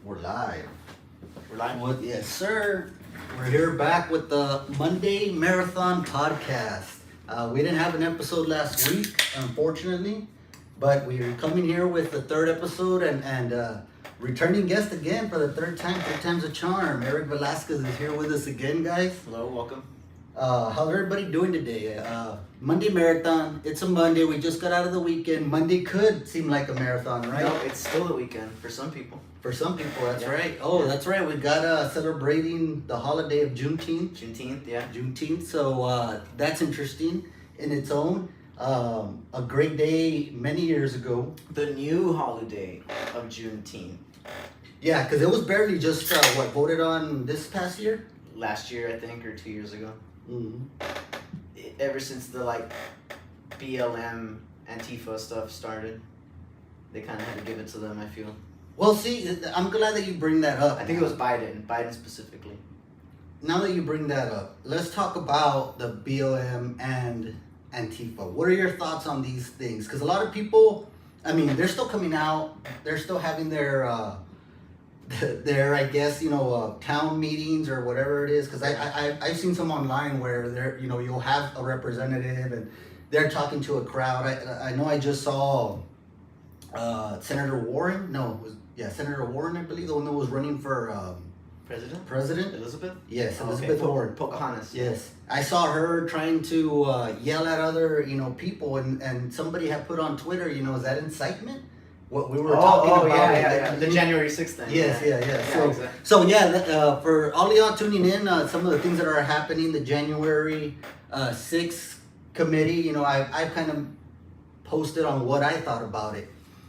We're live. We're live? Well, yes, sir. We're here back with the Monday Marathon Podcast. We didn't have an episode last week, unfortunately, but we're coming here with the third episode and returning guest again for the third time. Third time's a charm. Eric Velasquez is here with us again, guys. Hello, welcome. How's everybody doing today? Monday Marathon. It's a Monday. We just got out of the weekend. Monday could seem like a marathon, right? No, it's still a weekend for some people. For some people, that's Yeah. right. Oh, that's right. We got celebrating the holiday of Juneteenth. Juneteenth, yeah. Juneteenth. So that's interesting in its own. A great day many years ago. The new holiday of Juneteenth. Yeah, because it was barely just voted on this past year. Last year, I think, or 2 years ago. Mm-hmm. Ever since the BLM Antifa stuff started, they kind of had to give it to them, I feel. Well, see, I'm glad that you bring that up. I think it was Biden specifically. Now that you bring that up, let's talk about the BLM and Antifa. What are your thoughts on these things? Because a lot of people, I mean, they're still coming out. They're still having their I guess, town meetings or whatever it is. Because I've seen some online where they're, you'll have a representative and they're talking to a crowd. I know I just saw Senator Warren. Senator Warren, I believe, the one that was running for president. Elizabeth? Yes, Oh, Elizabeth Warren. Pocahontas. Yes, I saw her trying to yell at other, people, and somebody had put on Twitter, is that incitement? What we were talking about. Yeah. The January 6th thing. Yes, yeah. Exactly. For all of y'all tuning in, some of the things that are happening, the January 6th committee, I've kind of posted on what I thought about it.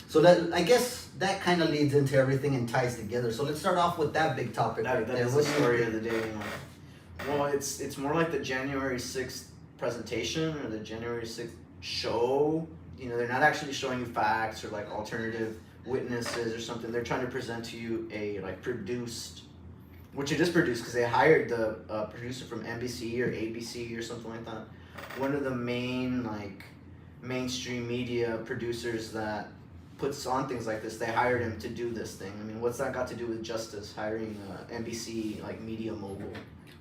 So that, I guess, that kind of leads into everything and ties together. So let's start off with that big topic That there. is the story of the day. Well, it's more like the January 6th presentation or the January 6th show. They're not actually showing you facts or alternative witnesses or something. They're trying to present to you a produced, which it is produced because they hired the producer from NBC or ABC or something like that. One of the main mainstream media producers that puts on things like this. They hired him to do this thing. I mean, what's that got to do with justice? Hiring NBC media mogul,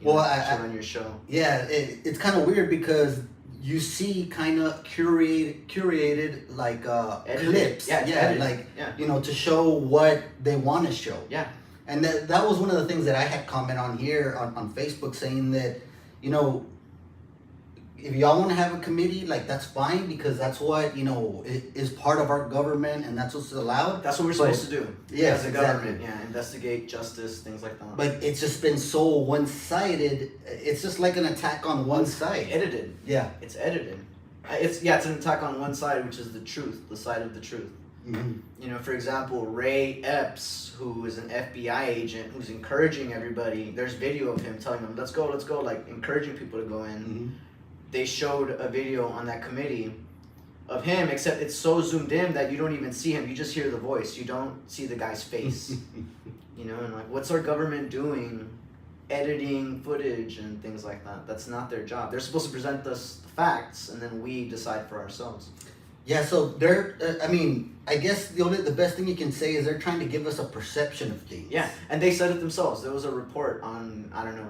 to run your show. Yeah, it's kind of weird because you see kind of curated clips. Yeah, to show what they want to show. Yeah. And that was one of the things that I had comment on here on Facebook saying that, if y'all want to have a committee, that's fine because that's what, is part of our government and that's what's allowed. That's what we're supposed to do. Yes, as a government. Yeah, investigate justice, things like that. But it's just been so one-sided. It's just like an attack on one side. Edited. Yeah. It's edited. It's an attack on one side, which is the truth, the side of the truth. Mm-hmm. For example, Ray Epps, who is an FBI agent, who's encouraging everybody. There's video of him telling them, let's go, encouraging people to go in. Mm-hmm. They showed a video on that committee of him, except it's so zoomed in that you don't even see him. You just hear the voice. You don't see the guy's face. And what's our government doing? Editing footage and things like that. That's not their job. They're supposed to present us the facts and then we decide for ourselves. Yeah, so they're, I guess the best thing you can say is they're trying to give us a perception of things. Yeah, and they said it themselves. There was a report on, I don't know,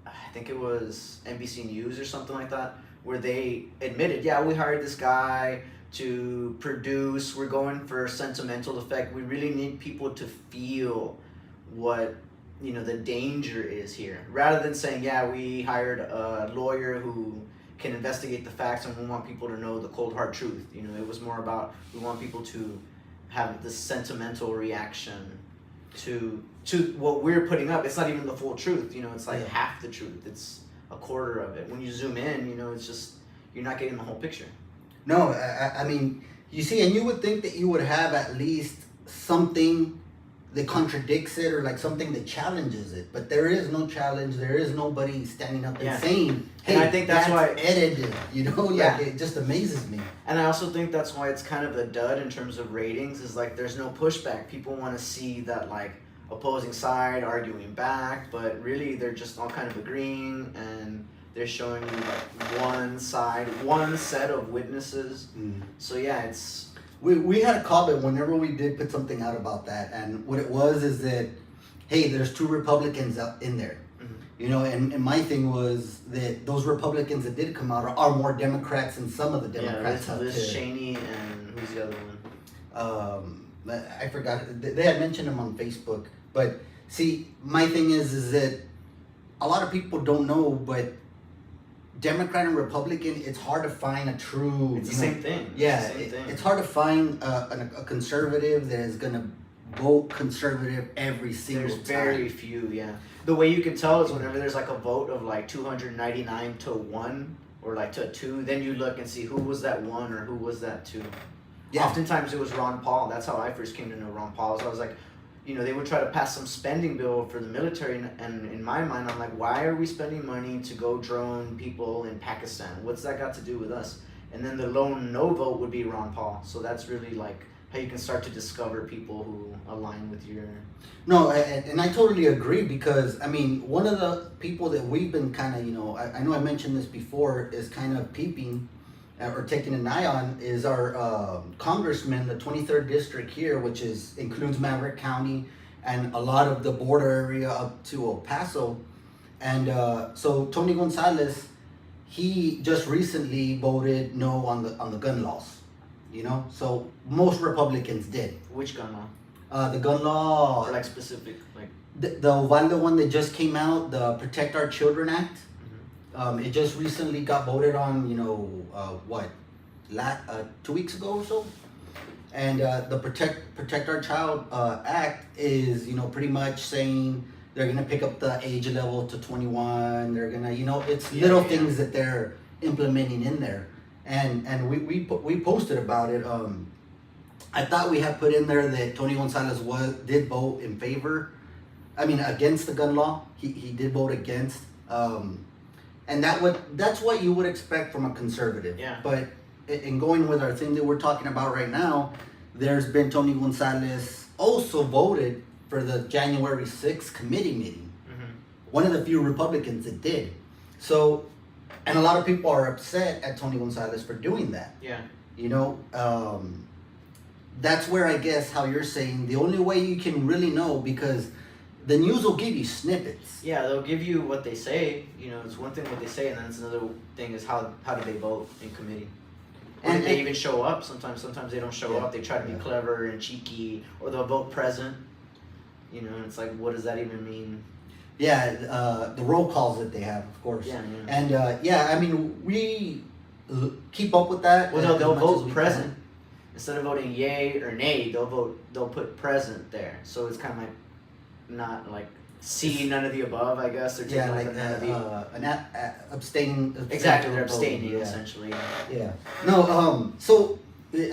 I think it was NBC News or something like that, where they admitted, yeah, we hired this guy to produce. We're going for sentimental effect. We really need people to feel what, the danger is here. Rather than saying, yeah, we hired a lawyer who can investigate the facts and we want people to know the cold hard truth. It was more about we want people to have this sentimental reaction to what we're putting up. It's not even the full truth, it's half the truth. It's a quarter of it. When you zoom in, it's just, you're not getting the whole picture. No, you see, and you would think that you would have at least something that contradicts it or something that challenges it, but there is no challenge. There is nobody standing up and saying, hey, and I think that's why edited, it just amazes me. And I also think that's why it's kind of a dud in terms of ratings, is there's no pushback. People want to see that opposing side arguing back, but really they're just all kind of agreeing and they're showing you one side, one set of witnesses. So yeah, it's we had a comment whenever we did put something out about that, and what it was is that, hey, there's two Republicans out in there, you know, and my thing was that those Republicans that did come out are more Democrats than some of the Democrats out Liz there. Cheney and who's the other one? I forgot. They had mentioned him on Facebook, but see, my thing is that a lot of people don't know, but Democrat and Republican, it's hard to find a true. It's the same thing. Yeah, It's the same thing. it's hard to find a conservative that is gonna vote conservative every single There's time. very few, yeah. The way you can tell is whenever there's like a vote of like 299 to 1 or like to 2, then you look and see who was that 1 or who was that 2. Yeah. Oftentimes it was Ron Paul. That's how I first came to know Ron Paul. So I was like, you know, they would try to pass some spending bill for the military, and in my mind, I'm like, why are we spending money to go drone people in Pakistan? What's that got to do with us? And then the lone no vote would be Ron Paul. So that's really like how you can start to discover people who align with your. No, and I totally agree, because I mean, one of the people that we've been kind of, you know, I know I mentioned this before, is kind of peeping or taking an eye on is our congressman, the 23rd district here, which includes Maverick County and a lot of the border area up to El Paso. And so Tony Gonzalez, he just recently voted no on the gun laws, you know. So most Republicans did. Which gun law? The gun law, Or like specific, like. the Uvalde one that just came out, the Protect Our Children Act. It just recently got voted on, you know, 2 weeks ago or so. And the Protect Our Child Act is, you know, pretty much saying they're gonna pick up the age level to 21. They're gonna, you know, it's little things that they're implementing in there. And we posted about it. I thought we had put in there that Tony Gonzalez did vote in favor. I mean, against the gun law. He did vote against. And that's what you would expect from a conservative. Yeah. But in going with our thing that we're talking about right now, there's been Tony Gonzalez also voted for the January 6th committee meeting. One of the few Republicans that did. So, and a lot of people are upset at Tony Gonzalez for doing that. Yeah. You know, that's where I guess how you're saying the only way you can really know, because the news will give you snippets. Yeah, they'll give you what they say. You know, it's one thing what they say, and then it's another thing is how do they vote in committee. Or And they even show up. Sometimes they don't show Yeah. up. They try to be clever and cheeky, or they'll vote present. You know, and it's like, what does that even mean? Yeah, the roll calls that they have, of course. Yeah. And I mean, we keep up with that. Well, no, they'll as much as vote we present. can. Instead of voting yay or nay, they'll put present there. So it's kind of like not like C, none of the above, I guess. They're taking Yeah, like like none of the. abstaining. Exactly, they're vote, abstaining yeah. essentially. Yeah. No. So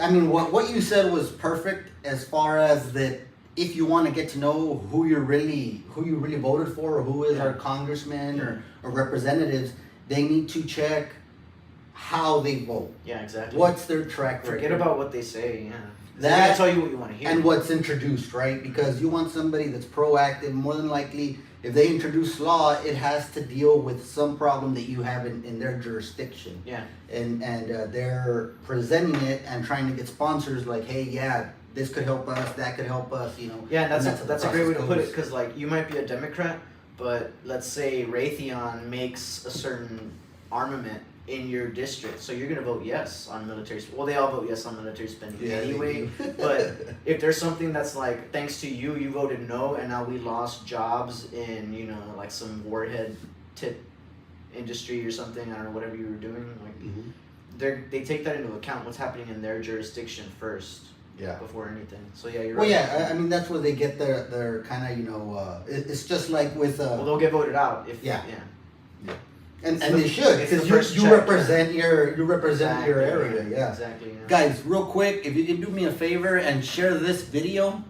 I mean, what you said was perfect as far as that. If you want to get to know who you really voted for, or who is our congressman or representatives, they need to check how they vote. Yeah, exactly. What's their track record? Forget about what they say. Yeah. That- They'll tell you what you want to hear. And what's introduced, right? Because you want somebody that's proactive. More than likely, if they introduce law, it has to deal with some problem that you have in their jurisdiction. Yeah. And they're presenting it and trying to get sponsors like, hey, yeah, this could help us, that could help us, you know. Yeah, and how that's the a great way to process put it, goes. because like you might be a Democrat, but let's say Raytheon makes a certain armament in your district, so you're gonna vote yes on military. Well, they all vote yes on military spending Yeah, they anyway. do. But if there's something that's like, thanks to you, you voted no, and now we lost jobs in, you know, like some warhead tip industry or something, I don't know, whatever you were doing, like Mhm. they take that into account, what's happening in their jurisdiction first. Yeah. Before anything. So yeah, you're Well, right. yeah, I mean, that's where they get their kind of, you know, it's just like with. Well, they'll get voted out if Yeah. yeah. And It's the- they should, it's the because first you check, represent your Exactly, area, yeah. Exactly. Yeah. Guys, real quick, if you can do me a favor and share this video,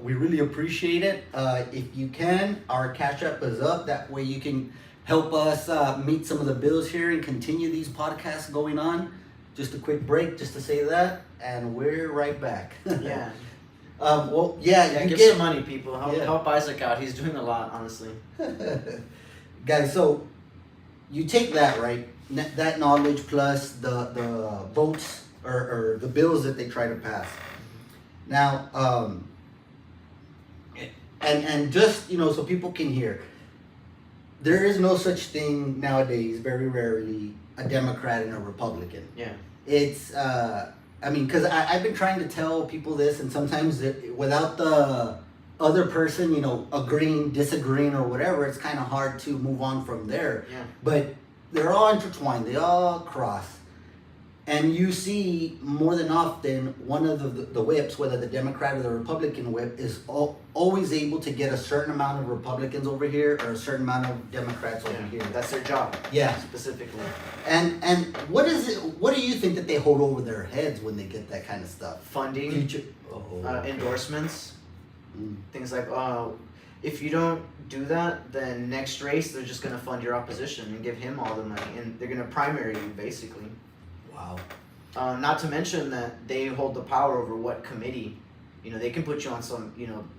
we really appreciate it. If you can, our Cash App is up. That way you can help us meet some of the bills here and continue these podcasts going on. Just a quick break, just to say that, and we're right back. Yeah. Well, yeah, you Give get some money, people. Help Isaac out. He's doing a lot, honestly. Guys, so you take that, right? That knowledge plus the votes or the bills that they try to pass. Now, and just so people can hear, there is no such thing nowadays. Very rarely a Democrat and a Republican. Yeah. It's because I've been trying to tell people this, and sometimes without the other person, agreeing, disagreeing, or whatever, it's kind of hard to move on from there. Yeah. But they're all intertwined. They all cross. And you see more than often one of the whips, whether the Democrat or the Republican whip, is always able to get a certain amount of Republicans over here or a certain amount of Democrats over here. That's their job. Yeah. Specifically. And what is it? What do you think that they hold over their heads when they get that kind of stuff? Funding, Future, endorsements, Mm. things like, if you don't do that, then next race they're just gonna fund your opposition and give him all the money, and they're gonna primary you basically. Wow. Not to mention that they hold the power over what committee. They can put you on some,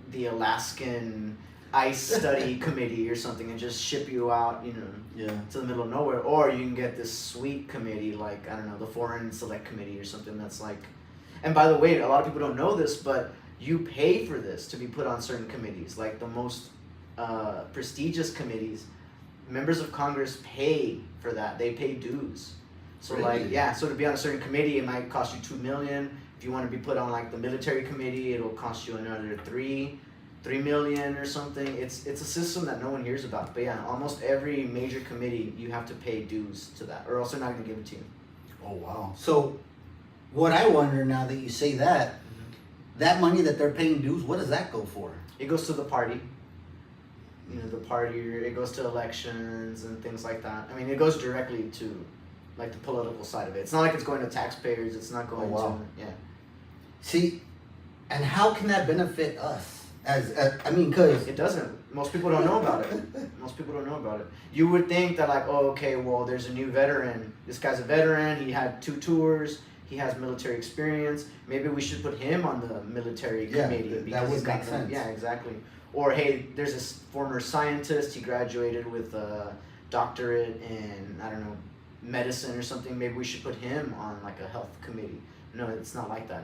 the Alaskan ice study committee or something and just ship you out, Yeah. to the middle of nowhere. Or you can get this sweet committee, like, I don't know, the Foreign Select Committee or something that's like, and by the way, a lot of people don't know this, but you pay for this to be put on certain committees, like the most prestigious committees. Members of Congress pay for that. They pay dues. So Really? so to be on a certain committee, it might cost you $2 million. If you want to be put on like the military committee, it'll cost you another $3 million or something. It's a system that no one hears about. But yeah, almost every major committee, you have to pay dues to that, or else they're not going to give it to you. Oh wow. So, what I wonder now that you say that, that money that they're paying dues, what does that go for? It goes to the party. The party, it goes to elections and things like that. I mean, it goes directly to like the political side of it. It's not like it's going to taxpayers. It's not going to, yeah. See, and how can that benefit us? Because it doesn't. Most people don't know about it. Most people don't know about it. You would think that like, oh, okay, well, there's a new veteran. This guy's a veteran. He had 2 tours. He has military experience. Maybe we should put him on the military committee because he's got sense. Yeah, exactly. Or hey, there's this former scientist. He graduated with a doctorate in, I don't know, medicine or something. Maybe we should put him on like a health committee. No, it's not like that.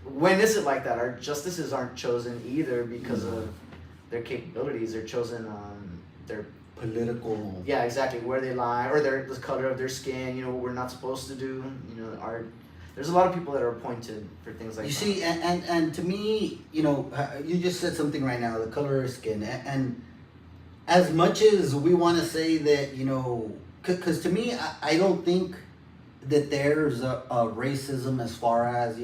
When is it like that? Our justices aren't chosen either because of their capabilities. They're chosen on their political. Yeah, exactly. Where they lie, or the color of their skin. What we're not supposed to do. There's a lot of people that are appointed for things like that. You see, and to me, you just said something right now. The color of skin, and as much as we want to say that, because to me, I don't think that there's a racism as far as,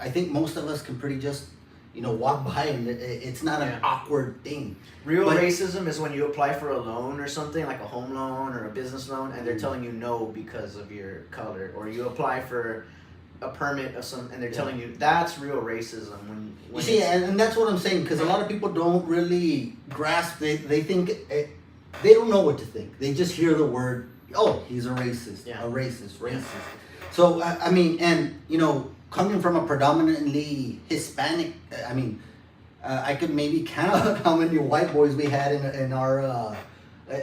I think most of us can pretty just, walk by and it's not an awkward thing. Real racism is when you apply for a loan or something, like a home loan or a business loan, and they're telling you no because of your color. Or you apply for a permit of some, and they're telling you that's real racism. When you see, and that's what I'm saying, because a lot of people don't really grasp. They think, they don't know what to think. They just hear the word, oh, he's a racist, a racist. Yeah. So, coming from a predominantly Hispanic, I could maybe count how many white boys we had in our,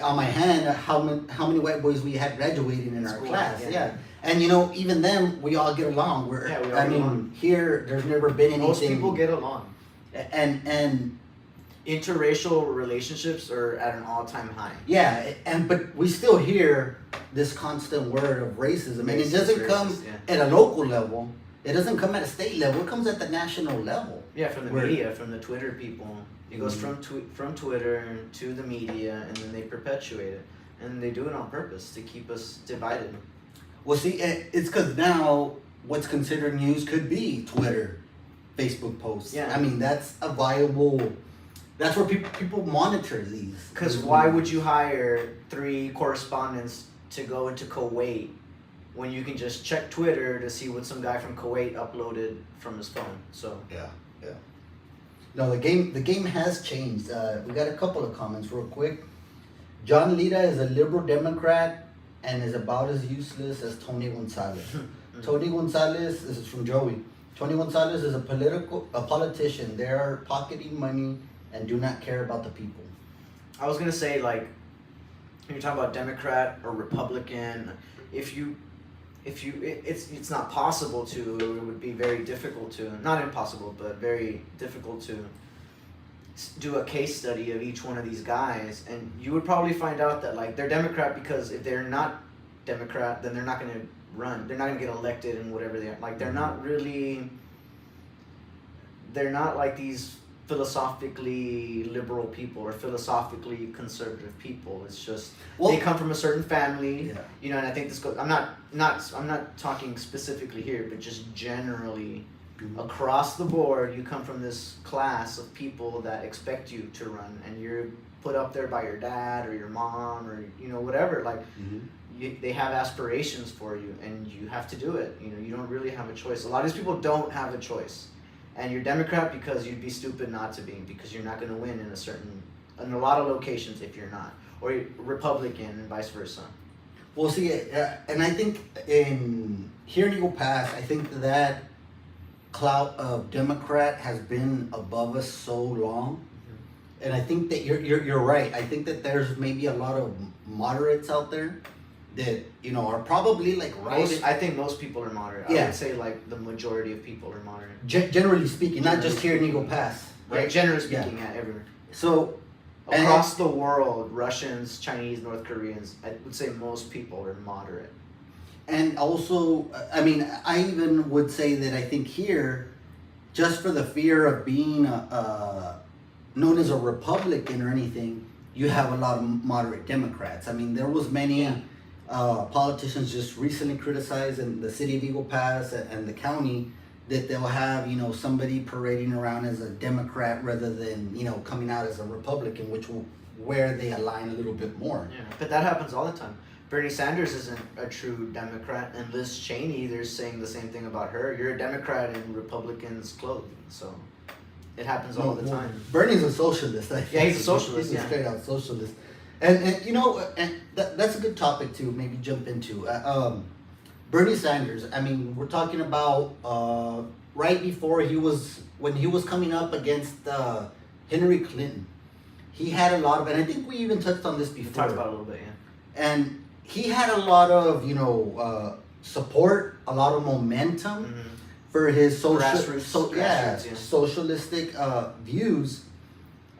on my hand, how many white boys we had graduating in our class. Yeah. And, even them, we all get along. We all get along. Here, there's never been anything. Most people get along. And interracial relationships are at an all-time high. Yeah, but we still hear this constant word of racism, and it doesn't come at a local level. It doesn't come at a state level. It comes at the national level. Yeah, from the media, from the Twitter people. It goes from Twitter to the media, and then they perpetuate it, and they do it on purpose to keep us divided. Well, see, it's because now what's considered news could be Twitter, Facebook posts. Yeah, that's a viable. That's where people monitor these. Because why would you hire 3 correspondents to go into Kuwait when you can just check Twitter to see what some guy from Kuwait uploaded from his phone? So yeah. No, the game has changed. We got a couple of comments real quick. John Lita is a liberal Democrat and is about as useless as Tony Gonzalez. Tony Gonzalez, this is from Joey. Tony Gonzalez is a politician. They are pocketing money and do not care about the people. I was gonna say, like, when you're talking about Democrat or Republican, if you it's not possible to, it would be very difficult to, not impossible, but very difficult to do a case study of each one of these guys, and you would probably find out that like they're Democrat because if they're not Democrat, then they're not going to run. They're not going to get elected and whatever they are. Like they're not really. They're not like these philosophically liberal people or philosophically conservative people. It's just they come from a certain family, you know. And I think this goes. I'm not talking specifically here, but just generally. Across the board, you come from this class of people that expect you to run, and you're put up there by your dad or your mom or you know whatever. Like they have aspirations for you, and you have to do it. You know, you don't really have a choice. A lot of these people don't have a choice, and you're Democrat because you'd be stupid not to be, because you're not going to win in a lot of locations if you're not, or you're Republican and vice versa. Well, see, and I think here in Eagle Pass, I think that clout of Democrat has been above us so long, and I think that you're right. I think that there's maybe a lot of moderates out there that you know are probably like right. I think most people are moderate. I would say like the majority of people are moderate. Generally speaking, not just here in Eagle Pass, right? Yeah, generally speaking, everywhere. So across the world, Russians, Chinese, North Koreans, I would say most people are moderate. And also, I mean, I even would say that I think here, just for the fear of being known as a Republican or anything, you have a lot of moderate Democrats. I mean, there was many politicians just recently criticized in the city of Eagle Pass and the county that they'll have, you know, somebody parading around as a Democrat rather than, you know, coming out as a Republican, which will where they align a little bit more. Yeah, but that happens all the time. Bernie Sanders isn't a true Democrat, and Liz Cheney, they're saying the same thing about her. You're a Democrat in Republicans' clothing, so it happens all the time. Bernie's a socialist. Yeah, he's a socialist. He's a straight out socialist. And you know, and that's a good topic to maybe jump into. Bernie Sanders. I mean, we're talking about right before when he was coming up against Hillary Clinton. He had a lot of, and I think we even touched on this before. We talked about it a little bit, yeah. And he had a lot of, you know, support, a lot of momentum for his socialistic views,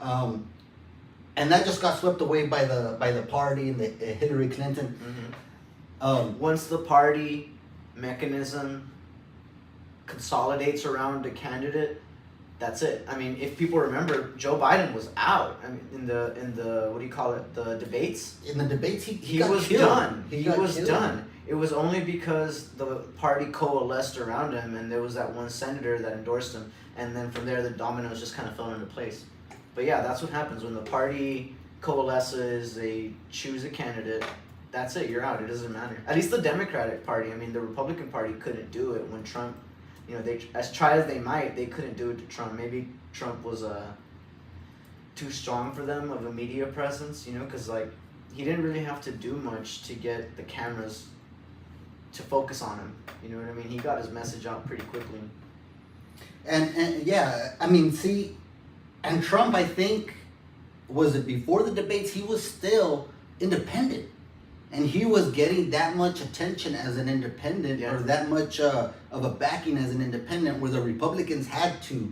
and that just got swept away by the party and the Hillary Clinton. Once the party mechanism consolidates around a candidate, that's it. I mean, if people remember, Joe Biden was out. I mean, in the what do you call it? The debates. In the debates, he was killed. done. He was done. It was only because the party coalesced around him, and there was that one senator that endorsed him, and then from there the dominoes just kind of fell into place. But yeah, that's what happens when the party coalesces. They choose a candidate. That's it. You're out. It doesn't matter. At least the Democratic Party. I mean, the Republican Party couldn't do it when Trump. You know, they as try as they might, they couldn't do it to Trump. Maybe Trump was too strong for them of a media presence. You know, because like he didn't really have to do much to get the cameras to focus on him. You know what I mean? He got his message out pretty quickly. And yeah, I mean, see, and Trump, I think, was it before the debates? He was still independent. And he was getting that much attention as an independent, or that much of a backing as an independent, where the Republicans had to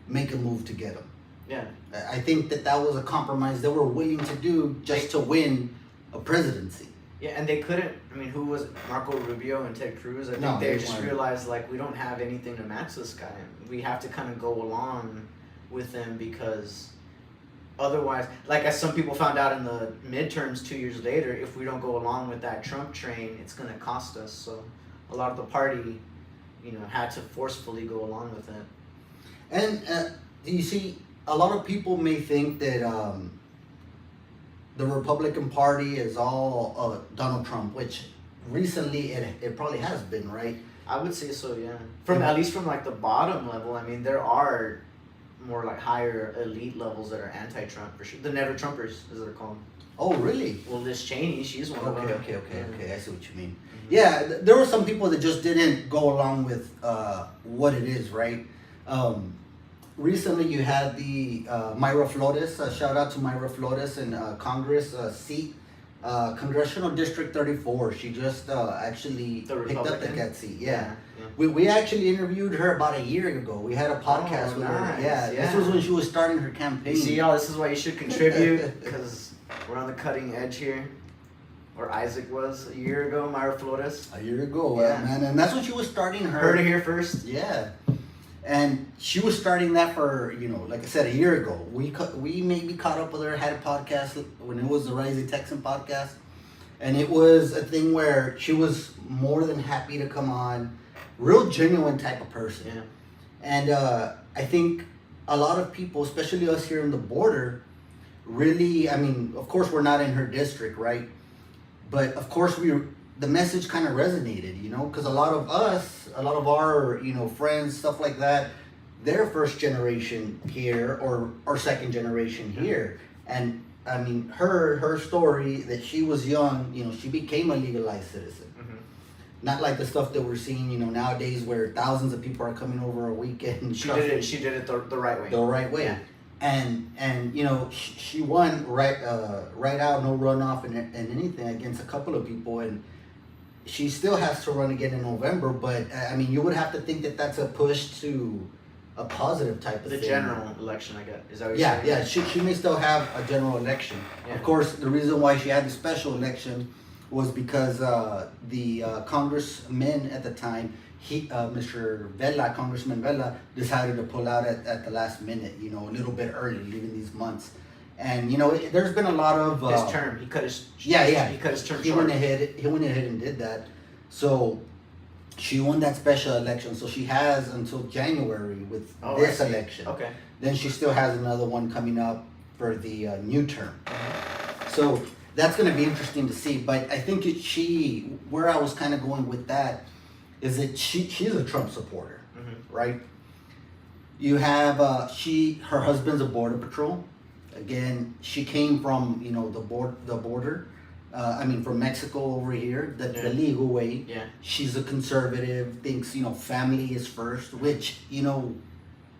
make a move to get him. Yeah. I think that was a compromise they were willing to do just to win a presidency. Yeah, and they couldn't. I mean, who was it? Marco Rubio and Ted Cruz? I think they just realized, like, we don't have anything to match this guy. We have to kind of go along with him because otherwise, like as some people found out in the midterms 2 years later, if we don't go along with that Trump train, it's going to cost us. So a lot of the party, you know, had to forcefully go along with it. And you see, a lot of people may think that the Republican Party is all Donald Trump, which recently it probably has been, right? I would say so, yeah. At least from like the bottom level, I mean, there are more like higher elite levels that are anti-Trump for sure. The Never Trumpers, as they're called. Oh, really? Well, Liz Cheney, she's one of them. Okay. I see what you mean. Mm-hmm. Yeah, there were some people that just didn't go along with what it is, right? Recently, you had the Mayra Flores. Shout out to Mayra Flores in Congress seat Congressional District 34. She just actually The picked up the Republican? cat seat. Yeah. Yeah. We actually interviewed her about a year ago. We had a podcast Oh, with nice. her. Yeah, Yeah. this was when she was starting her campaign. You see, y'all, this is why you should contribute, because we're on the cutting edge here. Or Isaac was a year ago, Myra Flores. A year ago, Yeah. man. And that's when she was starting her. Heard it here first. Yeah. And she was starting that for, you know, like I said, a year ago. We maybe caught up with her, had a podcast when it was the Rising Texan podcast. And it was a thing where she was more than happy to come on. Real genuine type of person. Yeah. And I think a lot of people, especially us here in the border, really, I mean, of course we're not in her district, right? But of course the message kind of resonated, you know, because a lot of us, a lot of our, you know, friends, stuff like that, they're first generation here or second generation here. And I mean, her story that she was young, you know, she became a legalized citizen. Not like the stuff that we're seeing, you know, nowadays where thousands of people are coming over a weekend. She did it the right way. The right way. Yeah. And you know, she won right out, no runoff and anything against a couple of people, and she still has to run again in November. But I mean, you would have to think that that's a push to a positive type of The thing. general election, I guess. Is that what you're saying? Yeah. She may still have a general election. Yeah. Of course, the reason why she had the special election was because the congressman at the time, Congressman Vela, decided to pull out at the last minute, you know, a little bit early, leaving these months. And, you know, there's been a lot of... his term, he cut his... He cut his term he short. went ahead and did that. So, she won that special election. So, she has until January with this election. Okay. Then she still has another one coming up for the new term. So that's going to be interesting to see. But I think where I was kind of going with that is that she's a Trump supporter, right? You have her husband's a border patrol. Again, she came from, you know, the border. From Mexico over here, the legal way. Yeah. She's a conservative, thinks, you know, family is first, which, you know,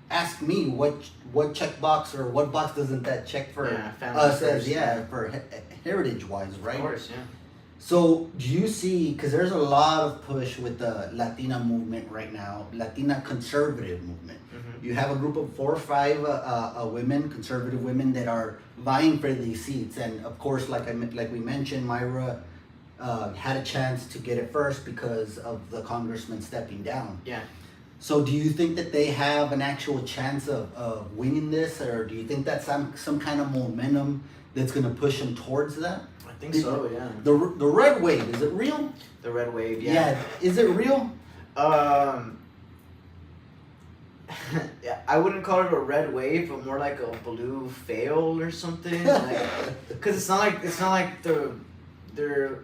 ask me what checkbox or what box doesn't that check for us first, as for heritage wise, right? Of course, yeah. So do you see, because there's a lot of push with the Latina movement right now, Latina conservative movement. You have a group of 4 or 5 women, conservative women, that are vying for these seats, and of course, like we mentioned, Myra had a chance to get it first because of the congressman stepping down. Yeah. So do you think that they have an actual chance of winning this, or do you think that's some kind of momentum that's going to push them towards that? I think so, yeah. The red wave, is it real? The red wave, yeah. Yeah, is it real? Yeah, I wouldn't call it a red wave, but more like a blue fail or something. Because it's not like they're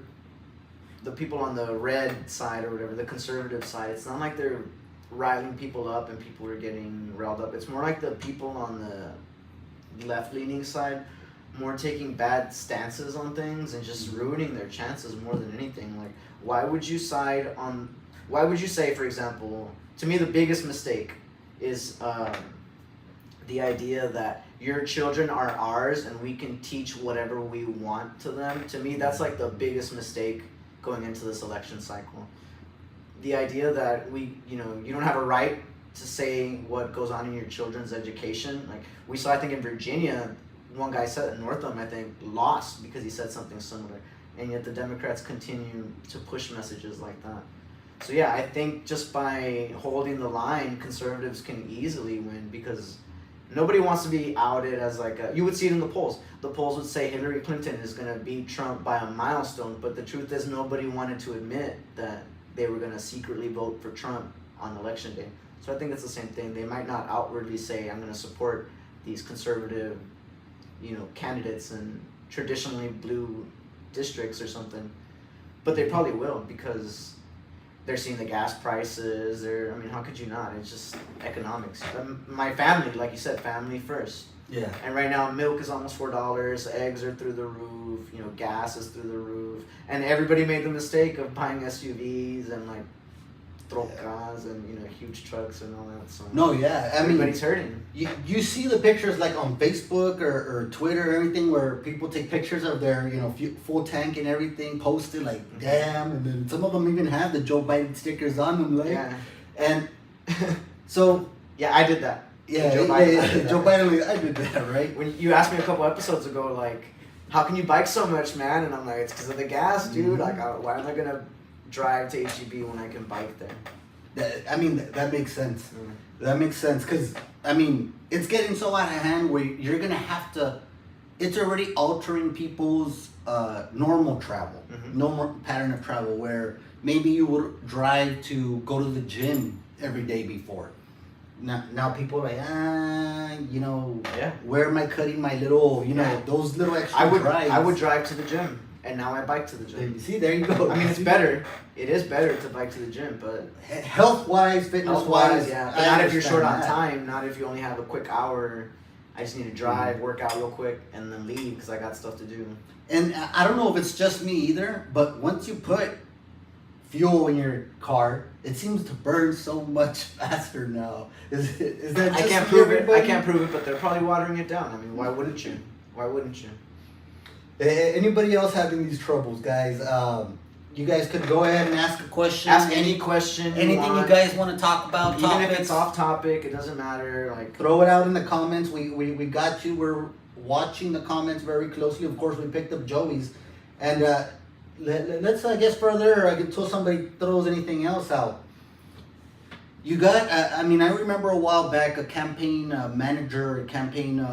the people on the red side or whatever, the conservative side. It's not like they're riling people up and people are getting riled up. It's more like the people on the left-leaning side, more taking bad stances on things and just ruining their chances more than anything. Like, why would you say, for example, to me the biggest mistake is the idea that your children are ours and we can teach whatever we want to them. To me, that's like the biggest mistake going into this election cycle. The idea that you don't have a right to say what goes on in your children's education. Like we saw, I think in Virginia, one guy said in Northam, I think, lost because he said something similar. And yet the Democrats continue to push messages like that. So yeah, I think just by holding the line, conservatives can easily win because nobody wants to be outed as you would see it in the polls. The polls would say Hillary Clinton is going to beat Trump by a milestone, but the truth is nobody wanted to admit that they were going to secretly vote for Trump on election day. So I think it's the same thing. They might not outwardly say, I'm going to support these conservative, candidates in traditionally blue districts or something, but they probably will because they're seeing the gas prices. How could you not? It's just economics. My family, like you said, family first. Yeah. And right now, milk is almost $4. Eggs are through the roof. Gas is through the roof. And everybody made the mistake of buying SUVs and trocas and huge trucks and all that. So No, yeah, I mean, everybody's hurting. you see the pictures like on Facebook or Twitter or everything where people take pictures of their full tank and everything, post it like damn, and then some of them even have the Joe Biden stickers on them, like, Yeah. and so Yeah, I did that. yeah, Joe Biden, I did that. Joe Biden, I did that, right? When you asked me a couple episodes ago, like, how can you bike so much, man? And I'm like, it's because of the gas, dude. Like, why am I gonna drive to HEB when I can bike there? That makes sense. That makes sense because it's getting so out of hand where you're gonna have to. It's already altering people's normal travel, normal pattern of travel. Where maybe you would drive to go to the gym every day before. Now people are like, where am I cutting my little, those little extra drives? I would drive to the gym, and now I bike to the gym. See, there you go. I mean, it's better. It is better to bike to the gym, but health-wise, fitness-wise, yeah. But not if you're short on time. Not if you only have a quick hour. I just need to drive, work out real quick, and then leave because I got stuff to do. And I don't know if it's just me either, but once you put fuel in your car, it seems to burn so much faster now. Is that just I can't prove everybody? it. I can't prove it, but they're probably watering it down. I mean, why wouldn't you? Why wouldn't you? Anybody else having these troubles, guys? You guys could go ahead and ask a question. Ask any question. Anything you guys want to talk about. Even if it's off topic, it doesn't matter. Like, throw it out in the comments. We got you. We're watching the comments very closely. Of course, we picked up Joey's, and let's further until somebody throws anything else out. You got. I remember a while back a campaign manager, a campaign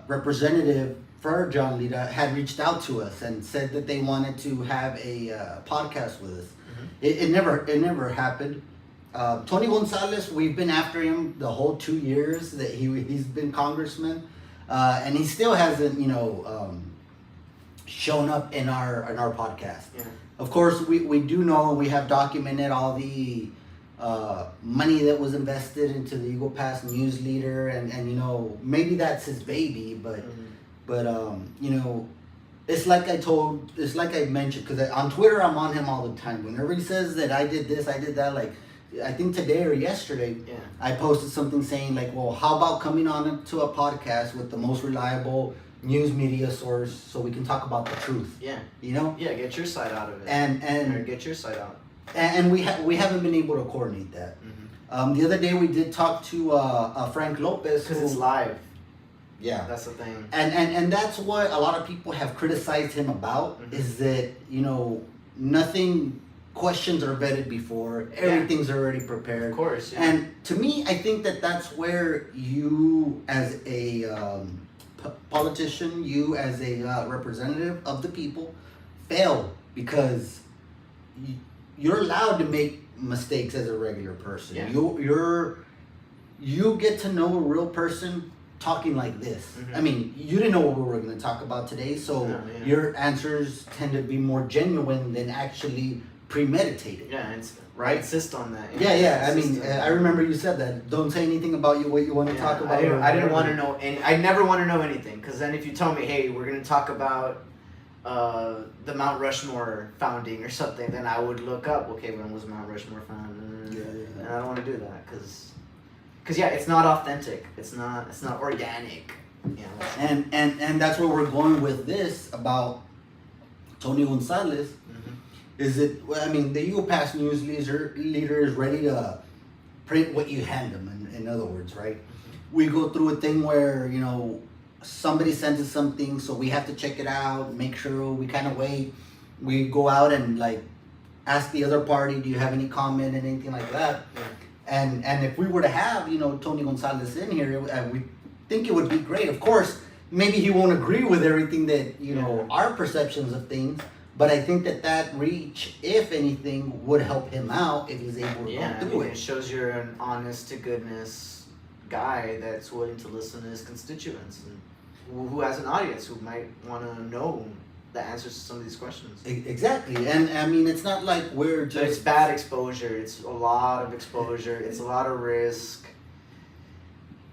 representative for John Lita had reached out to us and said that they wanted to have a podcast with us. It never happened. Tony Gonzalez, we've been after him the whole 2 years that he's been congressman, and he still hasn't shown up in our podcast. Yeah. Of course, we do know, and we have documented all the money that was invested into the Eagle Pass newsletter, and maybe that's his baby, but it's like I mentioned, because on Twitter I'm on him all the time. Whenever he says that I did this, I did that, like I think today or yesterday, I posted something saying like, well, how about coming on to a podcast with the most reliable news media source so we can talk about the truth. Yeah. Yeah, get your side out of it. And get your side out. And we haven't been able to coordinate that. The other day we did talk to Frank Lopez because it's live. Yeah, that's the thing. And that's what a lot of people have criticized him about, is that nothing, questions are vetted before, everything's already prepared. Of course. Yeah. And to me, I think that's where you as a politician, you as a representative of the people, fail, because you're allowed to make mistakes as a regular person. Yeah. You get to know a real person talking like this. You didn't know what we were going to talk about today, so your answers tend to be more genuine than actually premeditated. Yeah, right. Insist on that. I remember you said that. Don't say anything about what you want to talk about. I didn't want to know I never want to know anything, because then if you tell me, hey, we're going to talk about the Mount Rushmore founding or something, then I would look up, okay, when was Mount Rushmore founded? And I don't want to do that, because it's not authentic. It's not organic. And that's where we're going with this about Tony Gonzalez. Is it? The Eagle Pass news leader is ready to print what you hand them. In other words, right? We go through a thing where somebody sends us something, so we have to check it out, make sure we kind of wait. We go out and like ask the other party, do you have any comment and anything like that? And if we were to have Tony Gonzalez in here, we think it would be great. Of course, maybe he won't agree with everything that our perceptions of things, but I think that reach, if anything, would help him out if he's able to do it. It shows you're an honest to goodness guy that's willing to listen to his constituents and who has an audience who might want to know the answers to some of these questions. Exactly. And it's not like we're just... But it's bad exposure. It's a lot of exposure. It's a lot of risk.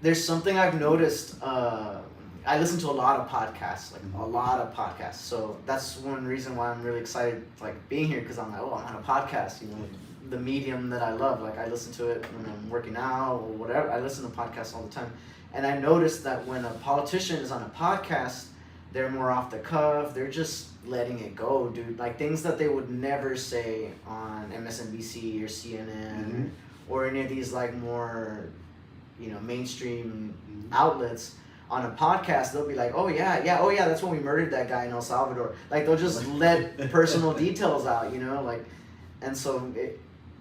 There's something I've noticed. I listen to a lot of podcasts, a lot of podcasts. So that's one reason why I'm really excited, being here, because I'm like, I'm on a podcast, the medium that I love. Like I listen to it when I'm working out or whatever. I listen to podcasts all the time, and I noticed that when a politician is on a podcast, they're more off the cuff. They're just letting it go, dude. Like things that they would never say on MSNBC or CNN or any of these like more, mainstream outlets. On a podcast, they'll be like, oh yeah, that's when we murdered that guy in El Salvador. Like they'll just let personal details out, like, and so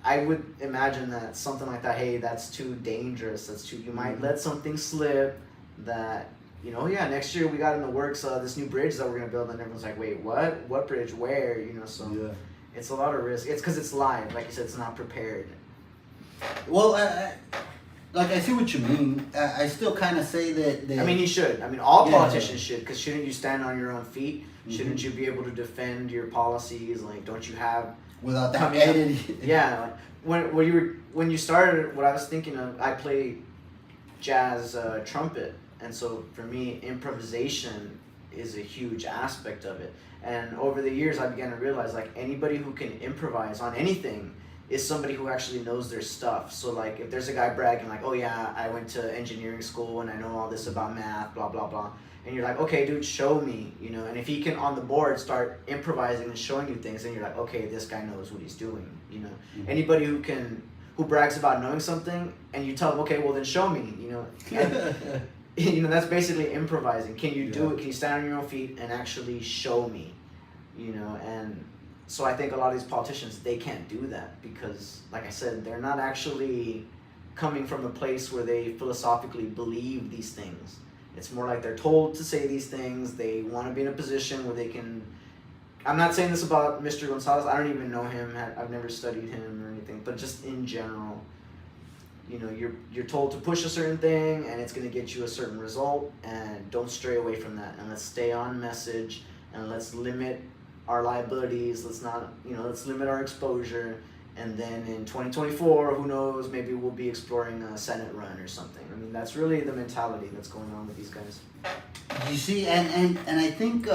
I would imagine that something like that, hey, that's too dangerous. You might let something slip that, next year we got in the works this new bridge that we're gonna build, and everyone's like, wait, what bridge, where, so it's a lot of risk. It's because it's live, like you said, it's not prepared. Well, I see what you mean. I still kind of say that. I mean, he should. I mean, all politicians should, because shouldn't you stand on your own feet? Shouldn't you be able to defend your policies? Like, don't you have without that editing? Yeah, like when you started, what I was thinking of, I play jazz trumpet, and so for me, improvisation is a huge aspect of it. And over the years, I began to realize like anybody who can improvise on anything is somebody who actually knows their stuff. So like if there's a guy bragging like, oh yeah, I went to engineering school and I know all this about math, blah, blah, blah. And you're like, okay, dude, show me, and if he can on the board start improvising and showing you things, then you're like, okay, this guy knows what he's doing, Anybody who brags about knowing something and you tell them, okay, well then show me, and, that's basically improvising. Can you do it? Can you stand on your own feet and actually show me, and so I think a lot of these politicians, they can't do that because, like I said, they're not actually coming from a place where they philosophically believe these things. It's more like they're told to say these things. They want to be in a position where they can... I'm not saying this about Mr. Gonzalez. I don't even know him. I've never studied him or anything. But just in general, you're told to push a certain thing and it's going to get you a certain result. And don't stray away from that. And let's stay on message and let's limit our liabilities, let's limit our exposure, and then in 2024, who knows, maybe we'll be exploring a Senate run or something. I mean, that's really the mentality that's going on with these guys. You see, and I think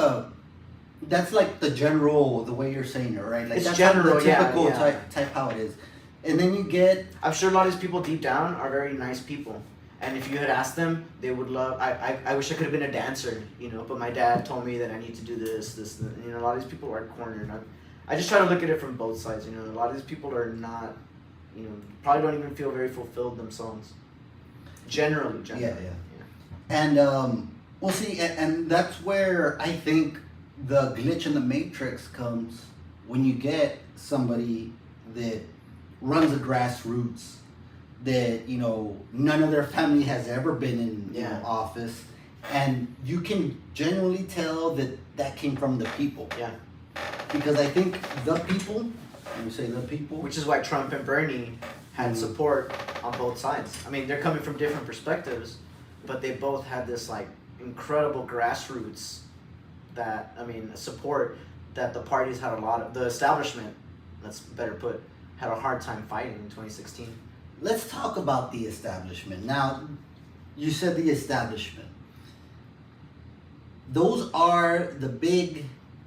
that's like the way you're saying it, right? Like it's that's general, the typical type how it is. And then you get... I'm sure a lot of these people deep down are very nice people. And if you had asked them, they would love... I wish I could have been a dancer, but my dad told me that I need to do this, and, a lot of these people are cornered. I just try to look at it from both sides, A lot of these people are not, probably don't even feel very fulfilled themselves. Generally. Yeah. And, we'll see, and that's where I think the glitch in the matrix comes when you get somebody that runs a grassroots that none of their family has ever been in office, and you can genuinely tell that came from the people. Yeah. Because I think the people, which is why Trump and Bernie had support on both sides. I mean, they're coming from different perspectives, but they both had this like incredible grassroots support that the parties had the establishment, that's better put, had a hard time fighting in 2016. Let's talk about the establishment. Now, you said the establishment. Those are the big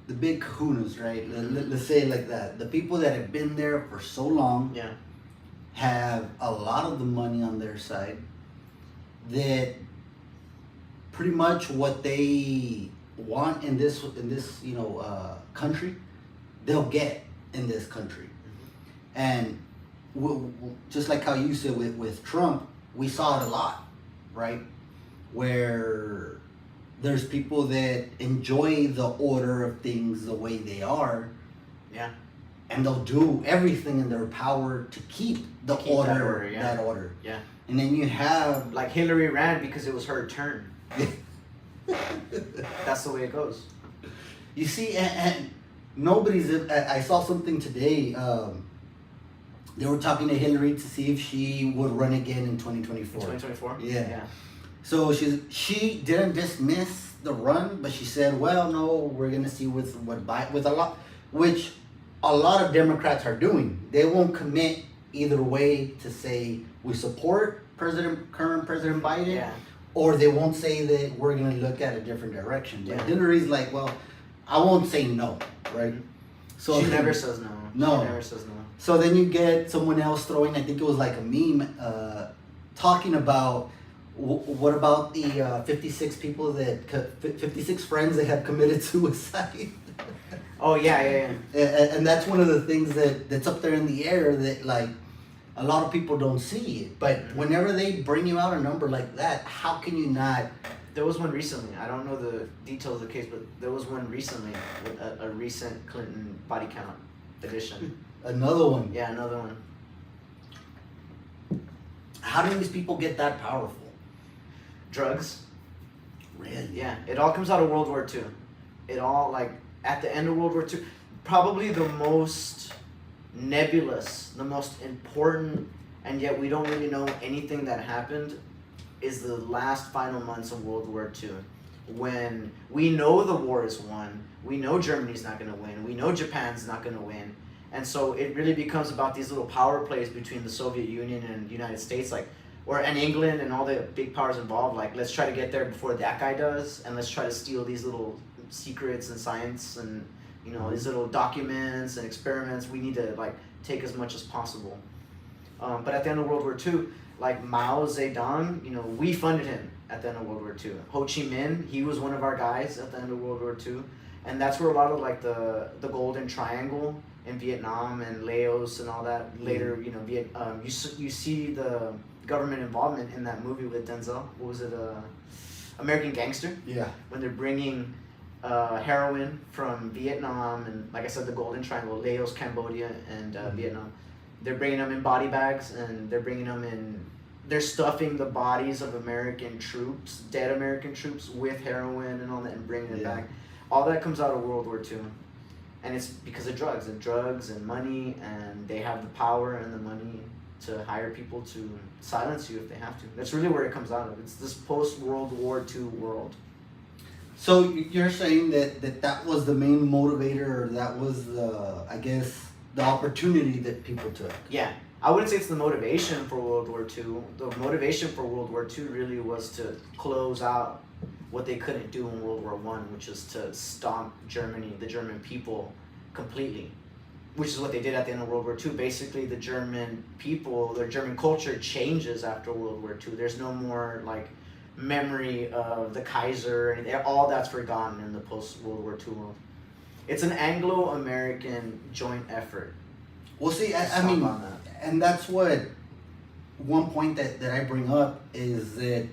kahunas, right? Let's say it like that. The people that have been there for so long have a lot of the money on their side, that pretty much what they want in this country, they'll get in this country. And just like how you said with Trump, we saw it a lot, right? Where there's people that enjoy the order of things the way they are. Yeah. And they'll do everything in their power to keep that order. Yeah. And then you have... Like Hillary ran because it was her turn. That's the way it goes. You see, and nobody's... I saw something today... they were talking to Hillary to see if she would run again in 2024. 2024? Yeah. So she didn't dismiss the run, but she said, well, no, we're going to see with which a lot of Democrats are doing. They won't commit either way to say we support current President Biden, or they won't say that we're going to look at a different direction. But Hillary's like, well, I won't say no, right? So she never says no. No. She never says no. So then you get someone else throwing, I think it was like a meme, talking about what about the 56 people 56 friends that have committed suicide. Oh yeah. And that's one of the things that's up there in the air that like a lot of people don't see it. But whenever they bring you out a number like that, how can you not? There was one recently. I don't know the details of the case, but there was one recently with a recent Clinton body count edition. Another one. Yeah, another one. How do these people get that powerful? Drugs. Really? Yeah, it all comes out of World War II. It all, like, at the end of World War II, probably the most nebulous, the most important, and yet we don't really know anything that happened, is the last final months of World War II. When we know the war is won, we know Germany's not going to win, we know Japan's not going to win, and so it really becomes about these little power plays between the Soviet Union and the United States, like, and England and all the big powers involved, like, let's try to get there before that guy does, and let's try to steal these little secrets and science and, you know, these little documents and experiments. We need to, like, take as much as possible. But at the end of World War II, like Mao Zedong, you know, we funded him at the end of World War II. Ho Chi Minh, he was one of our guys at the end of World War II. And that's where a lot of, like, the Golden Triangle in Vietnam and Laos and all that later, you know, you see the government involvement in that movie with Denzel. What was it? American Gangster? Yeah. When they're bringing heroin from Vietnam and, like I said, the Golden Triangle, Laos, Cambodia, and Vietnam. They're bringing them in body bags, and they're stuffing the bodies of American troops, dead American troops, with heroin and all that, and bringing it back. All that comes out of World War II. And it's because of drugs and money, and they have the power and the money to hire people to silence you if they have to. That's really where it comes out of. It's this post-World War II world. So you're saying that was the main motivator, or that was I guess, the opportunity that people took? Yeah. I wouldn't say it's the motivation for World War II. The motivation for World War II really was to close out what they couldn't do in World War I, which is to stomp Germany, the German people, completely. Which is what they did at the end of World War II. Basically, the German people, their German culture changes after World War II. There's no more, like, memory of the Kaiser, and all that's forgotten in the post-World War II world. It's an Anglo-American joint effort. Well, see, I mean, and that's what one point that I bring up is that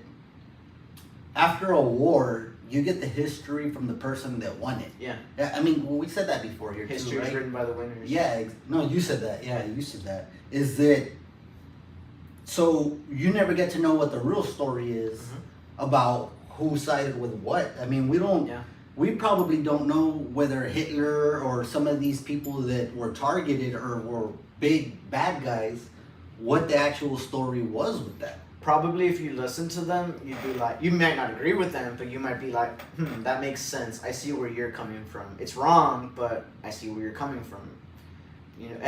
after a war, you get the history from the person that won it. Yeah. I mean, well, we said that before here History too, right? is written by the winners. Yeah. No, you said that. Yeah, you said that. Is that so you never get to know what the real story is about who sided with what. I mean, we don't. Yeah. We probably don't know whether Hitler or some of these people that were targeted or were big bad guys, what the actual story was with that. Probably if you listen to them, you'd be like, you might not agree with them, but you might be like, that makes sense. I see where you're coming from. It's wrong, but I see where you're coming from. You know,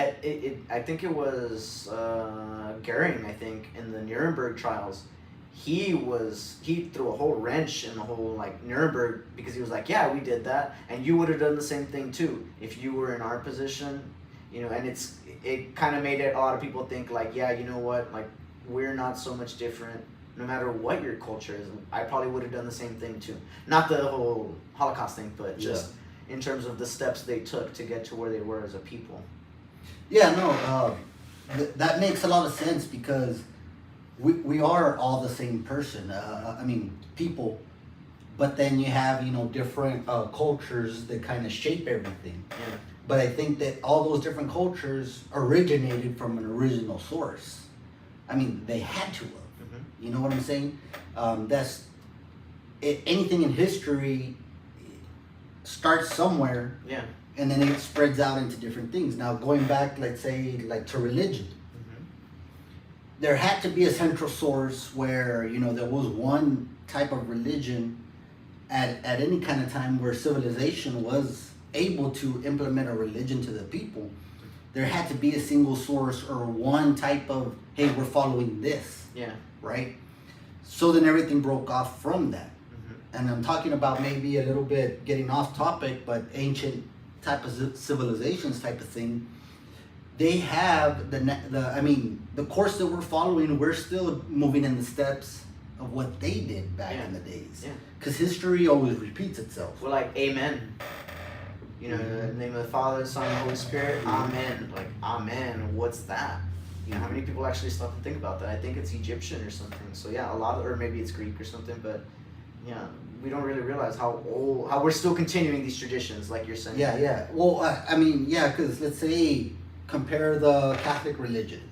I think it was Goering, I think, in the Nuremberg trials. He threw a whole wrench in the whole, like, Nuremberg, because he was like, yeah, we did that, and you would have done the same thing too if you were in our position, you know. And it kind of made a lot of people think, like, yeah, you know what, like, we're not so much different no matter what your culture is. I probably would have done the same thing too. Not the whole Holocaust thing, but just in terms of the steps they took to get to where they were as a people. Yeah, no, that makes a lot of sense, because we are all the same person. I mean, people, but then you have, you know, different cultures that kind of shape everything. Yeah. But I think that all those different cultures originated from an original source. I mean, they had to have. You know what I'm saying? That's anything in history starts somewhere. Yeah. And then it spreads out into different things. Now, going back, let's say, like, to religion. There had to be a central source where, you know, there was one type of religion at any kind of time where civilization was able to implement a religion to the people. There had to be a single source or one type of, hey, we're following this. Yeah. Right? So then everything broke off from that. And I'm talking about maybe a little bit getting off topic, but ancient type of civilizations type of thing. they have the course that we're following. We're still moving in the steps of what they did back in the days. Yeah. Because history always repeats itself. We're like, amen. You know, in the name of the Father, Son, and Holy Spirit, amen. Like, amen, what's that? You know, how many people actually stop and think about that? I think it's Egyptian or something. So yeah, or maybe it's Greek or something, but yeah, we don't really realize how we're still continuing these traditions, like you're saying. Yeah. Well, because let's say, compare the Catholic religion.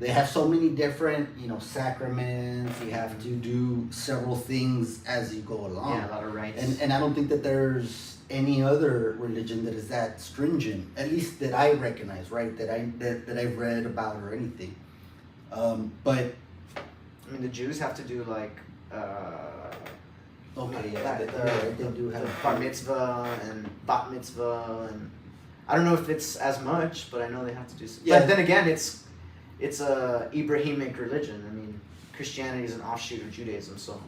They have so many different, sacraments. You have to do several things as you go along. Yeah, a lot of rites. And I don't think that there's any other religion that is that stringent, at least that I recognize, right? That I've read about or anything. But I mean, the Jews have to do like. They do have the bar mitzvah and bat mitzvah, and I don't know if it's as much, but I know they have to do. Yeah. But then again, it's a Abrahamic religion. I mean, Christianity is an offshoot of Judaism, so.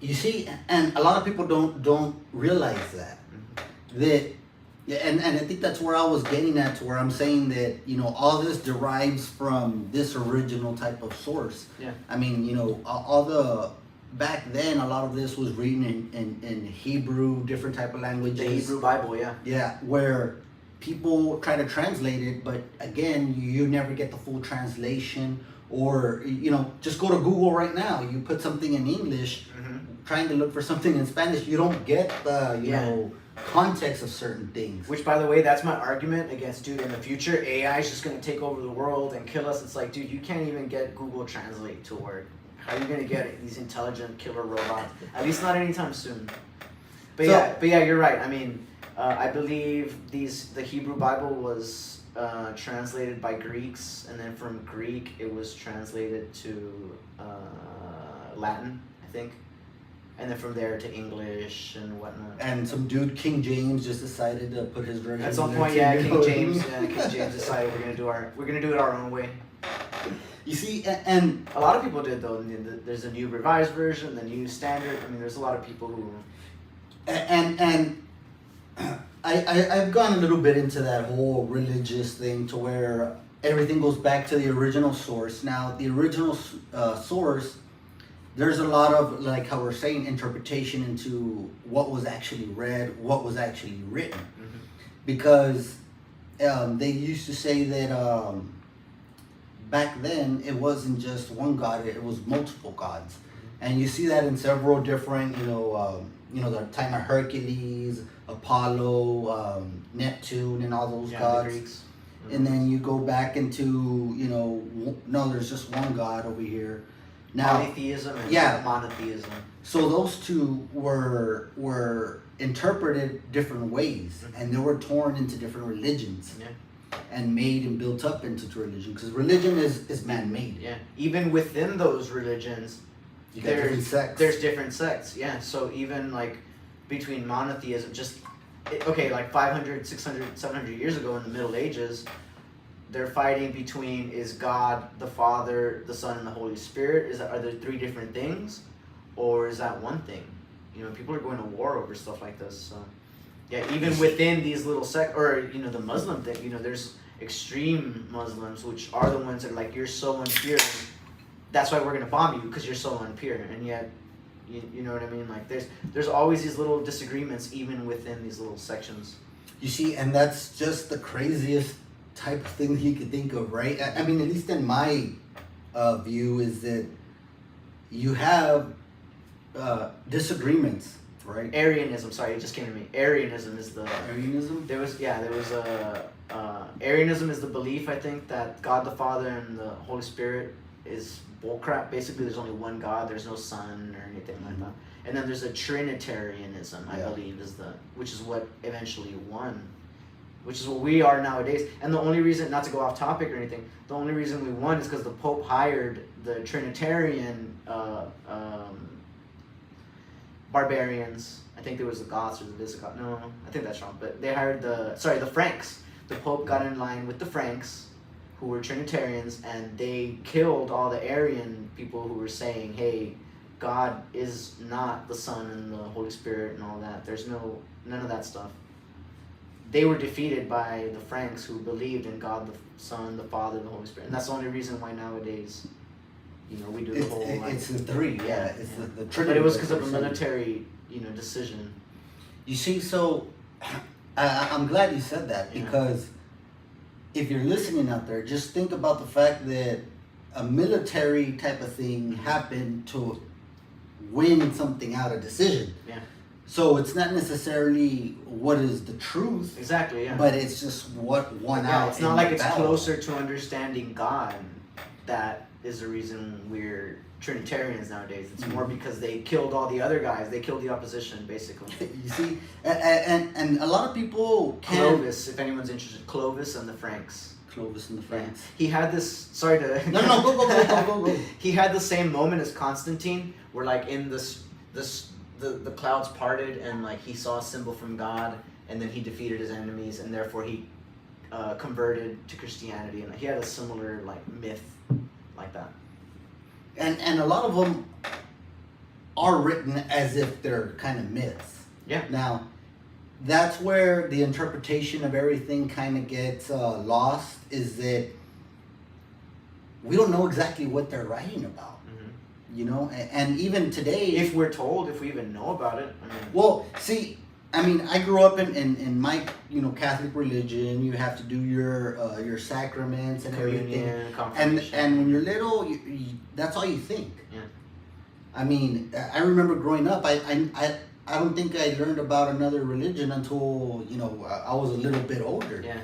You see, and a lot of people don't realize that. And I think that's where I was getting at, to where I'm saying that, all this derives from this original type of source. Yeah. I mean, back then, a lot of this was written in Hebrew, different type of languages. The Hebrew Bible, yeah. Yeah, where people try to translate it, but again, you never get the full translation. Or, just go to Google right now. You put something in English, trying to look for something in Spanish, you don't get the, context of certain things. Which, by the way, that's my argument against, dude, in the future, AI is just going to take over the world and kill us. It's like, dude, you can't even get Google Translate to work. How are you going to get these intelligent killer robots? At least not anytime soon. But yeah, you're right. I mean, I believe the Hebrew Bible was translated by Greeks, and then from Greek it was translated to Latin, I think, and then from there to English and whatnot. And some dude, King James, just decided to put his version. At some point, King James decided we're gonna do it our own way. You see, and a lot of people did though. There's a new revised version, the new standard. I mean, there's a lot of people who. And I've gone a little bit into that whole religious thing, to where everything goes back to the original source. Now, the original source, there's a lot of, like how we're saying, interpretation into what was actually read, what was actually written. Mm-hmm. Because they used to say that back then it wasn't just one god, it was multiple gods. Mm-hmm. And you see that in several different, the time of Hercules, Apollo, Neptune, and all those gods. The Greeks. Mm-hmm. And then you go back into, no, there's just one God over here. Now, polytheism and monotheism. So those two were interpreted different ways, and they were torn into different religions. Yeah. And made and built up into religion, because religion is man-made. Yeah. Even within those religions, there's different sects. Yeah. So even like between monotheism, like 500, 600, 700 years ago in the Middle Ages, they're fighting between, is God the Father, the Son, and the Holy Spirit? Are there three different things, or is that one thing? People are going to war over stuff like this. So, yeah, even within these little the Muslim thing, there's extreme Muslims, which are the ones that are like, you're so impure, that's why we're gonna bomb you, because you're so impure, and yet, you know what I mean? Like, there's always these little disagreements even within these little sections. You see, and that's just the craziest type of thing that you could think of, right? I mean, at least in my view, is that you have disagreements, right? Arianism, sorry, it just came to me. Arianism is the... Arianism? There was Arianism is the belief, I think, that God the Father and the Holy Spirit is bullcrap. Basically, there's only one God, there's no Son or anything like that. And then there's a Trinitarianism, I believe, which is what eventually won. Which is what we are nowadays. And the only reason, not to go off topic or anything, the only reason we won is because the Pope hired the Trinitarian barbarians. I think there was the Goths or the Visigoths. No, I think that's wrong. But they hired the Franks. The Pope got in line with the Franks, who were Trinitarians, and they killed all the Arian people who were saying, hey, God is not the Son and the Holy Spirit and all that. There's none of that stuff. they were defeated by the Franks who believed in God the Son, the Father, and the Holy Spirit. And that's the only reason why nowadays, we do the It's, whole it's the three, yeah. It's the Trinity. But it was because of a military, decision. You see, so I'm glad you said that, because if you're listening out there, just think about the fact that a military type of thing happened to win something out, a decision. Yeah. So it's not necessarily what is the truth. Exactly, yeah. But it's just what won out. It's not like it's battle. closer to understanding God. That is the reason we're Trinitarians nowadays. It's more because they killed all the other guys. They killed the opposition, basically. You see, and a lot of people can't. Clovis, if anyone's interested, Clovis and the Franks. Clovis and the Franks. Yeah. He had this. Sorry to. No, go. He had the same moment as Constantine, where like in the clouds parted and like he saw a symbol from God, and then he defeated his enemies, and therefore he converted to Christianity, and he had a similar like myth like that. And a lot of them are written as if they're kind of myths. Yeah. Now, that's where the interpretation of everything kind of gets lost, is that we don't know exactly what they're writing about. Mm-hmm. And even today... If we're told, if we even know about it. Well, see, I grew up in my, Catholic religion. You have to do your sacraments and everything. And when you're little, that's all you think. Yeah. I remember growing up, I don't think I learned about another religion until, I was a little bit older. Yeah.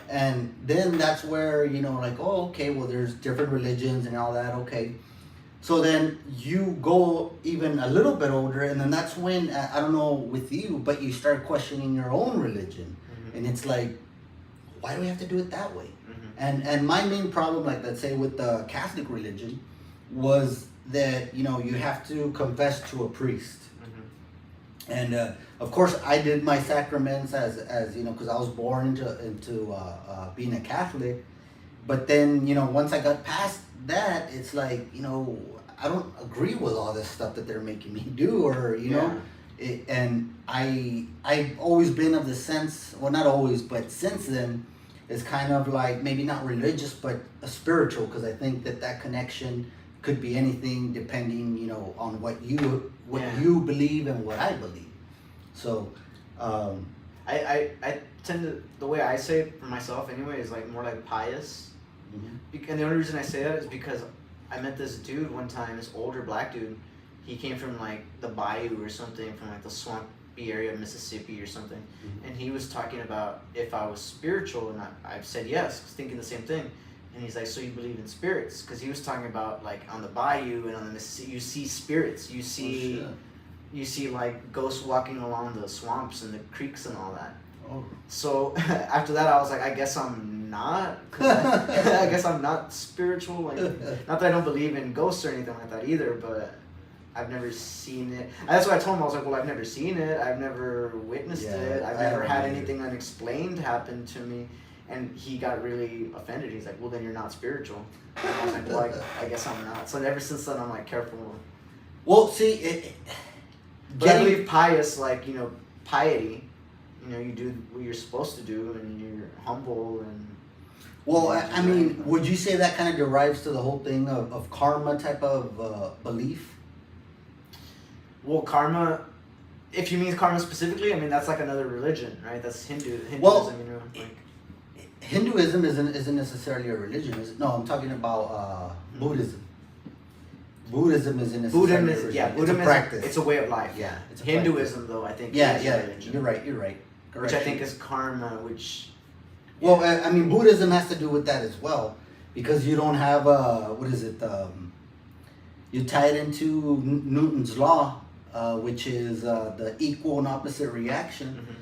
And then that's where, okay, well, there's different religions and all that, okay. So then you go even a little bit older, and then that's when, I don't know with you, but you start questioning your own religion. Mm-hmm. And it's like, why do we have to do it that way? Mm-hmm. And my main problem, like let's say with the Catholic religion, was that, you have to confess to a priest. Mm-hmm. And of course I did my sacraments as because I was born into being a Catholic. But then, once I got past that, it's like, I don't agree with all this stuff that they're making me do, or, and I've always been of the sense, well, not always, but since then, it's kind of like, maybe not religious, but a spiritual, because I think that connection could be anything depending, on what you believe and what I believe. So, I tend to, the way I say it for myself anyway, is like more like pious. Mm-hmm. And the only reason I say that is because I met this dude one time, this older black dude. He came from like the bayou or something, from like the swampy area of Mississippi or something. Mm-hmm. And he was talking about if I was spiritual, and I said yes, thinking the same thing. And he's like, so you believe in spirits? Because he was talking about like on the bayou and on the Mississippi, you see spirits, you see like ghosts walking along the swamps and the creeks and all that. Oh. So after that, I was like, I guess I'm not. I guess I'm not spiritual. Like, not that I don't believe in ghosts or anything like that either, but I've never seen it. And that's why I told him, I was like, well, I've never seen it. I've never witnessed it. I've never had anything unexplained happen to me. And he got really offended. He's like, well, then you're not spiritual. And I was like, well, I guess I'm not. So ever since then, I'm like, careful. Well, see, but I believe pious, like, piety. You do what you're supposed to do, and you're humble and... Well, would you say that kind of derives to the whole thing of karma type of belief? Well, karma, if you mean karma specifically, that's like another religion, right? That's Hinduism, well, Hinduism isn't necessarily a religion, is it? No, I'm talking about Buddhism. Buddhism isn't necessarily a religion. Yeah, Buddhism is a practice. It's a way of life. Yeah, it's Hinduism, though, I think. Yeah, you're right. Correct. Which I think is karma, which... Well, Buddhism has to do with that as well, because you don't have, you tie it into Newton's law, which is the equal and opposite reaction. Mm-hmm.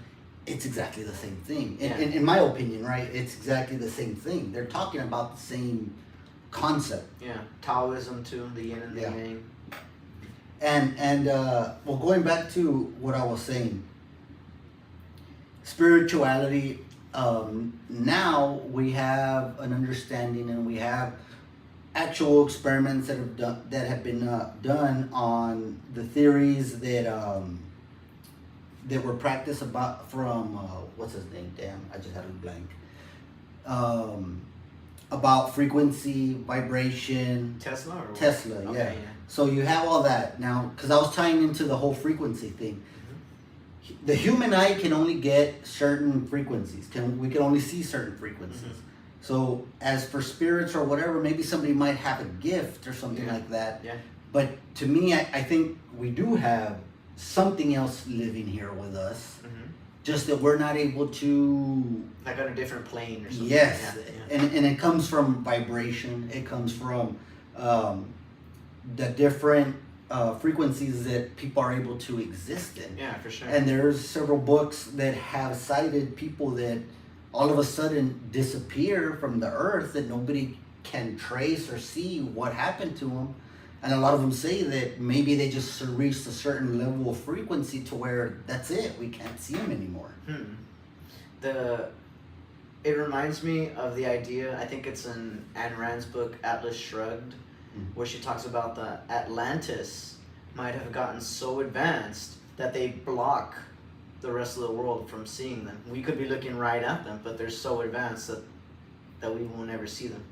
It's exactly the same thing. In my opinion, right? It's exactly the same thing. They're talking about the same concept. Yeah, Taoism too, the yin and the yang. And going back to what I was saying, spirituality, now we have an understanding, and we have actual experiments that have been done on the theories that were practiced from what's his name? Damn, I just had a blank. About frequency, vibration. Tesla or what? Tesla, Okay, yeah. So you have all that now, because I was tying into the whole frequency thing. The human eye can only get certain frequencies. We can only see certain frequencies. So as for spirits or whatever, maybe somebody might have a gift or something like that. Yeah. But to me, I think we do have something else living here with us. Just that we're not able to. Like on a different plane or something. Yes, Yeah. And it comes from vibration. It comes from the different frequencies that people are able to exist in. Yeah, for sure. And there's several books that have cited people that all of a sudden disappear from the earth that nobody can trace or see what happened to them. And a lot of them say that maybe they just reached a certain level of frequency to where that's it. We can't see them anymore. It reminds me of the idea, I think it's in Ayn Rand's book, Atlas Shrugged, where she talks about the Atlantis might have gotten so advanced that they block the rest of the world from seeing them. We could be looking right at them, but they're so advanced that we will never see them.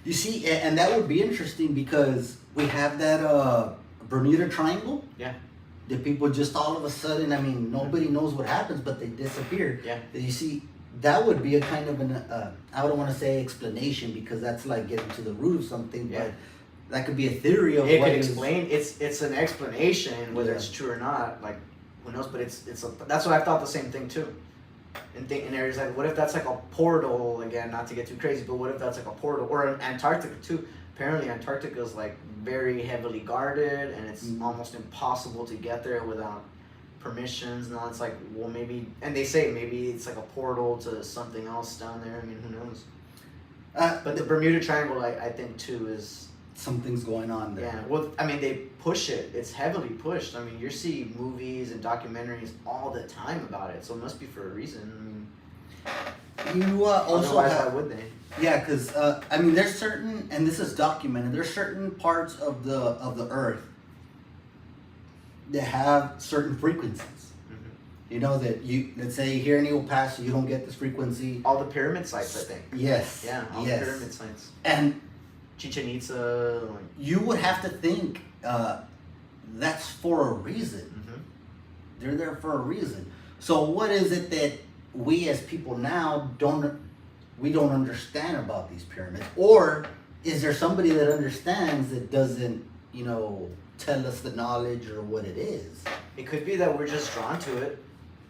You see, and that would be interesting because we have that Bermuda Triangle. Yeah. That people just all of a sudden, I mean, nobody knows what happens, but they disappear. Yeah. You see, that would be a kind of an, I don't want to say explanation because that's like getting to the root of something, but that could be a theory of it what could is. explain, it's an explanation, whether it's true or not, like, who knows, but that's what I thought the same thing too. In areas like, what if that's like a portal, again, not to get too crazy, but what if that's like a portal, or Antarctica too. Apparently Antarctica is like very heavily guarded and it's almost impossible to get there without permissions and all. It's like, well, maybe, and they say maybe it's like a portal to something else down there. I mean, who knows? But the Bermuda Triangle, I think too, is something's going on there. Yeah, well, I mean, they push it. It's heavily pushed. I mean, you see movies and documentaries all the time about it, so it must be for a reason. I mean, you also otherwise, why would they? Yeah, because I mean, there's certain, and this is documented. There's certain parts of the Earth that have certain frequencies. You know that let's say here in El Paso, you don't get this frequency. All the pyramid sites, I think. Yes. Yeah, all the pyramid sites. And Chichen Itza. You would have to think that's for a reason. They're there for a reason. So what is it that we as people now don't understand about these pyramids? Or is there somebody that understands that doesn't, tell us the knowledge or what it is? It could be that we're just drawn to it.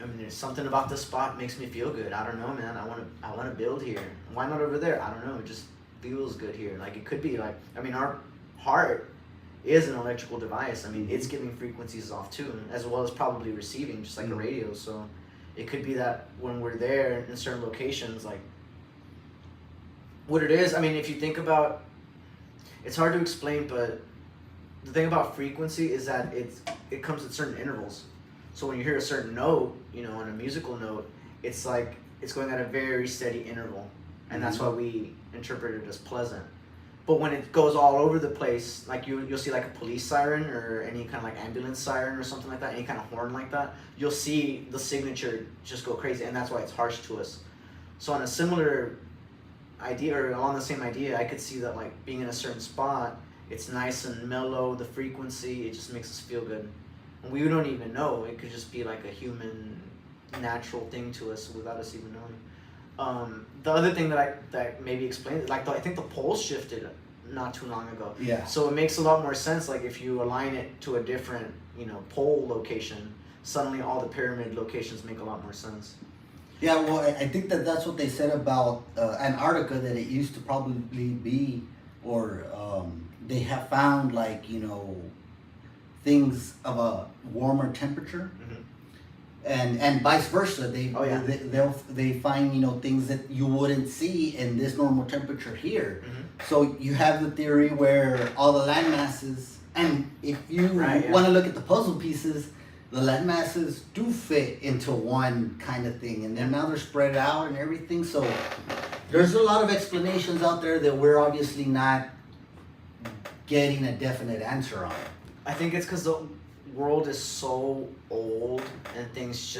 I mean, there's something about this spot makes me feel good. I don't know, man. I want to build here. Why not over there? I don't know. It just feels good here. Like, it could be like, I mean, our heart is an electrical device. I mean, it's giving frequencies off too, as well as probably receiving, just like a radio. So it could be that when we're there in certain locations, like, what it is, I mean, if you think about, it's hard to explain, but the thing about frequency is that it comes at certain intervals. So when you hear a certain note, on a musical note, it's like it's going at a very steady interval, and that's why we interpret it as pleasant. But when it goes all over the place, like you'll see like a police siren or any kind of like ambulance siren or something like that, any kind of horn like that, you'll see the signature just go crazy, and that's why it's harsh to us. So on a similar idea, or along the same idea, I could see that like being in a certain spot, it's nice and mellow, the frequency, it just makes us feel good. And we don't even know, it could just be like a human, natural thing to us without us even knowing. The other thing that maybe explains it, like I think the poles shifted not too long ago. Yeah. So it makes a lot more sense, like if you align it to a different, pole location, suddenly all the pyramid locations make a lot more sense. Yeah, well, I think that's what they said about Antarctica, that it used to probably be, or they have found like, things of a warmer temperature. And vice versa, they find things that you wouldn't see in this normal temperature here. So you have the theory where all the land masses, and if you want to look at the puzzle pieces, the land masses do fit into one kind of thing, and then now they're spread out and everything. So there's a lot of explanations out there that we're obviously not getting a definite answer on. I think it's because world is so old and things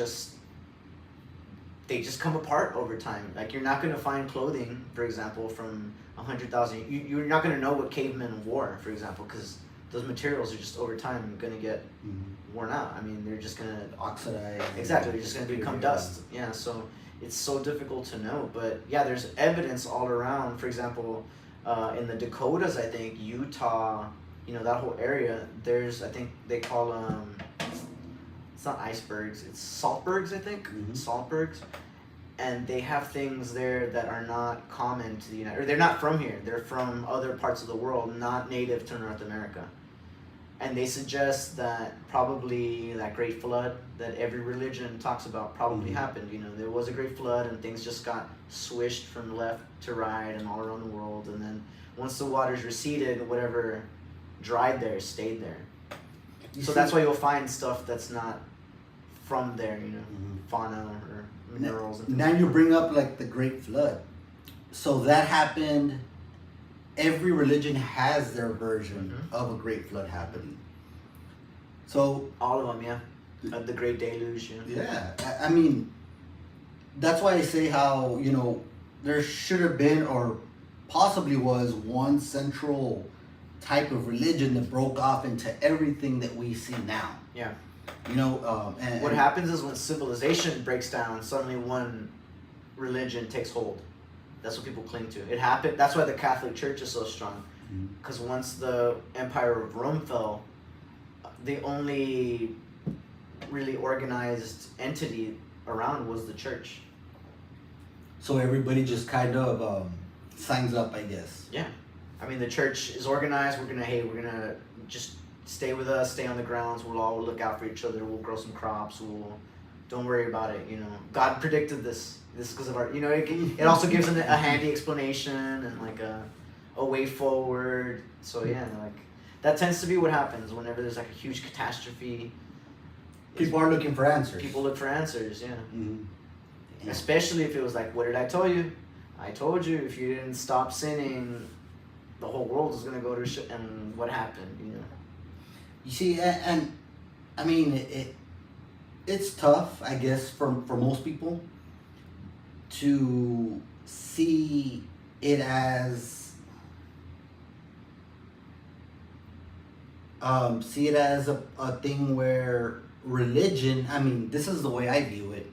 they just come apart over time. Like you're not gonna find clothing, for example, from 100,000. You're not gonna know what cavemen wore, for example, because those materials are just over time gonna get worn out. I mean, they're just gonna oxidize. Exactly, they're just gonna become dust. Yeah, so it's so difficult to know. But yeah, there's evidence all around. For example, in the Dakotas, I think Utah, that whole area. There's, I think they call it's not icebergs, it's saltbergs, I think. Saltbergs. And they have things there that are not common to the United, or they're not from here. They're from other parts of the world, not native to North America. And they suggest that probably that great flood that every religion talks about probably happened. There was a great flood and things just got swished from left to right and all around the world. And then once the waters receded, whatever dried there stayed there. So that's why you'll find stuff that's not from there, fauna or minerals. And now you bring up like the Great Flood. So that happened. Every religion has their version of a Great Flood happening. So all of them, yeah. The Great Deluge. Yeah, I mean, that's why I say how there should have been or possibly was one central type of religion that broke off into everything that we see now. Yeah. And what happens is when civilization breaks down, suddenly one religion takes hold. That's what people cling to. It happened. That's why the Catholic Church is so strong. Because once the Empire of Rome fell, the only really organized entity around was the church. So everybody just kind of signs up, I guess. Yeah. I mean, the church is organized. We're gonna just stay with us, stay on the grounds. We'll all look out for each other. We'll grow some crops. Don't worry about it. God predicted this. This because of our. It also gives a handy explanation and like a way forward. So yeah, like that tends to be what happens whenever there's like a huge catastrophe. People are looking for answers. People look for answers. Yeah. Yeah. Especially if it was like, what did I tell you? I told you if you didn't stop sinning, the whole world is gonna go to shit. And what happened? You see, and I mean, it's tough, I guess, for most people to see it as a thing where religion. I mean, this is the way I view it,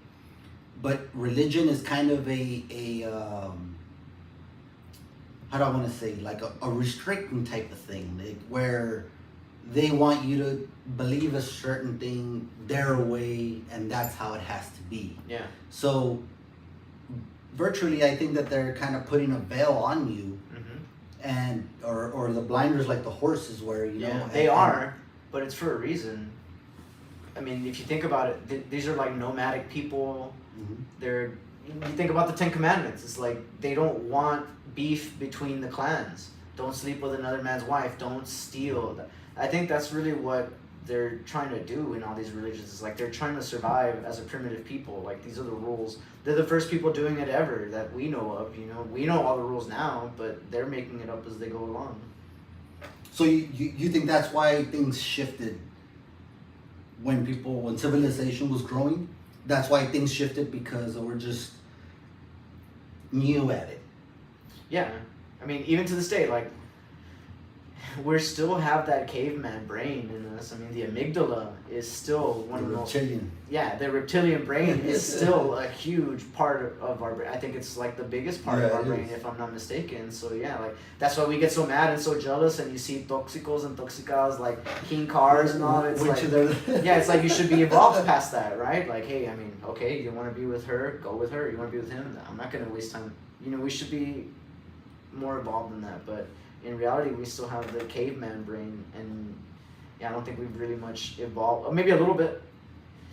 but religion is kind of a how do I want to say, like a restricting type of thing, like where they want you to believe a certain thing their way, and that's how it has to be. Yeah. So, virtually, I think that they're kind of putting a veil on you, and or the blinders, like the horses wear. They are, but it's for a reason. I mean, if you think about it, these are like nomadic people. You think about the Ten Commandments. It's like they don't want beef between the clans. Don't sleep with another man's wife. Don't steal. I think that's really what they're trying to do in all these religions. It's like they're trying to survive as a primitive people. Like these are the rules. They're the first people doing it ever that we know of. We know all the rules now, but they're making it up as they go along. So you think that's why things shifted when civilization was growing? That's why things shifted because we're just new at it. Yeah, I mean, even to this day, like. We still have that caveman brain in us. I mean, the amygdala is still one of the most... reptilian. Yeah, the reptilian brain is still a huge part of our brain. I think it's like the biggest part of our brain, if I'm not mistaken. So yeah, like that's why we get so mad and so jealous, and you see toxicos and toxicas like king cars and all. It's like, yeah, it's like you should be evolved past that, right? Like, hey, I mean, okay, you want to be with her, go with her. You want to be with him, I'm not gonna waste time. We should be more evolved than that, but. In reality, we still have the caveman brain, and I don't think we've really much evolved. Or maybe a little bit.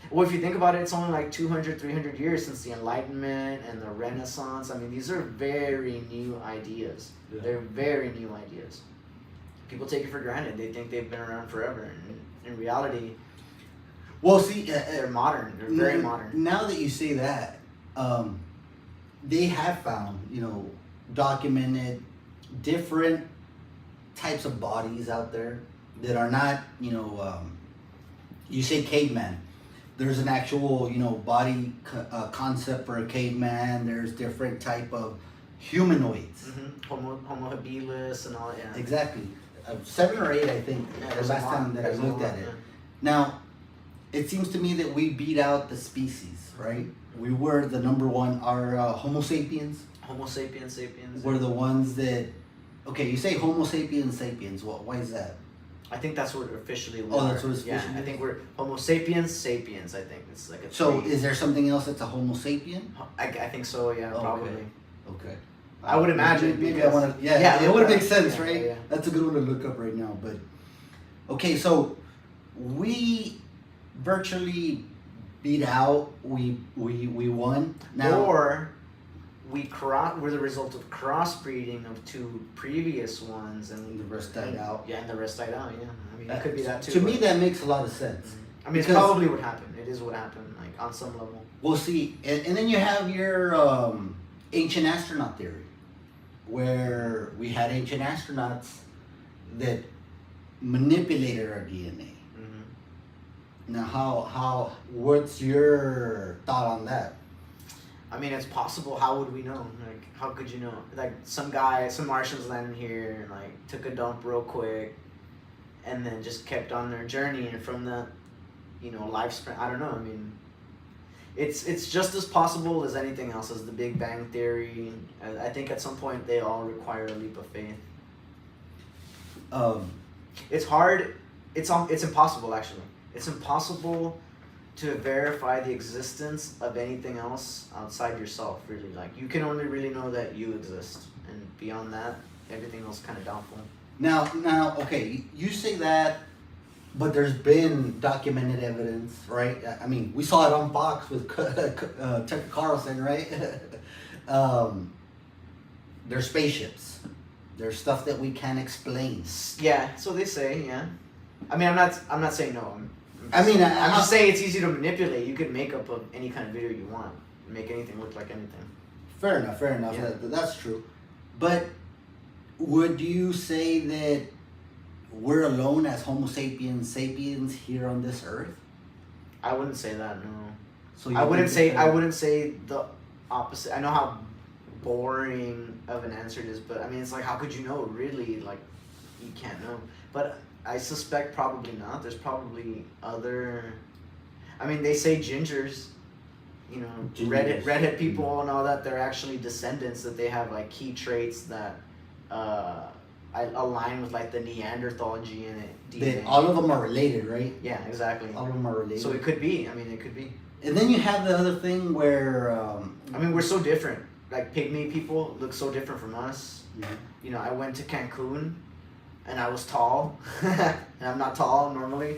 Well, if you think about it, it's only like 200, 300 years since the Enlightenment and the Renaissance. I mean, these are very new ideas. Yeah. They're very new ideas. People take it for granted. They think they've been around forever, and in reality, well, see, they're modern. They're very modern. Now that you say that, they have found, documented different types of bodies out there that are not, you say caveman. There's an actual, body concept for a caveman. There's different type of humanoids. Homo habilis and all that. Yeah. Exactly. 7 or 8, I think. Yeah, the last time that I looked at it. Yeah. Now, it seems to me that we beat out the species, right? We were the number one. Our Homo sapiens. Homo sapiens sapiens. Were the ones that. Okay, you say Homo sapiens sapiens. Why is that? I think that's what officially we Oh, are. that's what it's Yeah, officially I think we're Homo sapiens sapiens. I think it's like a. So, three. is there something else that's a Homo sapien? I think so. Yeah, Oh, probably. Okay. I would imagine. Maybe I because- want to. Yeah, yeah, it would make sense, yeah, right? yeah. That's a good one to look up right now. But okay, so we virtually beat out. We won. Now, Or we're the result of crossbreeding of 2 previous ones, and the rest died out. Yeah, and the rest died out. Yeah, I mean, it could be that too. To me, but- that makes a lot of sense. I mean, it's because- probably what happened. It is what happened, like on some level. Well, see, and then you have your ancient astronaut theory, where we had ancient astronauts that manipulated our DNA. Now, what's your thought on that? I mean, it's possible. How would we know? Like, how could you know? Like, some Martians landed here and like took a dump real quick, and then just kept on their journey. And from that, lifespan. I don't know. I mean, it's just as possible as anything else, as the Big Bang Theory. I think at some point they all require a leap of faith. It's hard. It's impossible, actually. It's impossible to verify the existence of anything else outside yourself, really. Like, you can only really know that you exist, and beyond that, everything else kind of doubtful. Now, okay, you say that, but there's been documented evidence, right? I mean, we saw it on Fox with Tucker Carlson, right? There's spaceships. There's stuff that we can't explain. Yeah, so they say, yeah. I mean, I'm not saying no. I'm just saying it's easy to manipulate. You can make up any kind of video you want, make anything look like anything. Fair enough. Yeah. That's true. But would you say that we're alone as Homo sapiens here on this earth? I wouldn't say that, no. So you I wouldn't think say the opposite. I know how boring of an answer it is, but I mean, it's like, how could you know? Really, like, you can't know. But I suspect probably not. There's probably other. I mean, they say gingers, Gingers. redhead people and all that. They're actually descendants, that they have like key traits that align with like the Neanderthal DNA. that all of them are related, right? Yeah, exactly. All of them are related. So it could be. I mean, it could be. And then you have the other thing where. I mean, we're so different. Like, pygmy people look so different from us. Yeah. I went to Cancun, and I was tall, and I'm not tall normally.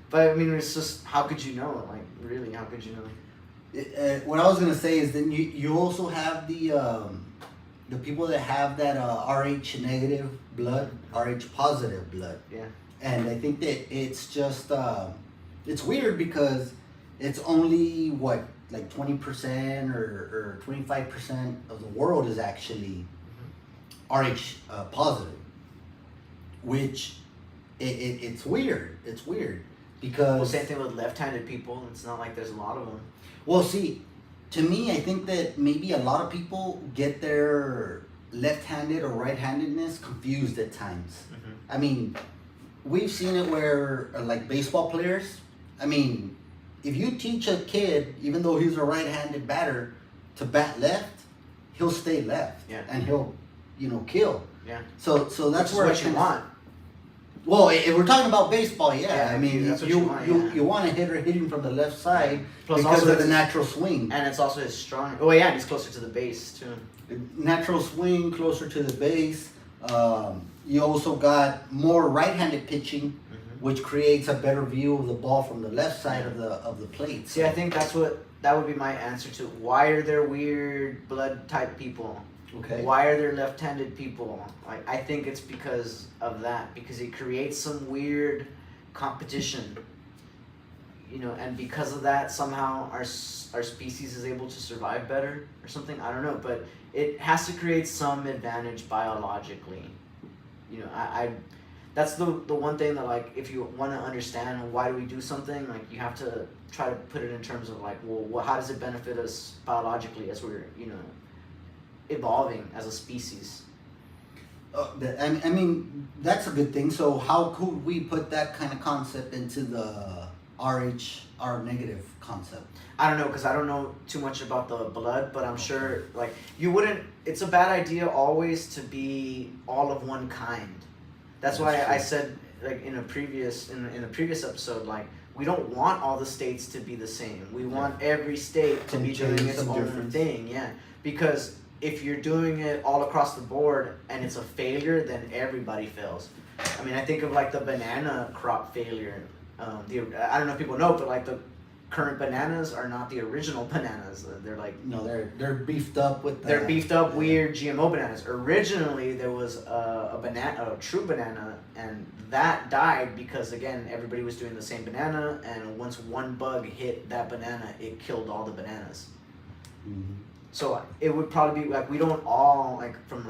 But I mean, it's just, how could you know? Like, really, how could you know? What I was gonna say is then you also have the people that have that Rh negative blood, Rh positive blood. Yeah. And I think that it's just it's weird because it's only what, like 20% or 25% of the world is actually Rh positive, which it's weird. It's weird because Well, same thing with left-handed people. It's not like there's a lot of them. well, see, to me, I think that maybe a lot of people get their left-handed or right-handedness confused at times. I mean, we've seen it where, like baseball players, I mean, if you teach a kid, even though he's a right-handed batter, to bat left, he'll stay left. Yeah. And he'll, kill. Yeah. So that's Which is where what it you kinda- want. Well, if we're talking about baseball, yeah. Yeah, I mean, that's what you you want, yeah. you want a hitter hitting from the left side Plus because also of the it's- natural swing. And it's also his strong. Oh, yeah, and he's closer to the base, too. Natural swing closer to the base. You also got more right-handed pitching, which creates a better view of the ball from the left side of the plate. See, I think that would be my answer to why are there weird blood type people? Okay. Why are there left-handed people? Like, I think it's because of that, because it creates some weird competition. And because of that, somehow our species is able to survive better or something. I don't know, but it has to create some advantage biologically. that's the one thing that, like, if you want to understand why do we do something, like, you have to try to put it in terms of, like, well, how does it benefit us biologically as we're, evolving as a species. I mean, that's a good thing. So how could we put that kind of concept into the R negative concept? I don't know, because I don't know too much about the blood, but I'm sure, like, you wouldn't, it's a bad idea always to be all of one kind. That's why I said, like, in a previous episode, like, we don't want all the states to be the same. We want every state to be doing its own thing, because if you're doing it all across the board and it's a failure, then everybody fails. I mean, I think of, like, the banana crop failure. I don't know if people know, but, like, the current bananas are not the original bananas. They're like, no, they're beefed up with they're beefed up weird GMO bananas. Originally there was a true banana, and that died because, again, everybody was doing the same banana, and once one bug hit that banana, it killed all the bananas. Mm-hmm. So it would probably be like, we don't all, like, from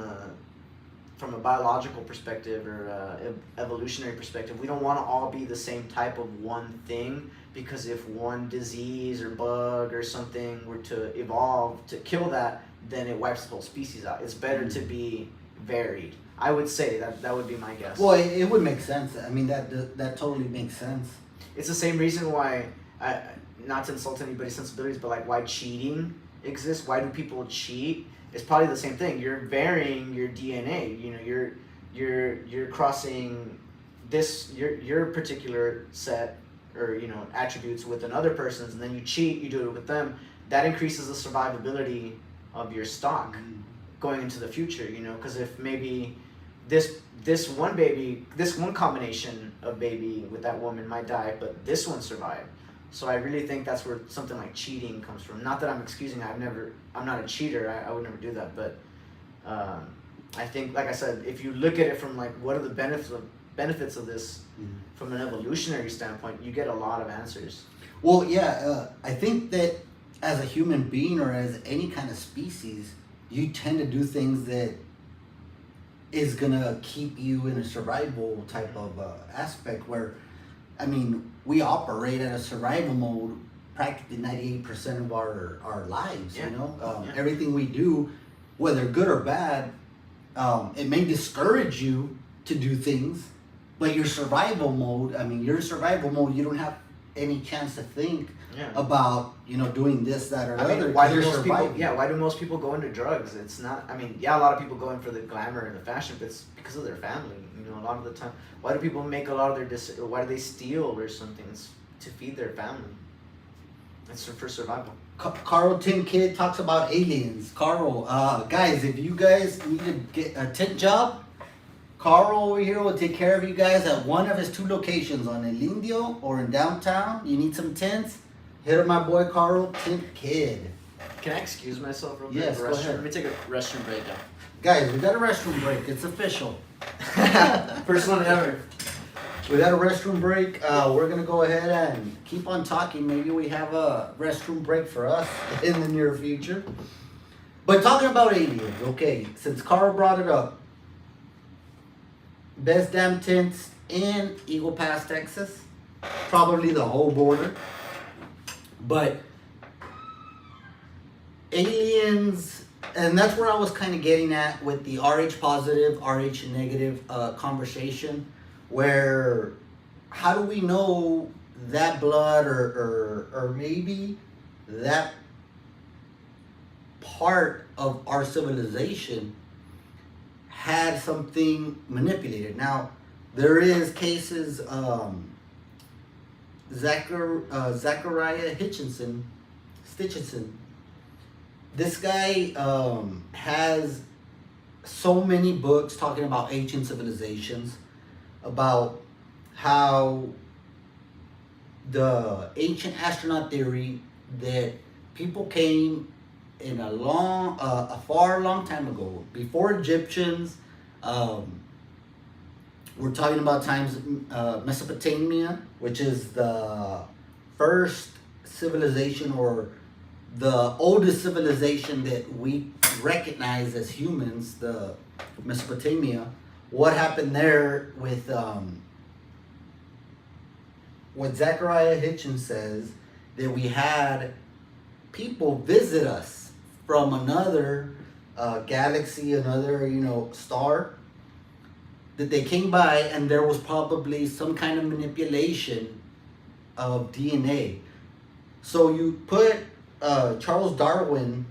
a biological perspective or evolutionary perspective, we don't want to all be the same type of one thing, because if one disease or bug or something were to evolve to kill that, then it wipes the whole species out. It's better to be varied. I would say that would be my guess. Well, it would make sense. I mean, that totally makes sense. It's the same reason why, not to insult anybody's sensibilities, but, like, why cheating exists. Why do people cheat? It's probably the same thing. You're varying your DNA. You're crossing this your particular set or attributes with another person's, and then you cheat. You do it with them. That increases the survivability of your stock going into the future. Because if maybe this one combination of baby with that woman might die, but this one survived. So I really think that's where something like cheating comes from. Not that I'm excusing it. I'm not a cheater. I would never do that. But I think, like I said, if you look at it from, like, what are the benefits of this from an evolutionary standpoint, you get a lot of answers. Well, yeah, I think that as a human being or as any kind of species, you tend to do things that is gonna keep you in a survival type of aspect where, I mean, we operate at a survival mode practically 98% of our lives, Everything we do, whether good or bad, it may discourage you to do things, but your survival mode, you don't have any chance to think about, doing this, that, or other. Why do most people go into drugs? It's not, a lot of people go in for the glamour and the fashion, but it's because of their family. A lot of the time, why do people make a lot of their why do they steal or something? It's to feed their family. It's for survival. Carl Tin Kid talks about aliens. Carl, guys, if you guys need to get a tent job, Carl over here will take care of you guys at one of his 2 locations, on El Indio or in downtown. You need some tents? Hit up my boy Carl Tin Kid. Can I excuse myself real quick? Yes, go ahead. Let me take a restroom break now. Guys, we got a restroom break. It's official. First one ever. We got a restroom break. We're going to go ahead and keep on talking. Maybe we have a restroom break for us in the near future. But talking about aliens, okay, since Carl brought it up, best damn tents in Eagle Pass, Texas. Probably the whole border. But aliens, and that's where I was kind of getting at with the RH positive, RH negative conversation, where how do we know that blood or maybe that part of our civilization had something manipulated? Now, there is cases, Zachariah Stitchinson. This guy has so many books talking about ancient civilizations, about how the ancient astronaut theory that people came in a far long time ago, before Egyptians. We're talking about times Mesopotamia, which is the first civilization or the oldest civilization that we recognize as humans, the Mesopotamia, what happened there with what Zachariah Hitchens says, that we had people visit us from another galaxy, another star, that they came by and there was probably some kind of manipulation of DNA. So you put Charles Darwin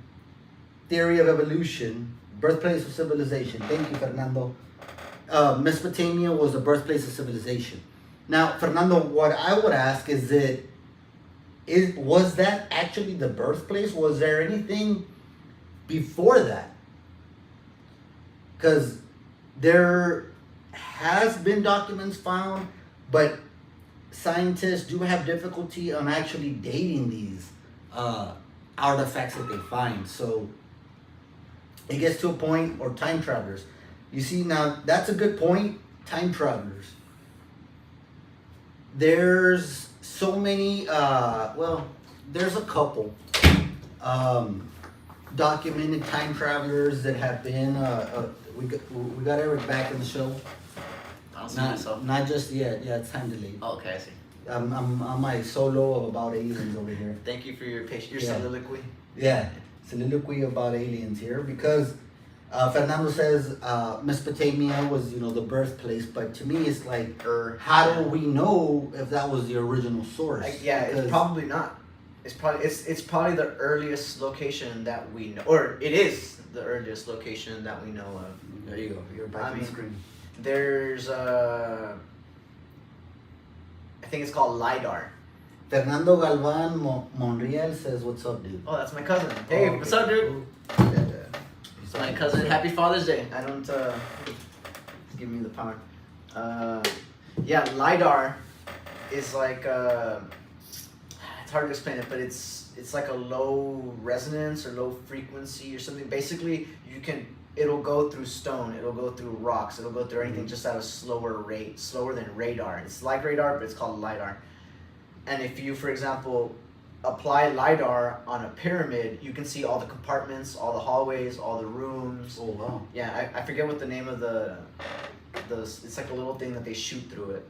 theory of evolution, birthplace of civilization. Thank you, Fernando. Mesopotamia was the birthplace of civilization. Now, Fernando, what I would ask is was that actually the birthplace? Was there anything before that? Because there has been documents found, but scientists do have difficulty on actually dating these artifacts that they find. So it gets to a point, or time travelers. You see, now that's a good point. Time travelers. There's so many. There's a couple documented time travelers that have been. We got Eric back in the show. I don't see myself. Not just yet. Yeah, it's time to leave. Oh, okay, I see. I'm on my solo of about aliens over here. Thank you for your patience. Your Yeah. soliloquy. Yeah, soliloquy about aliens here, because Fernando says Mesopotamia was the birthplace, but to me it's like, how do we know if that was the original source? It's probably not. It's probably the earliest location that we know, or it is the earliest location that we know of. There you go. You're back on the screen. There's I think it's called LiDAR. Fernando Galvan Monreal says, "What's up, dude?" Oh, that's my cousin. Hey, okay. What's up, dude? Yeah. It's my cousin. Happy Father's Day. I don't give me the power. LiDAR is like it's hard to explain it, but it's like a low resonance or low frequency or something. Basically, it'll go through stone, it'll go through rocks, it'll go through anything just at a slower rate, slower than radar. It's like radar, but it's called LiDAR. And if you, for example, apply LiDAR on a pyramid, you can see all the compartments, all the hallways, all the rooms. Oh wow. Yeah, I forget what the name of the it's like a little thing that they shoot through it.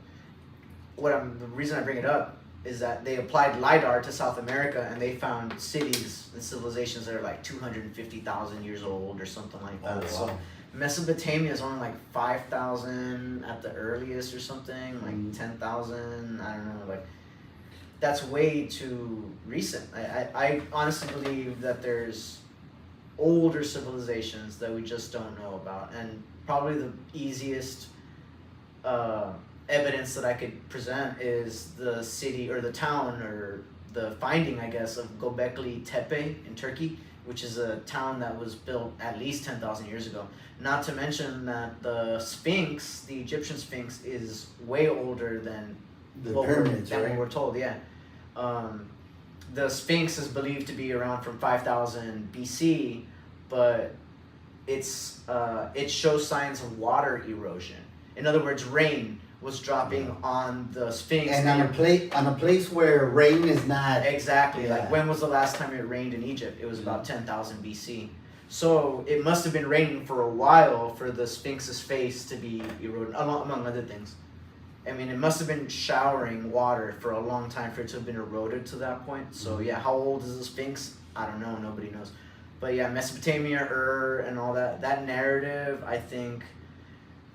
The reason I bring it up is that they applied LiDAR to South America and they found cities and civilizations that are like 250,000 years old or something like that. Oh, wow. So Mesopotamia is only like 5,000 at the earliest or something, like 10,000, I don't know, like that's way too recent. I honestly believe that there's older civilizations that we just don't know about, and probably the easiest evidence that I could present is the city or the town or the finding, I guess, of Göbekli Tepe in Turkey, which is a town that was built at least 10,000 years ago. Not to mention that the Sphinx, the Egyptian Sphinx, is way older than The pyramids, what right? we're told. Yeah, the Sphinx is believed to be around from 5,000 BC, but it shows signs of water erosion. In other words, rain was dropping on the Sphinx. And on a place where rain is not Exactly. Yeah. Like, when was the last time it rained in Egypt? It was about 10,000 BC. So it must have been raining for a while for the Sphinx's face to be eroded, among other things. I mean, it must have been showering water for a long time for it to have been eroded to that point. So yeah, how old is the Sphinx? I don't know. Nobody knows. But yeah, Mesopotamia, and all that narrative, I think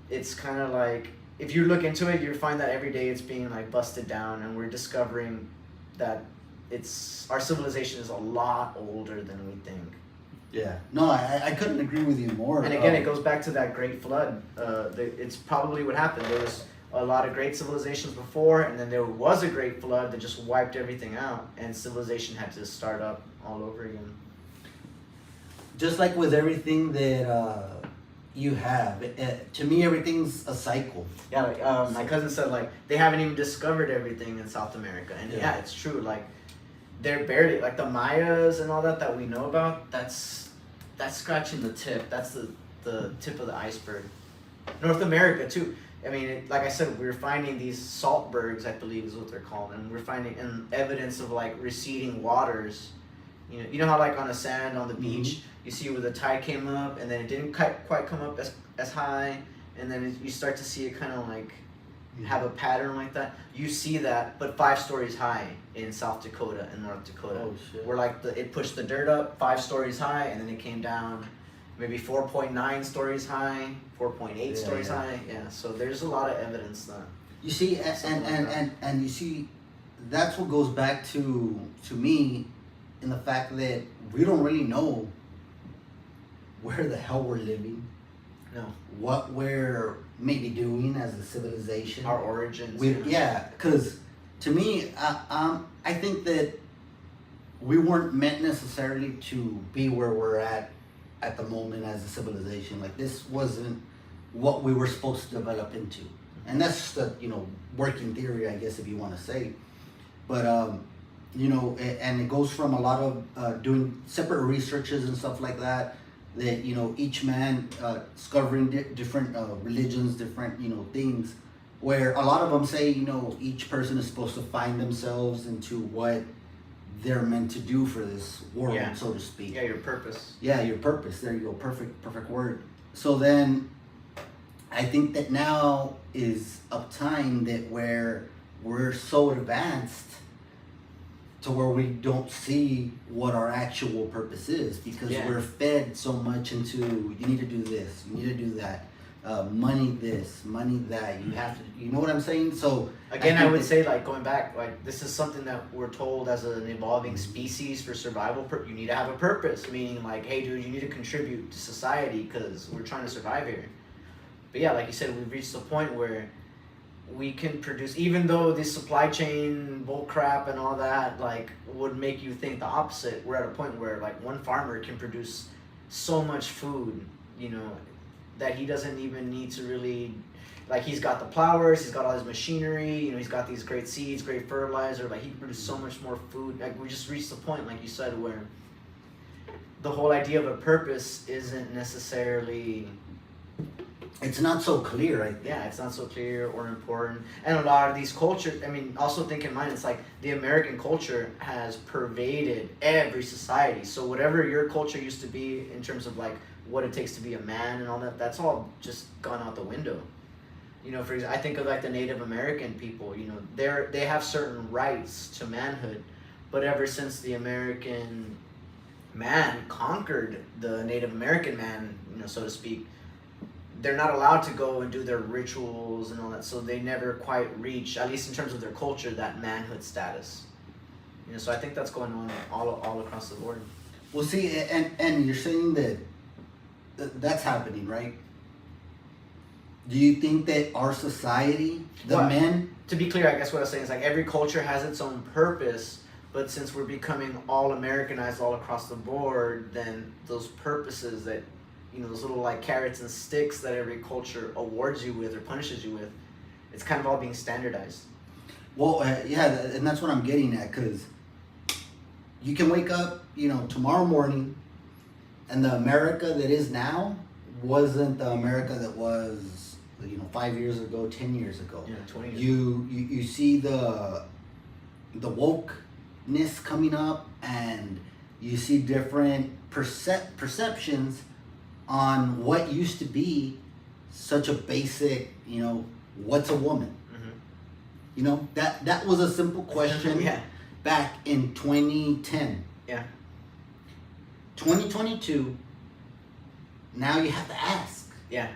it's kind of like, if you look into it, you find that every day it's being like busted down, and we're discovering that our civilization is a lot older than we think. Yeah. No, I couldn't agree with you more. And again, it goes back to that Great Flood. It's probably what happened. There was a lot of great civilizations before, and then there was a Great Flood that just wiped everything out, and civilization had to start up all over again. Just like with everything that you have, to me, everything's a cycle. Yeah, like my cousin said, like, they haven't even discovered everything in South America, and yeah, it's true. Like, they're barely, like, the Mayas and all that we know about. That's scratching the tip. That's the tip of the iceberg. North America too. I mean, like I said, we're finding these salt bergs, I believe is what they're called, and we're finding evidence of like receding waters. You know how like on the sand on the beach, you see where the tide came up and then it didn't quite come up as high, and then you start to see it kind of like have a pattern like that. You see that, but 5 stories high in South Dakota and North Dakota. Oh shit. Where like it pushed the dirt up 5 stories high, and then it came down maybe 4.9 stories high, 4.8 stories high. Yeah, so there's a lot of evidence that. You see, and you see, that's what goes back to me, in the fact that we don't really know where the hell we're living. No. What we're maybe doing as a civilization. Our origins. Because to me, I think that we weren't meant necessarily to be where we're at the moment as a civilization. Like, this wasn't what we were supposed to develop into. And that's just a, working theory, I guess, if you want to say. But, and it goes from a lot of doing separate researches and stuff like that, that, each man discovering different religions, different, things, where a lot of them say, each person is supposed to find themselves into what they're meant to do for this world, so to speak. Yeah, your purpose. Yeah, your purpose. There you go. Perfect word. So then, I think that now is a time that where we're so advanced to where we don't see what our actual purpose is, because we're fed so much into, you need to do this, you need to do that, money this, money that, you have to, you know what I'm saying? So again, I would say, like, going back, like, this is something that we're told as an evolving species for survival. You need to have a purpose, meaning like, hey dude, you need to contribute to society because we're trying to survive here. But yeah, like you said, we've reached the point where we can produce, even though this supply chain bull crap and all that, like, would make you think the opposite. We're at a point where, like, one farmer can produce so much food, that he doesn't even need to really, like, he's got the plowers, he's got all his machinery, he's got these great seeds, great fertilizer, like, he can produce so much more food. Like, we just reached the point, like you said, where the whole idea of a purpose isn't necessarily, it's not so clear, right? Yeah, it's not so clear or important. And a lot of these cultures, I mean, also think in mind, it's like the American culture has pervaded every society. So whatever your culture used to be in terms of like what it takes to be a man and all that, that's all just gone out the window. For example, I think of like the Native American people, they have certain rights to manhood, but ever since the American man conquered the Native American man, so to speak, they're not allowed to go and do their rituals and all that, so they never quite reach, at least in terms of their culture, that manhood status. So I think that's going on all across the board. Well, see, and you're saying that that's happening, right? Do you think that our society, men... To be clear, I guess what I was saying is like every culture has its own purpose, but since we're becoming all Americanized all across the board, then those purposes that, those little like carrots and sticks that every culture awards you with or punishes you with, it's kind of all being standardized. Well, and that's what I'm getting at, because you can wake up, tomorrow morning, and the America that is now wasn't the America that was, 5 years ago, 10 years ago. Yeah, 20 years ago. You see the wokeness coming up, and you see different perceptions on what used to be such a basic, what's a woman? Mm-hmm. That was a simple question back in 2010. Yeah. 2022, now you have to ask. Yeah.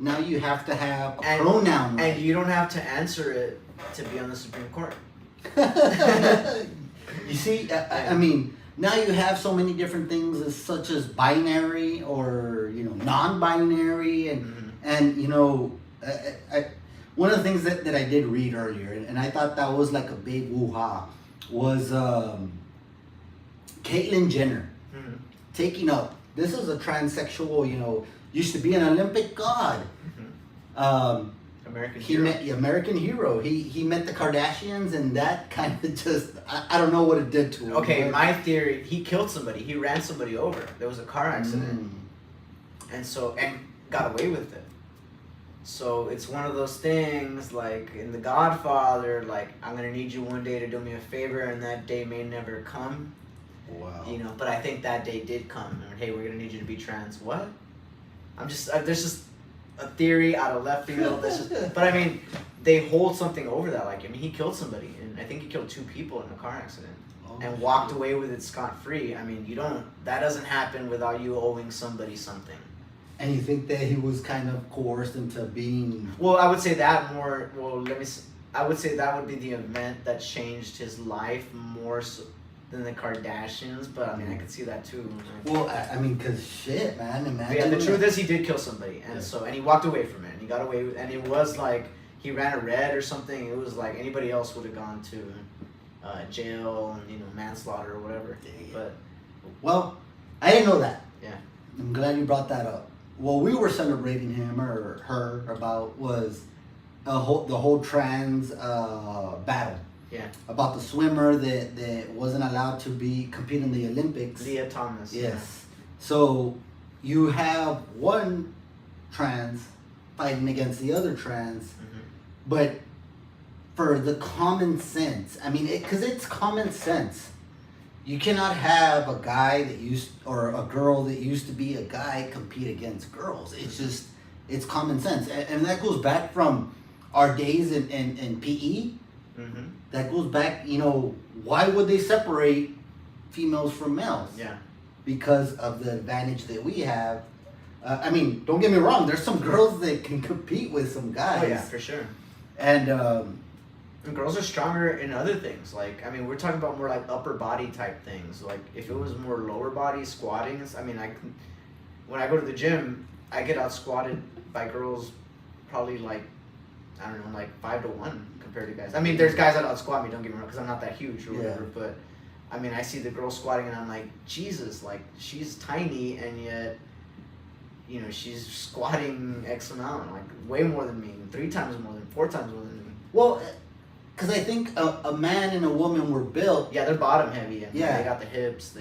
Now you have to have a pronoun. Right. And you don't have to answer it to be on the Supreme Court. You see, I mean, now you have so many different things such as binary or, non-binary. And one of the things that I did read earlier, and I thought that was like a big woo-ha, was Caitlyn Jenner taking up, this is a transsexual, used to be an Olympic god. American hero. He met the Kardashians, and that kind of just, I don't know what it did to him. Okay, my theory, he killed somebody. He ran somebody over. There was a car accident. And got away with it. So it's one of those things, like in The Godfather, like, I'm going to need you one day to do me a favor, and that day may never come. Wow. But I think that day did come. And, hey, we're going to need you to be trans. What? There's just a theory out of left field. But I mean, they hold something over that. Like, I mean, he killed somebody, and I think he killed 2 people in a car accident, and walked away with it scot-free. I mean, that doesn't happen without you owing somebody something. And you think that he was kind of coerced into being? Well, I would say that more. Well, I would say that would be the event that changed his life more so than the Kardashians. But I mean, I could see that too. Well, I mean, cause shit, man. Imagine. Yeah, the truth is, he did kill somebody, and and he walked away from it. And he got away with, and it was like he ran a red or something. It was like anybody else would have gone to jail and manslaughter or whatever. But well, I didn't know that. Yeah, I'm glad you brought that up. What we were celebrating him or her about was the whole trans battle. Yeah. About the swimmer that wasn't allowed to compete in the Olympics. Leah Thomas. Yes. Yeah. So you have one trans fighting against the other trans, but for the common sense, I mean, because it's common sense. You cannot have a guy or a girl that used to be a guy compete against girls. It's just, it's common sense. And that goes back from our days in PE. Mm-hmm. That goes back, why would they separate females from males? Yeah. Because of the advantage that we have. I mean, don't get me wrong, there's some girls that can compete with some guys. Oh, yeah, for sure. And girls are stronger in other things. Like, I mean, we're talking about more like upper body type things. Like, if it was more lower body squatting, I mean, when I go to the gym, I get out squatted by girls probably like, I don't know, like 5-1 compared to guys. I mean, there's guys that out squat me, don't get me wrong, because I'm not that huge or whatever, but I mean, I see the girl squatting and I'm like, Jesus, like, she's tiny and yet, she's squatting X amount, like way more than me, 3 times more than, 4 times more than me. Well, because I think a man and a woman were built. Yeah, they're bottom heavy. And they got the hips.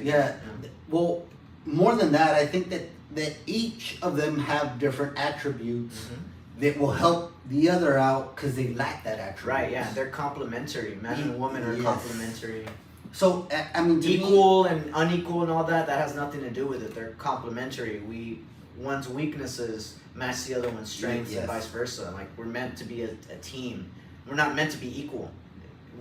Well, more than that, I think that each of them have different attributes that will help the other out because they lack that attribute. Right, yeah. They're complementary. Man and woman are complementary. So, I mean, equal and unequal and all that has nothing to do with it. They're complementary. One's weaknesses match the other one's strengths and vice versa. Like, we're meant to be a team. We're not meant to be equal.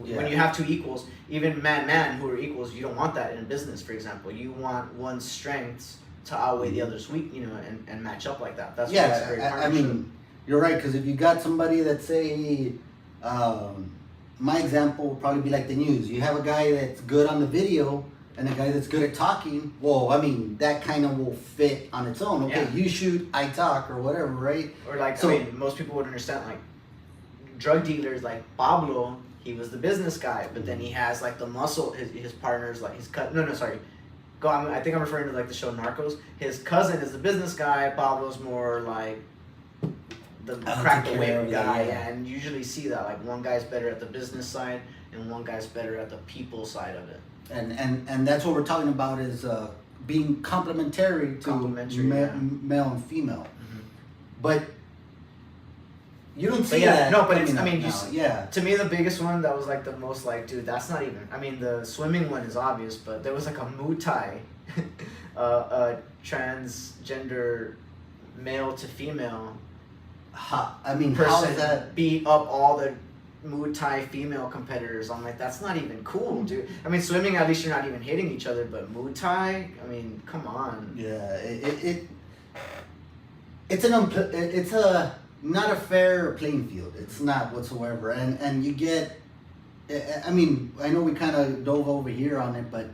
Yeah. When you have 2 equals, even man who are equals, you don't want that in business, for example. You want one's strengths to outweigh the other's weak, and match up like that. That's why it's a great partnership. I mean, you're right, because if you got somebody that say, my example would probably be like the news. You have a guy that's good on the video and a guy that's good at talking. Well, I mean, that kind of will fit on its own. Okay, you shoot, I talk, or whatever, right? Or like, I mean, most people would understand, like, drug dealers like Pablo, he was the business guy, but then he has like the muscle, his partners, like his cousin, I think I'm referring to like the show Narcos. His cousin is the business guy, Pablo's more like the crack the whip guy, and you usually see that, like, one guy's better at the business side and one guy's better at the people side of it. And that's what we're talking about is being complementary to male and female. But you don't see that. No, but it's, I mean, to me, the biggest one that was like the most like, dude, that's not even, I mean, the swimming one is obvious, but there was like a Muay Thai, a transgender male to female person how is that? Beat up all the Muay Thai female competitors. I'm like, that's not even cool, dude. I mean, swimming, at least you're not even hitting each other, but Muay Thai, I mean, come on. Yeah, it's not a fair playing field. It's not whatsoever. And you get, I mean, I know we kind of dove over here on it, but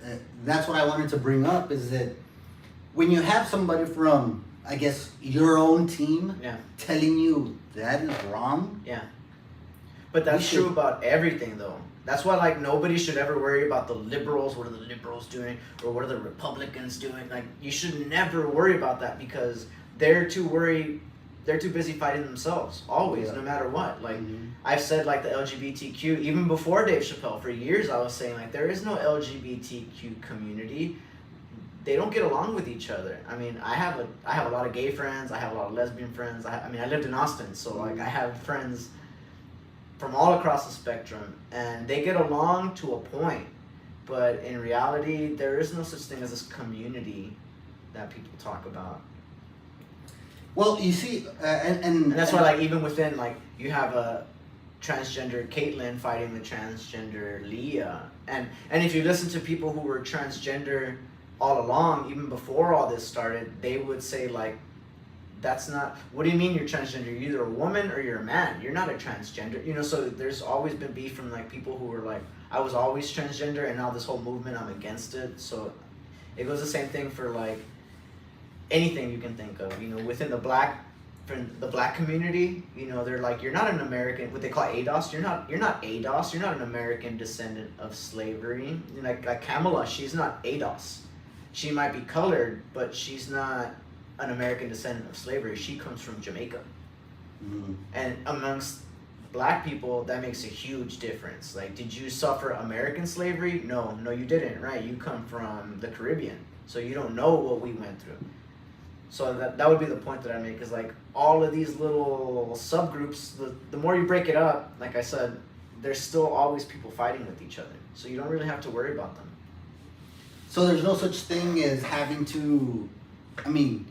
that's what I wanted to bring up is that when you have somebody from, I guess, your own team telling you that is wrong. Yeah. But that's true about everything, though. That's why, like, nobody should ever worry about the liberals. What are the liberals doing? Or what are the Republicans doing? Like, you should never worry about that because they're too busy fighting themselves, always, no matter what. Like, I've said, like, the LGBTQ, even before Dave Chappelle, for years I was saying, like, there is no LGBTQ community. They don't get along with each other. I mean, I have a lot of gay friends. I have a lot of lesbian friends. I mean, I lived in Austin, so, like, I have friends from all across the spectrum, and they get along to a point. But in reality, there is no such thing as this community that people talk about. Well, you see, And that's why, like, even within, like, you have a transgender Caitlyn fighting the transgender Leah, and if you listen to people who were transgender all along, even before all this started, they would say, like, that's not, what do you mean you're transgender? You're either a woman or you're a man. You're not a transgender. You know, so there's always been beef from, like, people who were like, I was always transgender, and now this whole movement, I'm against it. So it goes the same thing for, like, anything you can think of. You know, within the black community, you know, they're like, you're not an American, what they call ADOS. You're not ADOS. You're not an American descendant of slavery. You know, like Kamala, she's not ADOS. She might be colored, but she's not an American descendant of slavery. She comes from Jamaica. Mm-hmm. And amongst black people, that makes a huge difference. Like, did you suffer American slavery? No, you didn't, right? You come from the Caribbean, so you don't know what we went through. So that would be the point that I make, is like, all of these little subgroups, the more you break it up, like I said, there's still always people fighting with each other. So you don't really have to worry about them. So there's no such thing as having to, I mean,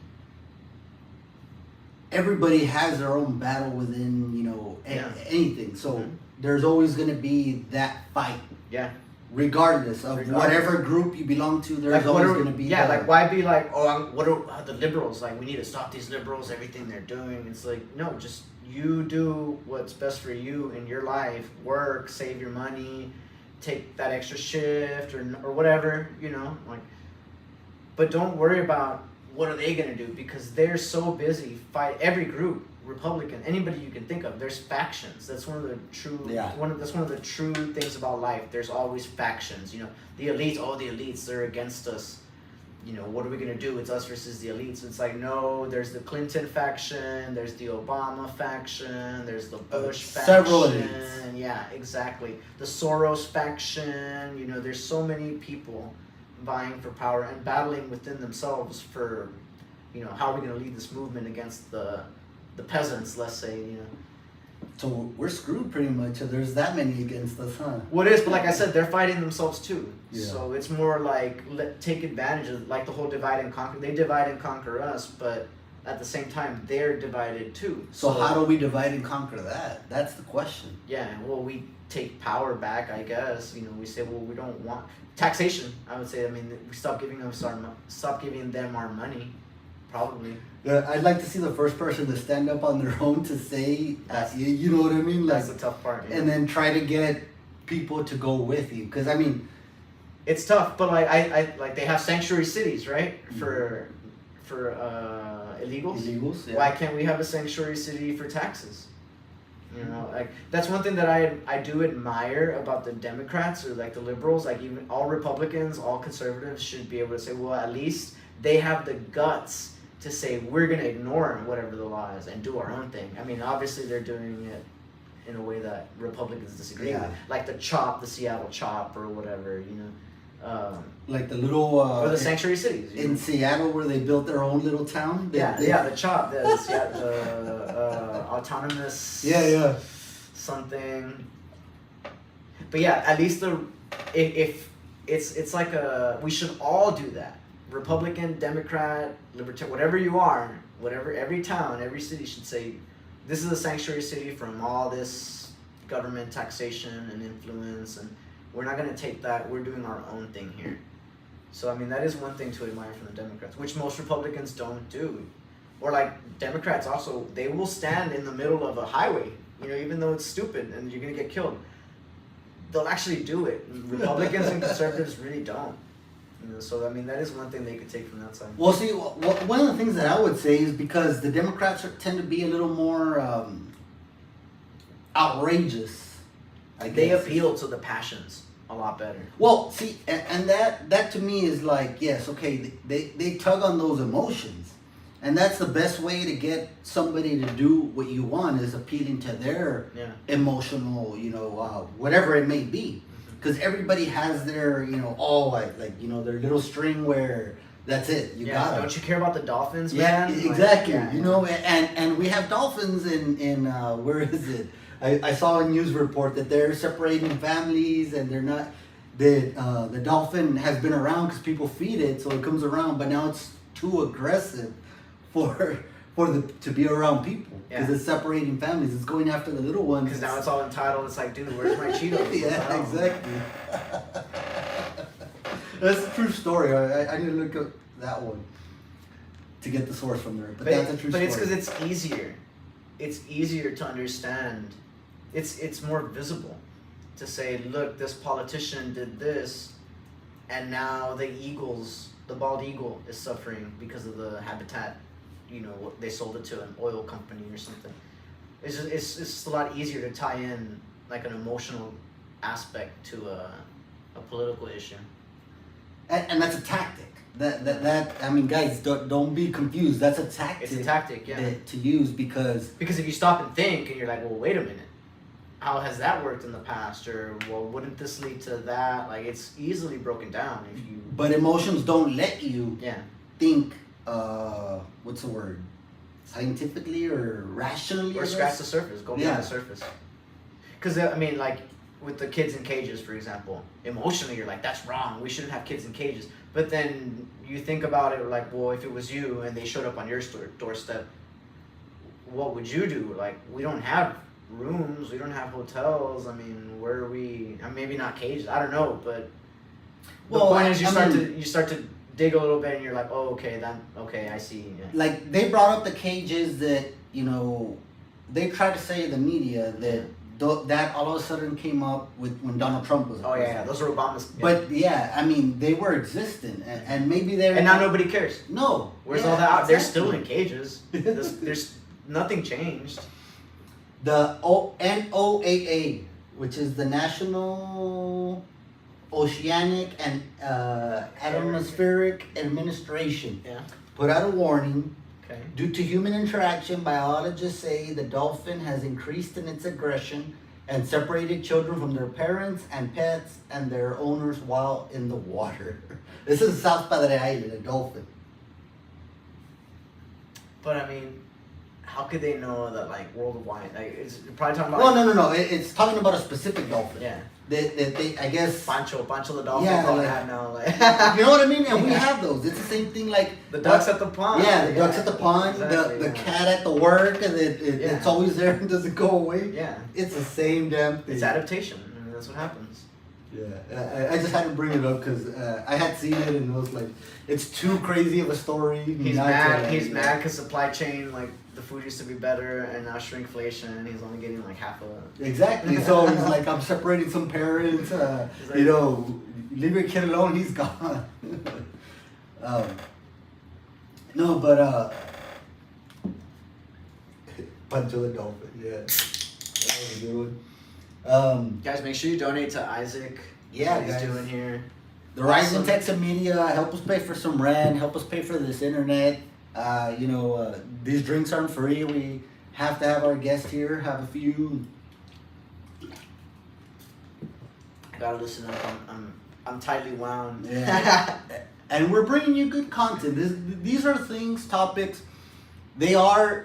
everybody has their own battle within, you know, anything. So there's always going to be that fight. Yeah. Regardless of whatever group you belong to, there's like, always going to be. Yeah, like, why be like, what are the liberals? Like, we need to stop these liberals, everything they're doing. It's like, no, just you do what's best for you in your life. Work, save your money, take that extra shift or whatever, you know. Like, but don't worry about what are they going to do, because they're so busy fight every group. Republican, anybody you can think of, there's factions. That's one of the true that's one of the true things about life. There's always factions. You know, the elites, they're against us. You know, what are we gonna do? It's us versus the elites. It's like, no, there's the Clinton faction, there's the Obama faction, there's the Bush faction. Several elites. Yeah, exactly. The Soros faction, you know, there's so many people vying for power and battling within themselves for, you know, how are we gonna lead this movement against the peasants, let's say, you know. So we're screwed pretty much if there's that many against us, huh? Well, it is, but like I said, they're fighting themselves too. Yeah. So it's more like, take advantage of, like, the whole divide and conquer. They divide and conquer us, but at the same time, they're divided too. So how do we divide and conquer that? That's the question. Yeah, well, we take power back, I guess. You know, we say, well, we don't want taxation. I would say, I mean, we stop giving them our money, probably. I'd like to see the first person to stand up on their own to say, you know what I mean? Like, that's the tough part. Yeah. And then try to get people to go with you. Because, I mean, it's tough, but like, I like, they have sanctuary cities, right? For illegals. Illegals, yeah. Why can't we have a sanctuary city for taxes? You know, like, that's one thing that I do admire about the Democrats, or like the liberals. Like, even all Republicans, all conservatives should be able to say, well, at least they have the guts to say, we're going to ignore whatever the law is and do our own thing. I mean, obviously they're doing it in a way that Republicans disagree with. Like the Seattle CHOP or whatever, you know. Like the little... or the sanctuary cities. In know? Seattle, where they built their own little town? The CHOP, the autonomous... Yeah. Something. But yeah, at least if it's like we should all do that. Republican, Democrat, Libertarian, whatever you are, every town, every city should say, this is a sanctuary city from all this government taxation and influence, and we're not going to take that. We're doing our own thing here. So, I mean, that is one thing to admire from the Democrats, which most Republicans don't do. Or like Democrats also, they will stand in the middle of a highway, you know, even though it's stupid and you're going to get killed. They'll actually do it. Republicans and conservatives really don't. You know, so, I mean, that is one thing they could take from that side. Well, see, one of the things that I would say is because the Democrats tend to be a little more outrageous, I guess. They appeal to the passions a lot better. Well, see, and that to me is like, yes, okay, they tug on those emotions. And that's the best way to get somebody to do what you want, is appealing to their emotional, you know, whatever it may be. Because everybody has their, you know, you know, their little string where that's it. You got it. Don't you care about the dolphins, man? Yeah, exactly. You know, and we have dolphins in where is it? I saw a news report that they're separating families, and they're not. The dolphin has been around because people feed it, so it comes around. But now it's too aggressive for to be around people because Yeah. it's separating families. It's going after the little ones. Because now it's all entitled. It's like, dude, where's my Cheetos? Yeah, Wow. exactly. That's a true story. I need to look up that one to get the source from there. But that's a true But story. it's because it's easier. It's easier to understand. It's more visible to say, look, this politician did this, and now the bald eagle is suffering because of the habitat. You know, they sold it to an oil company or something. It's just a lot easier to tie in like an emotional aspect to a political issue. And that's a tactic. That I mean, guys, don't be confused. That's a tactic. It's a tactic, yeah. To use because Because if you stop and think, and you're like, well, wait a minute, how has that worked in the past? Or, well, wouldn't this lead to that? Like, it's easily broken down if you. but emotions don't let you Yeah. think. What's the word? Scientifically or rationally? Or I scratch guess? the surface, go Yeah. beyond the surface. Because, I mean, like, with the kids in cages, for example, emotionally, you're like, that's wrong. We shouldn't have kids in cages. But then you think about it, like, well, if it was you and they showed up on your doorstep, what would you do? Like, we don't have rooms, we don't have hotels. I mean, where are we? Maybe not cages. I don't know, but the Well, point is, you I start to dig a little bit, and you're like, oh, okay, I see. Yeah. Like they brought up the cages that they tried to say in the media that that all of a sudden came up with when Donald Trump was. Oh yeah, those are Obama's. Yeah. But yeah, I mean they were existent, and maybe they're. And now nobody cares. No. Where's yeah, all that? exactly. They're still in cages. There's nothing changed. The NOAA, which is the National Oceanic and Atmospheric Administration, Yeah. put out a warning. Okay. Due to human interaction, biologists say the dolphin has increased in its aggression and separated children from their parents and pets and their owners while in the water. This is South Padre Island, a dolphin. But I mean, how could they know that like worldwide? Like, it's you're probably talking about. Well, no. It's talking about a specific dolphin. Yeah. They I guess. Pancho the dolphin. Yeah, probably like- have now. Like, You know what I mean? And we Yeah. have those. It's the same thing like. the ducks at the pond. Yeah, the ducks at the pond, exactly, the yeah. cat at the work, and Yeah. it's always there and doesn't go away. Yeah. It's the same damn thing. It's adaptation. I mean, that's what happens. Yeah, I just had to bring it up because I had seen it and it was like, it's too crazy of a story. He's not mad. to- He's mad because supply chain, like the food used to be better, and now shrinkflation, and he's only getting like half of it. Exactly. So he's like, I'm separating some parents. He's like- Leave your kid alone. He's gone. No, but Pancho the dolphin. Yeah, that was a good one. Guys, make sure you donate to Isaac. Yeah, what he's guys. doing here. The Rising Awesome. Texas Media, help us pay for some rent, help us pay for this internet. These drinks aren't free. We have to have our guest here, have a few. I gotta listen up. I'm tightly wound. Yeah. And we're bringing you good content. These are things, topics. They are,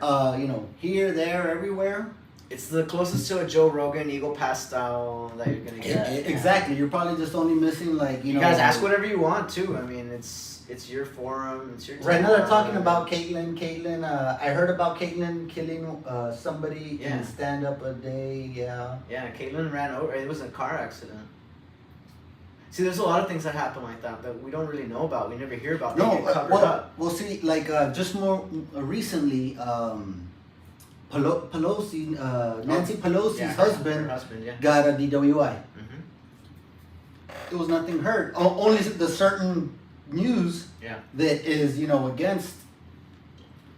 here, there, everywhere. It's the closest to a Joe Rogan Eagle Pass style that you're gonna get. Exactly. You're probably just only missing You guys ask whatever you want too. I mean, it's your forum. It's your. Right now they're time. talking about Caitlyn. I heard about Caitlyn killing somebody Yeah. in stand up a day. Yeah. Yeah, Caitlyn ran over. It was a car accident. See, there's a lot of things that happen like that we don't really know about. We never hear about. They No, get covered up. well, see, like just more recently, Pelosi, Nancy Pelosi's Yeah, husband her husband, yeah. got a DWI. Mm-hmm. There was nothing heard. Only the certain news Yeah. that is, against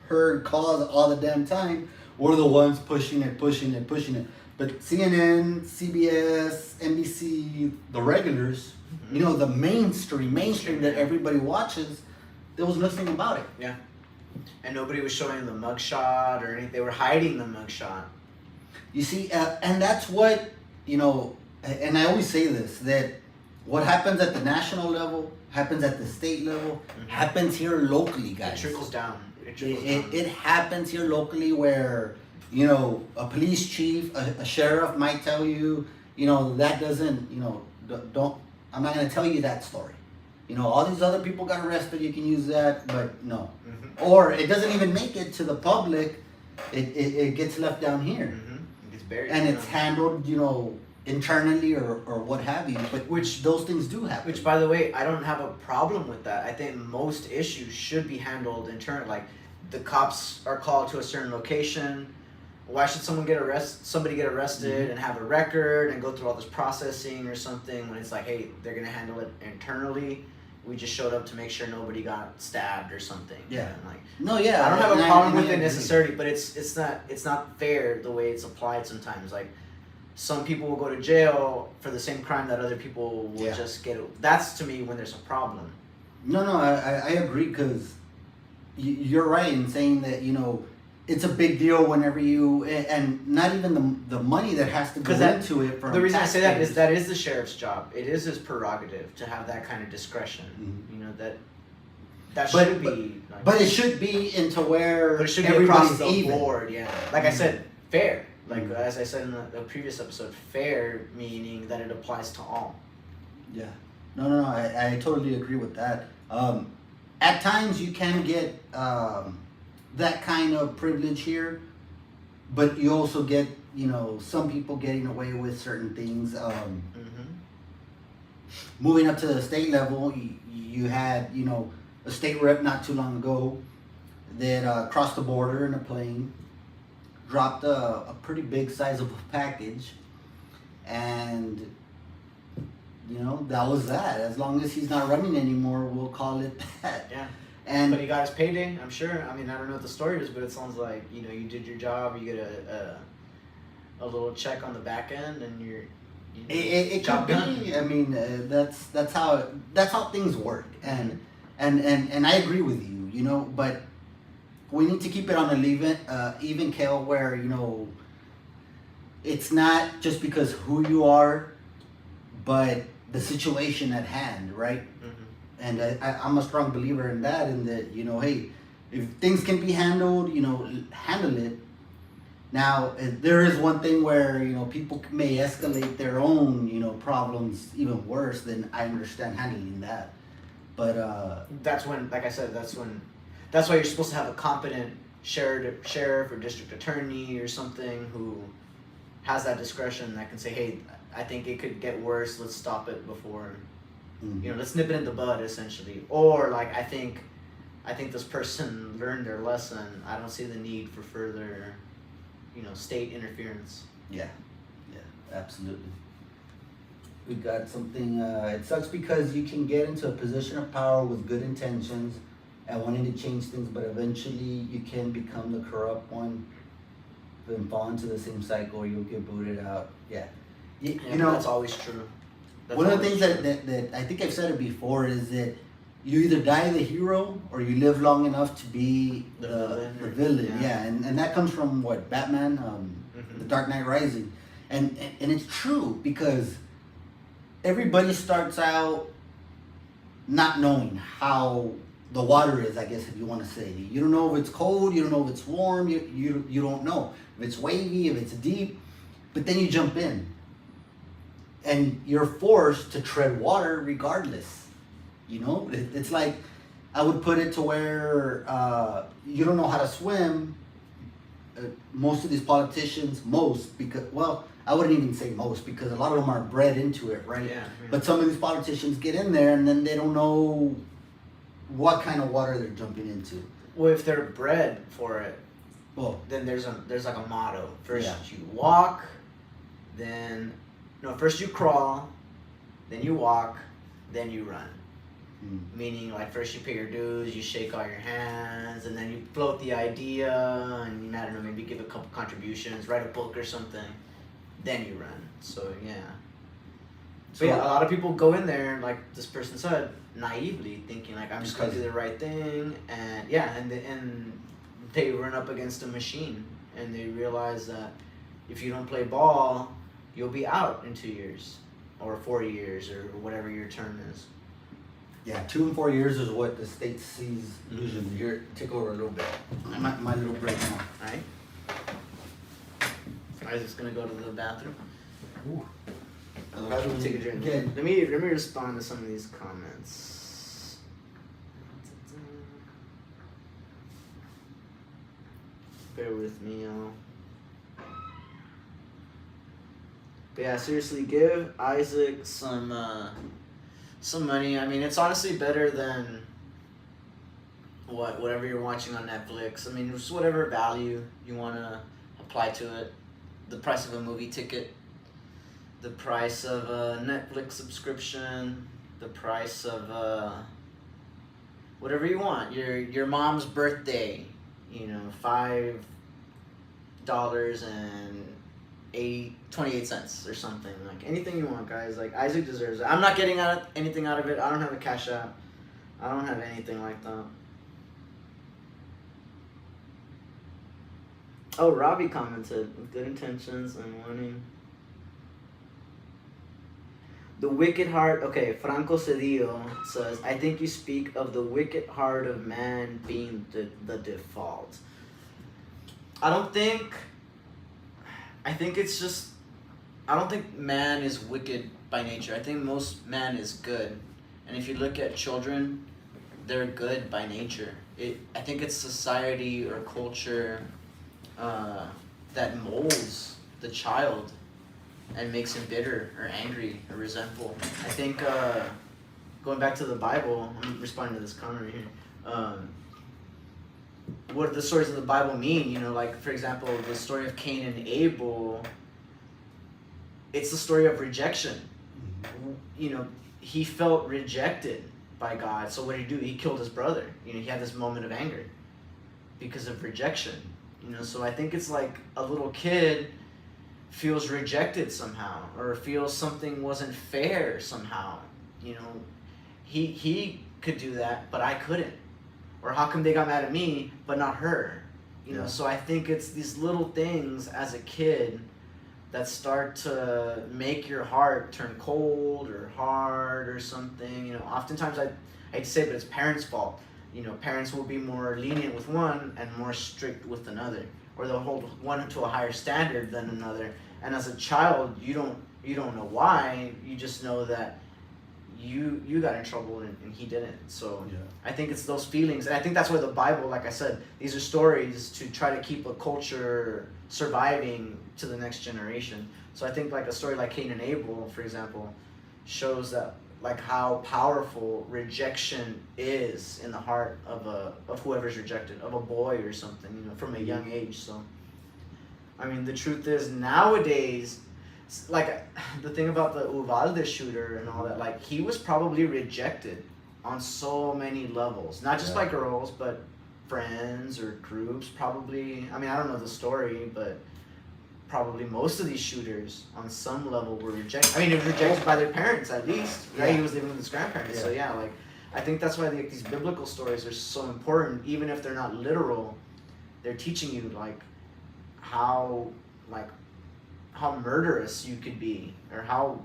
her cause all the damn time were the ones pushing it. But CNN, CBS, NBC, the regulars, Mm-hmm. the mainstream that everybody watches, there was nothing about it. Yeah. And nobody was showing the mugshot or anything. They were hiding the mugshot. You see, and that's what, and I always say this, that what happens at the national level, happens at the state level, happens here locally, It guys. trickles down. It trickles down. It happens here locally where, a police chief, a sheriff might tell you, that doesn't, don't, I'm not going to tell you that story. You know, all these other people got arrested. You can use that, but no. Mm-hmm. Or it doesn't even make it to the public. It gets left down here, It gets buried, and it's handled, you know, internally or what have you. But those things do happen. Which, by the way, I don't have a problem with that. I think most issues should be handled internally. Like, the cops are called to a certain location. Why should somebody get arrested and have a record and go through all this processing or something when it's like, hey, they're gonna handle it internally. We just showed up to make sure nobody got stabbed or something. Yeah. And like, no, yeah. I don't have a problem with it necessarily, but it's not fair the way it's applied sometimes. Like, some people will go to jail for the same crime that other people will just get. That's to me when there's a problem. No, I agree, because you're right in saying that, you know, it's a big deal whenever you, and not even the money that has to go into it. From the reason I say that is the sheriff's job. It is his prerogative to have that kind of discretion. Mm-hmm. You know, that should be. But it should be into where it should be across the even. board. Yeah, like I said, fair. Like as I said in the previous episode, fair meaning that it applies to all. Yeah, no, I totally agree with that. At times you can get that kind of privilege here, but you also get, you know, some people getting away with certain things. Moving up to the state level, you had, you know, a state rep not too long ago that crossed the border in a plane, dropped a pretty big sizable package, and you know, that was that. As long as he's not running anymore, we'll call it that. Yeah. But he got his payday, I'm sure. I mean, I don't know what the story is, but it sounds like, you know, you did your job, you get a little check on the back end, and it could be. I mean, that's how things work, and I agree with you. You know, but we need to keep it on an even keel where, you know, it's not just because who you are, but the situation at hand, right? And I'm a strong believer in that, in that, you know, hey, if things can be handled, you know, handle it. Now, there is one thing where, you know, people may escalate their own, you know, problems even worse, then I understand handling that. But that's when, like I said, that's why you're supposed to have a competent sheriff or district attorney or something who has that discretion that can say, hey, I think it could get worse, let's stop it before, you know, let's nip it in the bud, essentially. Or like, I think this person learned their lesson. I don't see the need for further, you know, state interference. Yeah, absolutely. We got something, it sucks because you can get into a position of power with good intentions and wanting to change things, but eventually you can become the corrupt one, then fall into the same cycle, you'll get booted out. Yeah. You know, that's always true. One of the things that I think I've said it before is that you either die the hero or you live long enough to be the villain. Yeah. And that comes from what, Batman, The Dark Knight Rising, and it's true, because everybody starts out not knowing how the water is, I guess, if you want to say. You don't know if it's cold, you don't know if it's warm, you don't know if it's wavy, if it's deep, but then you jump in. And you're forced to tread water regardless. You know, it's like, I would put it to where you don't know how to swim. Most of these politicians, I wouldn't even say most, because a lot of them are bred into it, right? Yeah. But some of these politicians get in there and then they don't know what kind of water they're jumping into. Well, if they're bred for it, then there's like a motto. First you walk, first you crawl, then you walk, then you run. Meaning, like, first you pay your dues, you shake all your hands, and then you float the idea, and I don't know, maybe give a couple contributions, write a book or something, then you run. So yeah. So yeah, a lot of people go in there, like this person said, naively thinking like, I'm just gonna do the right thing, and and they run up against a machine, and they realize that if you don't play ball, you'll be out in 2 years or 4 years or whatever your term is. Yeah, 2 and 4 years is what the state sees usually. Here, take over a little bit. My little break now. All right. Isaac's gonna go to the bathroom. Ooh. Take a drink. Let me respond to some of these comments. Bear with me, y'all. But yeah, seriously, give Isaac some money. I mean, it's honestly better than whatever you're watching on Netflix. I mean, just whatever value you want to apply to it. The price of a movie ticket, the price of a Netflix subscription, the price of whatever you want. Your mom's birthday, $5.28 or something. Like anything you want, guys. Like Isaac deserves it. I'm not getting anything out of it. I don't have a Cash App. I don't have anything like that. Oh, Robbie commented with good intentions and wanting. The wicked heart. Okay, Franco Cedillo says, I think you speak of the wicked heart of man being the default. I think it's just, I don't think man is wicked by nature. I think most man is good. And if you look at children, they're good by nature. I think it's society or culture that molds the child and makes him bitter or angry or resentful. I think, going back to the Bible, I'm responding to this comment right here. What the stories of the Bible mean, like, for example, the story of Cain and Abel, it's the story of rejection. He felt rejected by God, so what did he do? He killed his brother. He had this moment of anger because of rejection. So I think it's like a little kid feels rejected somehow, or feels something wasn't fair somehow. He could do that, but I couldn't. Or how come they got mad at me, but not her? So I think it's these little things as a kid that start to make your heart turn cold or hard or something. Oftentimes I hate to say it, but it's parents' fault. Parents will be more lenient with one and more strict with another, or they'll hold one to a higher standard than another. And as a child, you don't know why. You just know that you got in trouble and he didn't. So yeah. I think it's those feelings, and I think that's why the Bible, like I said, these are stories to try to keep a culture surviving to the next generation. So I think like a story like Cain and Abel, for example, shows that like how powerful rejection is in the heart of whoever's rejected, of a boy or something, from a young age. So I mean, the truth is nowadays, like the thing about the Uvalde shooter and all that, like he was probably rejected on so many levels, not just by girls, but friends or groups probably. I mean, I don't know the story, but probably most of these shooters on some level were rejected. I mean, it was rejected by their parents at least, right? Yeah. He was living with his grandparents. So yeah, like I think that's why these biblical stories are so important. Even if they're not literal, they're teaching you like how murderous you could be, or how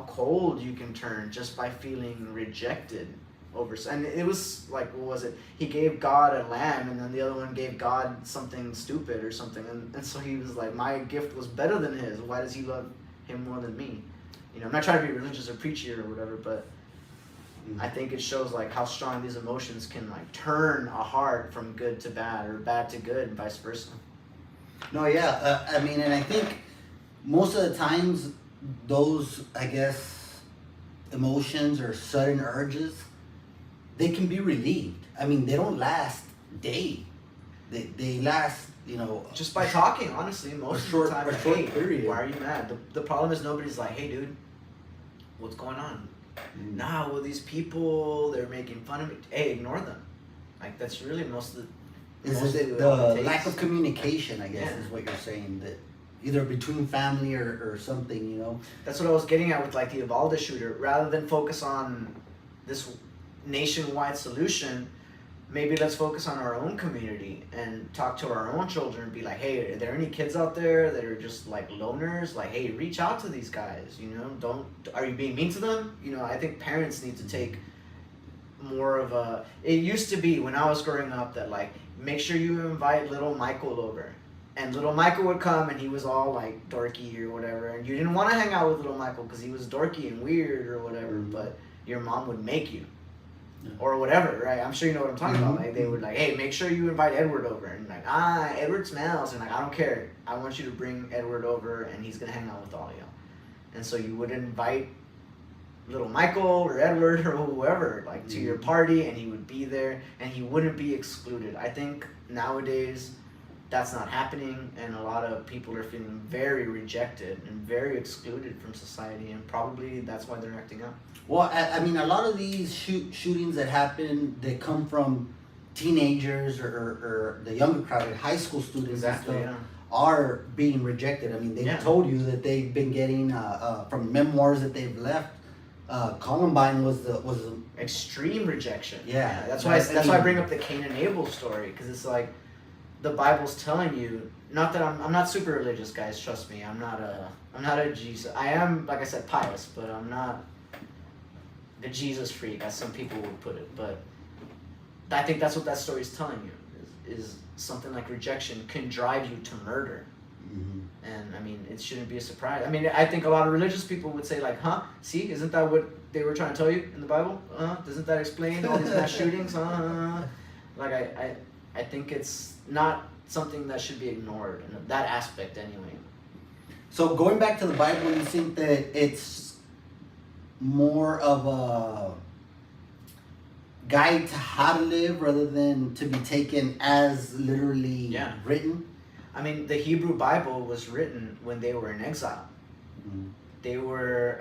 cold you can turn just by feeling rejected over. And it was like, what was it? He gave God a lamb, and then the other one gave God something stupid or something, and so he was like, my gift was better than his. Why does he love him more than me? I'm not trying to be religious or preachy or whatever, but I think it shows like how strong these emotions can like turn a heart from good to bad or bad to good and vice versa. No, yeah, I mean, and I think most of the times those, I guess, emotions or sudden urges, they can be relieved. I mean, they don't last day. They last, just by talking, honestly, most of the time. A short period. Why are you mad? The problem is nobody's like, hey, dude, what's going on? Nah, well, these people, they're making fun of me. Hey, ignore them. Like, that's really most of the... Is it the lack of communication, I guess, is what you're saying, that either between family or something, That's what I was getting at with like the Uvalde shooter. Rather than focus on this nationwide solution, maybe let's focus on our own community and talk to our own children and be like, hey, are there any kids out there that are just like loners? Like, hey, reach out to these guys, are you being mean to them? I think parents need to take more of a, it used to be when I was growing up that like, make sure you invite little Michael over. And little Michael would come and he was all like dorky or whatever. And you didn't want to hang out with little Michael because he was dorky and weird or whatever. But your mom would make you. or whatever, right? I'm sure you know what I'm talking about. Mm-hmm. Like they would like, hey, make sure you invite Edward over, and like, Edward smells, and like, I don't care. I want you to bring Edward over, and he's gonna hang out with all of you. And so you would invite little Michael or Edward or whoever like to your party, and he would be there, and he wouldn't be excluded. I think nowadays that's not happening, and a lot of people are feeling very rejected and very excluded from society, and probably that's why they're acting out. Well, I mean, a lot of these shootings that happen, they come from teenagers or the younger crowd, high school students and stuff, are being rejected. I mean, they've told you that they've been getting from memoirs that they've left. Columbine was extreme rejection. Yeah, that's why I bring up the Cain and Abel story, because it's like the Bible's telling you. Not that I'm not super religious, guys. Trust me, I'm not a Jesus. I am, like I said, pious, but I'm not the Jesus freak, as some people would put it. But I think that's what that story is telling you. Is something like rejection can drive you to murder. Mm-hmm. And I mean, it shouldn't be a surprise. I mean, I think a lot of religious people would say like, huh? See, isn't that what they were trying to tell you in the Bible? Doesn't that explain all these mass shootings? Like I think it's not something that should be ignored in that aspect anyway. So going back to the Bible, you think that it's more of a guide to how to live rather than to be taken as literally written? I mean, the Hebrew Bible was written when they were in exile. Mm-hmm. They were,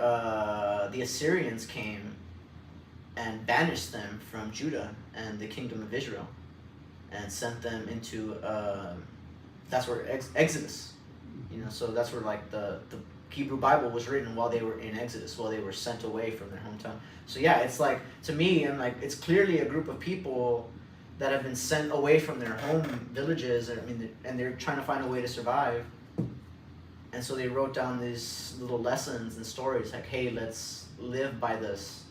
the Assyrians came and banished them from Judah and the kingdom of Israel and sent them into, that's where Exodus, you know, so that's where like the Hebrew Bible was written while they were in Exodus, while they were sent away from their hometown. So yeah, it's like, to me, and like, it's clearly a group of people that have been sent away from their home villages, and they're trying to find a way to survive. And so they wrote down these little lessons and stories like, hey, let's live by this.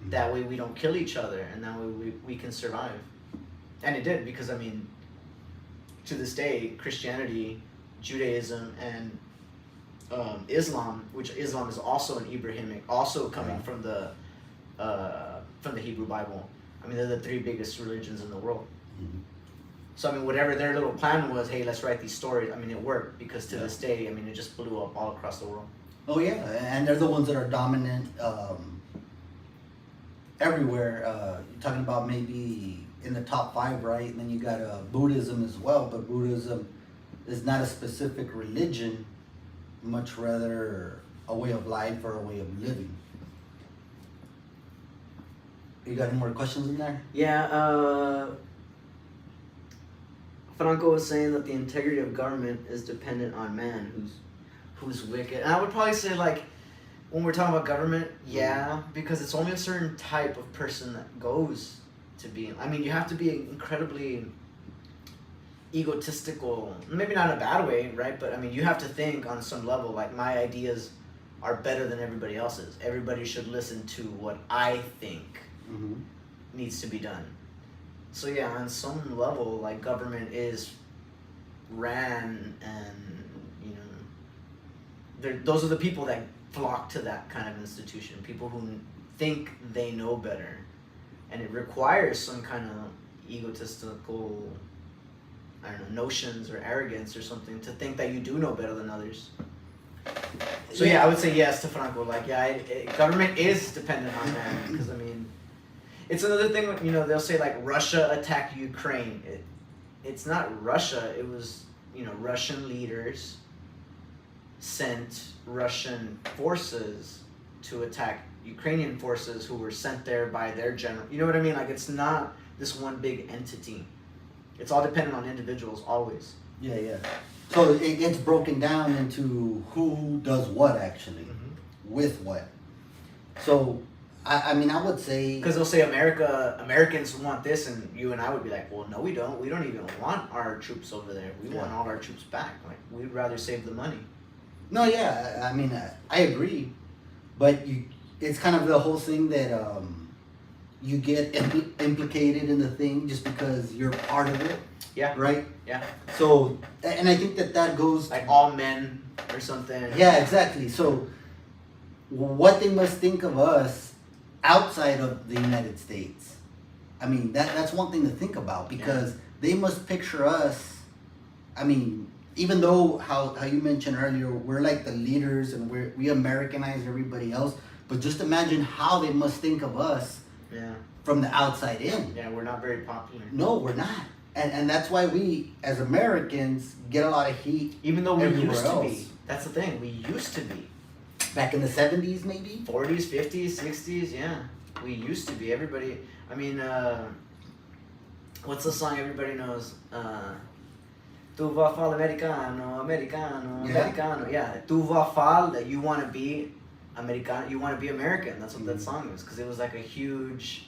That way we don't kill each other, and that way we can survive. And it did, because I mean, to this day, Christianity, Judaism, and Islam, which Islam is also an Abrahamic, also coming from the Hebrew Bible. I mean, they're the three biggest religions in the world. Mm-hmm. So I mean, whatever their little plan was, hey, let's write these stories. I mean, it worked, because to this day, I mean, it just blew up all across the world. Oh yeah, and they're the ones that are dominant everywhere. You're talking about maybe in the top 5, right? And then you got Buddhism as well, but Buddhism is not a specific religion, much rather a way of life or a way of living. You got any more questions in there? Yeah, Franco was saying that the integrity of government is dependent on man, who's wicked. And I would probably say, like, when we're talking about government, because it's only a certain type of person that goes to be. I mean, you have to be incredibly egotistical, maybe not in a bad way, right? But I mean, you have to think on some level, like, my ideas are better than everybody else's. Everybody should listen to what I think needs to be done. So yeah, on some level, like, government is ran, and you know, those are the people that flock to that kind of institution. People who think they know better, and it requires some kind of egotistical, I don't know, notions or arrogance or something to think that you do know better than others. So yeah, I would say yes to Franco. Like, government is dependent on man, because I mean, it's another thing when, you know, they'll say like Russia attacked Ukraine. It's not Russia. It was, you know, Russian leaders sent Russian forces to attack Ukrainian forces who were sent there by their general. You know what I mean? Like, it's not this one big entity. It's all dependent on individuals always. Yeah. So it gets broken down into who does what actually, with what. So, I mean, I would say... Because they'll say Americans want this, and you and I would be like, well, no, we don't. We don't even want our troops over there. We want all our troops back. Like, we'd rather save the money. No, yeah, I mean, I agree. But it's kind of the whole thing that you get implicated in the thing just because you're part of it. Yeah. Right? Yeah. So, and I think that goes... Like all men or something. Yeah, exactly. So, what they must think of us outside of the United States. I mean, that's one thing to think about, because they must picture us. I mean, even though how you mentioned earlier, we're like the leaders and we Americanize everybody else, but just imagine how they must think of us from the outside in. Yeah, we're not very popular. No, we're not. And that's why we, as Americans, get a lot of heat. Even though we everywhere used to else. be. That's the thing. We used to be. Back in the 70s, maybe? 40s, 50s, 60s, yeah. We used to be. Everybody, I mean, what's the song everybody knows? Tu vas fal americano, americano, americano. Yeah, tu vas fal, that you want to be Americano, you want to be American. That's what that song is, because it was like a huge...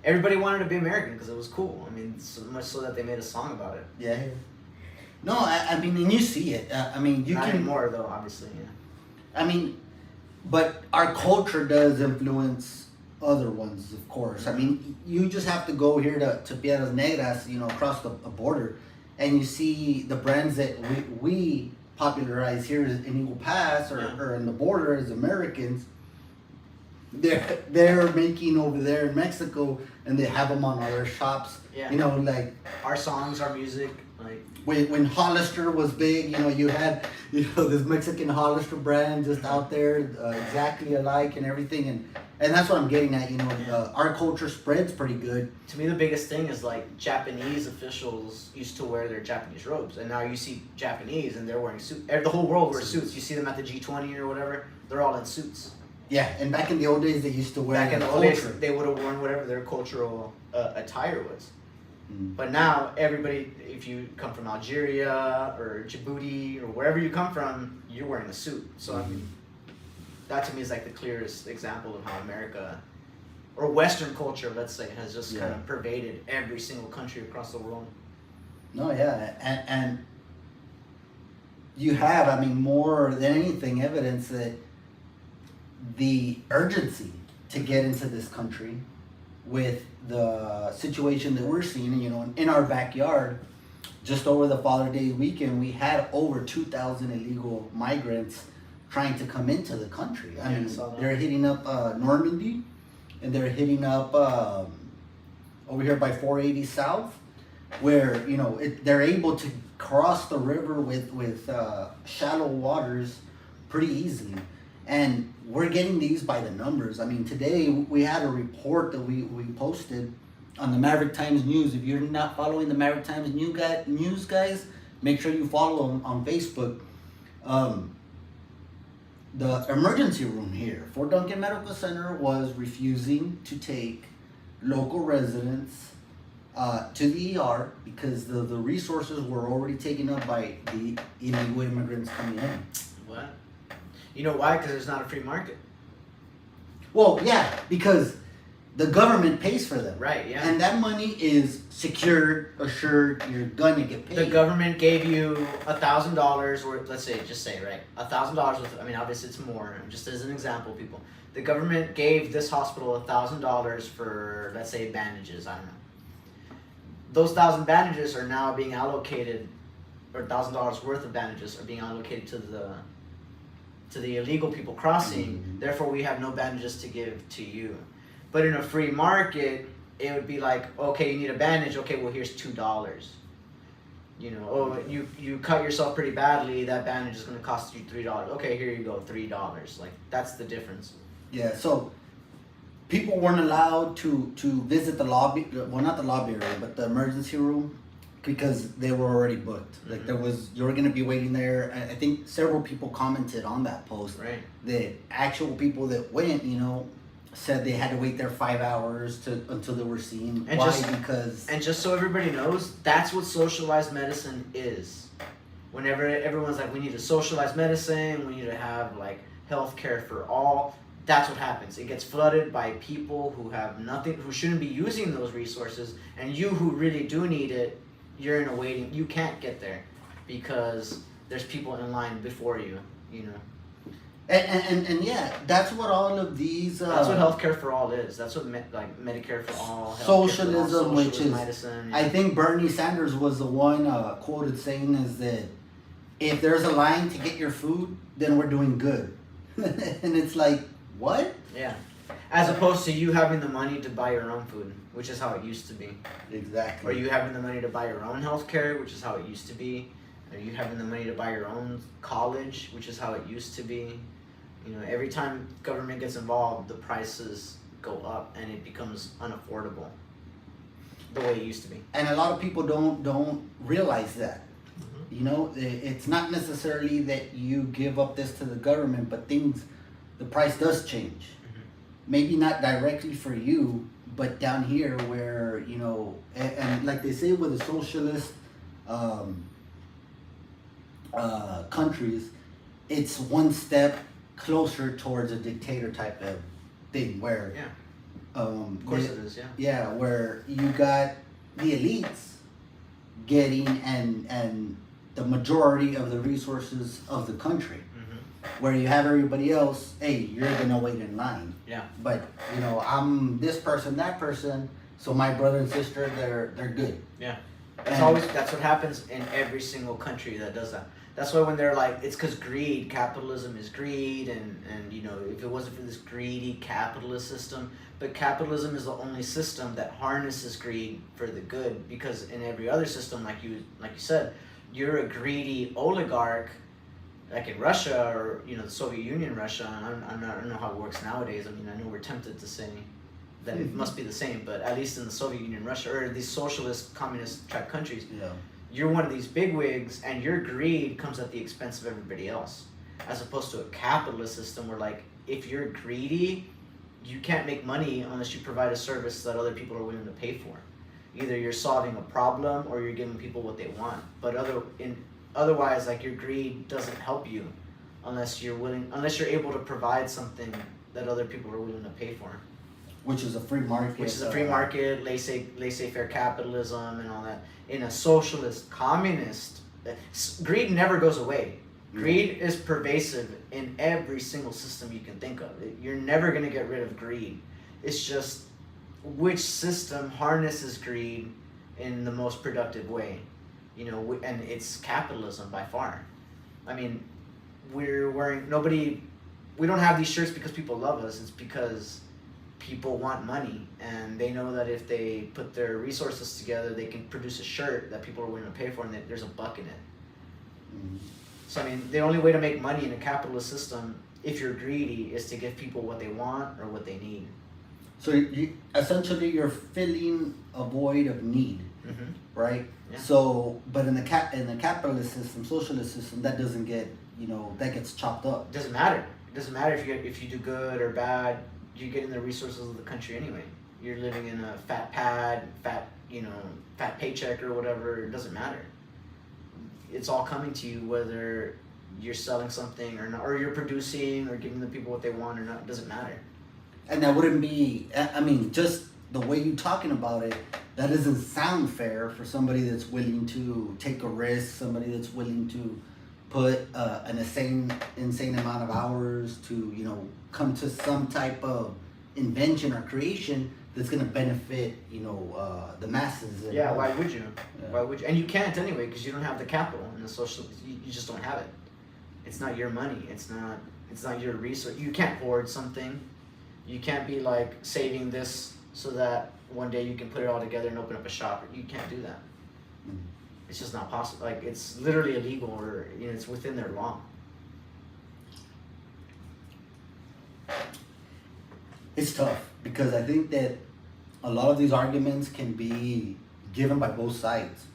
Everybody wanted to be American because it was cool. I mean, so much so that they made a song about it. Yeah. No, I mean, and you see it. I mean, you Not can... anymore, though, obviously, yeah. I mean, but our culture does influence other ones, of course. I mean, you just have to go here to Piedras Negras, you know, across the border, and you see the brands that we popularize here in Eagle Pass or in the border as Americans. They're making over there in Mexico, and they have them on all their shops. Yeah. You know, like Our songs, our music, like... when Hollister was big, you know, you had, you know, this Mexican Hollister brand just out there, exactly alike and everything, and that's what I'm getting at. You know, our culture spreads pretty good. To me, the biggest thing is like Japanese officials used to wear their Japanese robes, and now you see Japanese and they're wearing suits. The whole world wears suits. You see them at the G20 or whatever; they're all in suits. Yeah, and back in the old days, they used to wear Back in the their old days, culture. they would have worn whatever their cultural attire was. Mm. But now, everybody, if you come from Algeria or Djibouti or wherever you come from, you're wearing a suit. So I mean, that to me is like the clearest example of how America, or Western culture, let's say, has just kind of pervaded every single country across the world. No, yeah, and you have, I mean, more than anything, evidence that the urgency to get into this country with the situation that we're seeing, you know, in our backyard. Just over the Father's Day weekend, we had over 2,000 illegal migrants trying to come into the country. I mean, they're hitting up Normandy, and they're hitting up over here by 480 South, where, you know, they're able to cross the river with shallow waters pretty easily. And we're getting these by the numbers. I mean, today we had a report that we posted on the Maverick Times News. If you're not following the Maverick Times News, guys, make sure you follow them on Facebook. The emergency room here, Fort Duncan Medical Center, was refusing to take local residents to the ER because the resources were already taken up by the illegal immigrants coming in. What? You know why? Because there's not a free market. Well, yeah, because the government pays for them. Right, yeah. And that money is secured, assured, you're gonna get paid. The government gave you $1,000, or let's say, just say, right, $1,000 worth, I mean, obviously it's more, just as an example, people. The government gave this hospital $1,000 for, let's say, bandages, I don't know. Those 1,000 bandages are now being allocated, or $1,000 worth of bandages are being allocated to the illegal people crossing. Mm-hmm. Therefore, we have no bandages to give to you. But in a free market, it would be like, okay, you need a bandage. Okay, well, here's $2. You know, oh, you cut yourself pretty badly. That bandage is going to cost you $3. Okay, here you go, $3. Like, that's the difference. Yeah, so people weren't allowed to visit the lobby, well, not the lobby area, but the emergency room, because they were already booked. Like, you were going to be waiting there. I think several people commented on that post. Right. The actual people that went, you know, said they had to wait there 5 hours until they were seen. And Why? Because so everybody knows, that's what socialized medicine is. Whenever everyone's like, we need to socialize medicine, we need to have like health care for all, that's what happens. It gets flooded by people who have nothing, who shouldn't be using those resources, and you who really do need it, you're in a waiting, you can't get there because there's people in line before you, you know. And yeah, that's what all of these. That's what healthcare for all is. That's what like Medicare for all. Socialism, for all, which is medicine, yeah. I think Bernie Sanders was the one quoted saying is that if there's a line to get your food, then we're doing good. And it's like, what? Yeah, As opposed to you having the money to buy your own food, which is how it used to be. Exactly. Or you having the money to buy your own health care, which is how it used to be. Or you having the money to buy your own college, which is how it used to be. You know, every time government gets involved, the prices go up and it becomes unaffordable the way it used to be. And a lot of people don't realize that. You know, it's not necessarily that you give up this to the government, but the price does change. Maybe not directly for you, but down here where, you know, and like they say with the socialist countries, it's one step closer towards a dictator type of thing where, Of course it is, yeah, where you got the elites getting and the majority of the resources of the country. Where you have everybody else, hey, you're gonna wait in line. Yeah. But you know, I'm this person, that person, so my brother and sister, they're good. Yeah. That's what happens in every single country that does that. That's why when they're like, it's because greed, capitalism is greed, and you know, if it wasn't for this greedy capitalist system, but capitalism is the only system that harnesses greed for the good, because in every other system, like you said, you're a greedy oligarch, like in Russia or, you know, the Soviet Union, Russia. I don't know how it works nowadays. I mean, I know we're tempted to say that it must be the same, but at least in the Soviet Union, Russia, or these socialist, communist type countries, you're one of these bigwigs, and your greed comes at the expense of everybody else. As opposed to a capitalist system where, like, if you're greedy, you can't make money unless you provide a service that other people are willing to pay for. Either you're solving a problem or you're giving people what they want. But otherwise, like, your greed doesn't help you unless you're able to provide something that other people are willing to pay for. Which is a free market. Which is a free market, laissez-faire capitalism and all that. In a socialist, communist, greed never goes away. Greed is pervasive in every single system you can think of. You're never going to get rid of greed. It's just which system harnesses greed in the most productive way. You know, and it's capitalism by far. I mean, we don't have these shirts because people love us. It's because people want money, and they know that if they put their resources together, they can produce a shirt that people are willing to pay for, and there's a buck in it. So, I mean, the only way to make money in a capitalist system, if you're greedy, is to give people what they want or what they need. So essentially you're filling a void of need, right? Yeah. So, but in the capitalist system, socialist system, that doesn't get, you know, that gets chopped up. It doesn't matter. It doesn't matter if you do good or bad. You're getting the resources of the country anyway. You're living in a fat paycheck or whatever. It doesn't matter. It's all coming to you whether you're selling something or not, or you're producing or giving the people what they want or not. It doesn't matter. And that wouldn't be, I mean, just the way you're talking about it, that doesn't sound fair for somebody that's willing to take a risk, somebody that's willing to put an insane amount of hours to, you know, come to some type of invention or creation that's going to benefit, you know, the masses. Yeah, why would you? Yeah. Why would you? And you can't anyway, because you don't have the capital in the social. You just don't have it. It's not your money. It's not your resource. You can't hoard something. You can't be like saving this so that one day you can put it all together and open up a shop. You can't do that. It's just not possible. Like, it's literally illegal, or, you know, it's within their law. It's tough because I think that a lot of these arguments can be given by both sides.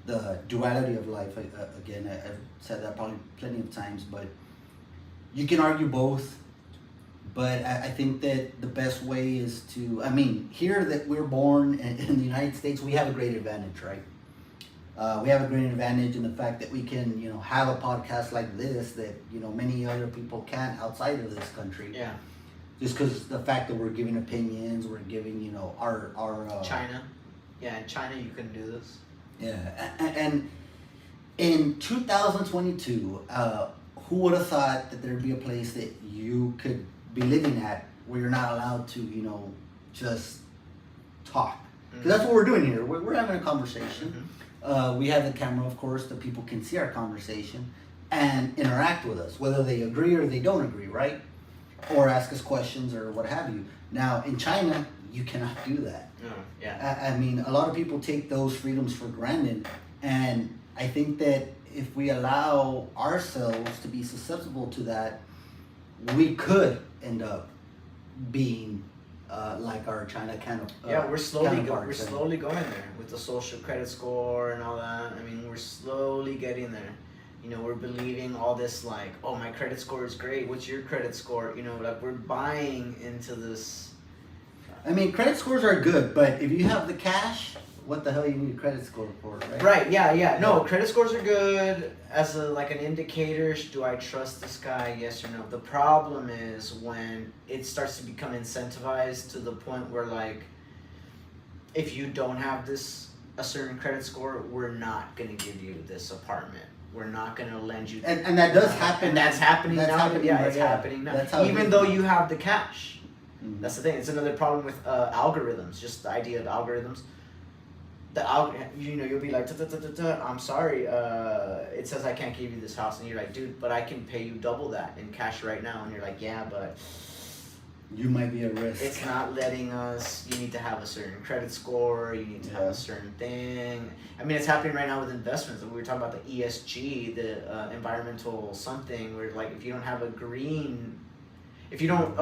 The duality of life, again, I've said that probably plenty of times, but you can argue both. But I think that the best way is to, I mean, here that we're born in the United States, we have a great advantage, right? We have a great advantage in the fact that we can, you know, have a podcast like this that, you know, many other people can't outside of this country. Yeah. Just because the fact that we're giving opinions, we're giving, you know, our China. Yeah, in China you couldn't do this. Yeah, and in 2022, who would have thought that there'd be a place that you could be living at where you're not allowed to, you know, just talk? Because that's what we're doing here. We're having a conversation. We have the camera, of course, that people can see our conversation and interact with us, whether they agree or they don't agree, right? or ask us questions or what have you. Now in China, you cannot do that. No, yeah. I mean, a lot of people take those freedoms for granted, and I think that if we allow ourselves to be susceptible to that, we could end up being like our China kind of Yeah, we're slowly counterparts. we're slowly going there with the social credit score and all that. I mean, we're slowly getting there. You know, we're believing all this like, oh, my credit score is great. What's your credit score? You know, like we're buying into this. I mean, credit scores are good, but if you have the cash, what the hell you need a credit score for, right? Right. Yeah. No, credit scores are good as a like an indicator. Do I trust this guy? Yes or no. The problem is when it starts to become incentivized to the point where like, if you don't have a certain credit score, we're not gonna give you this apartment. We're not gonna lend you. And that does happen. And that's happening now. Happening, yeah, right? it's happening now. That's how Even though you have the cash. Mhm. That's the thing. It's another problem with algorithms. Just the idea of algorithms. You'll be like, I'm sorry. It says I can't give you this house, and you're like, dude, but I can pay you double that in cash right now, and you're like, yeah, but you might be at risk. it's not letting us. You need to have a certain credit score. You need to have a certain thing. I mean, it's happening right now with investments. We were talking about the ESG, the environmental something, where like if you don't have a green, if you don't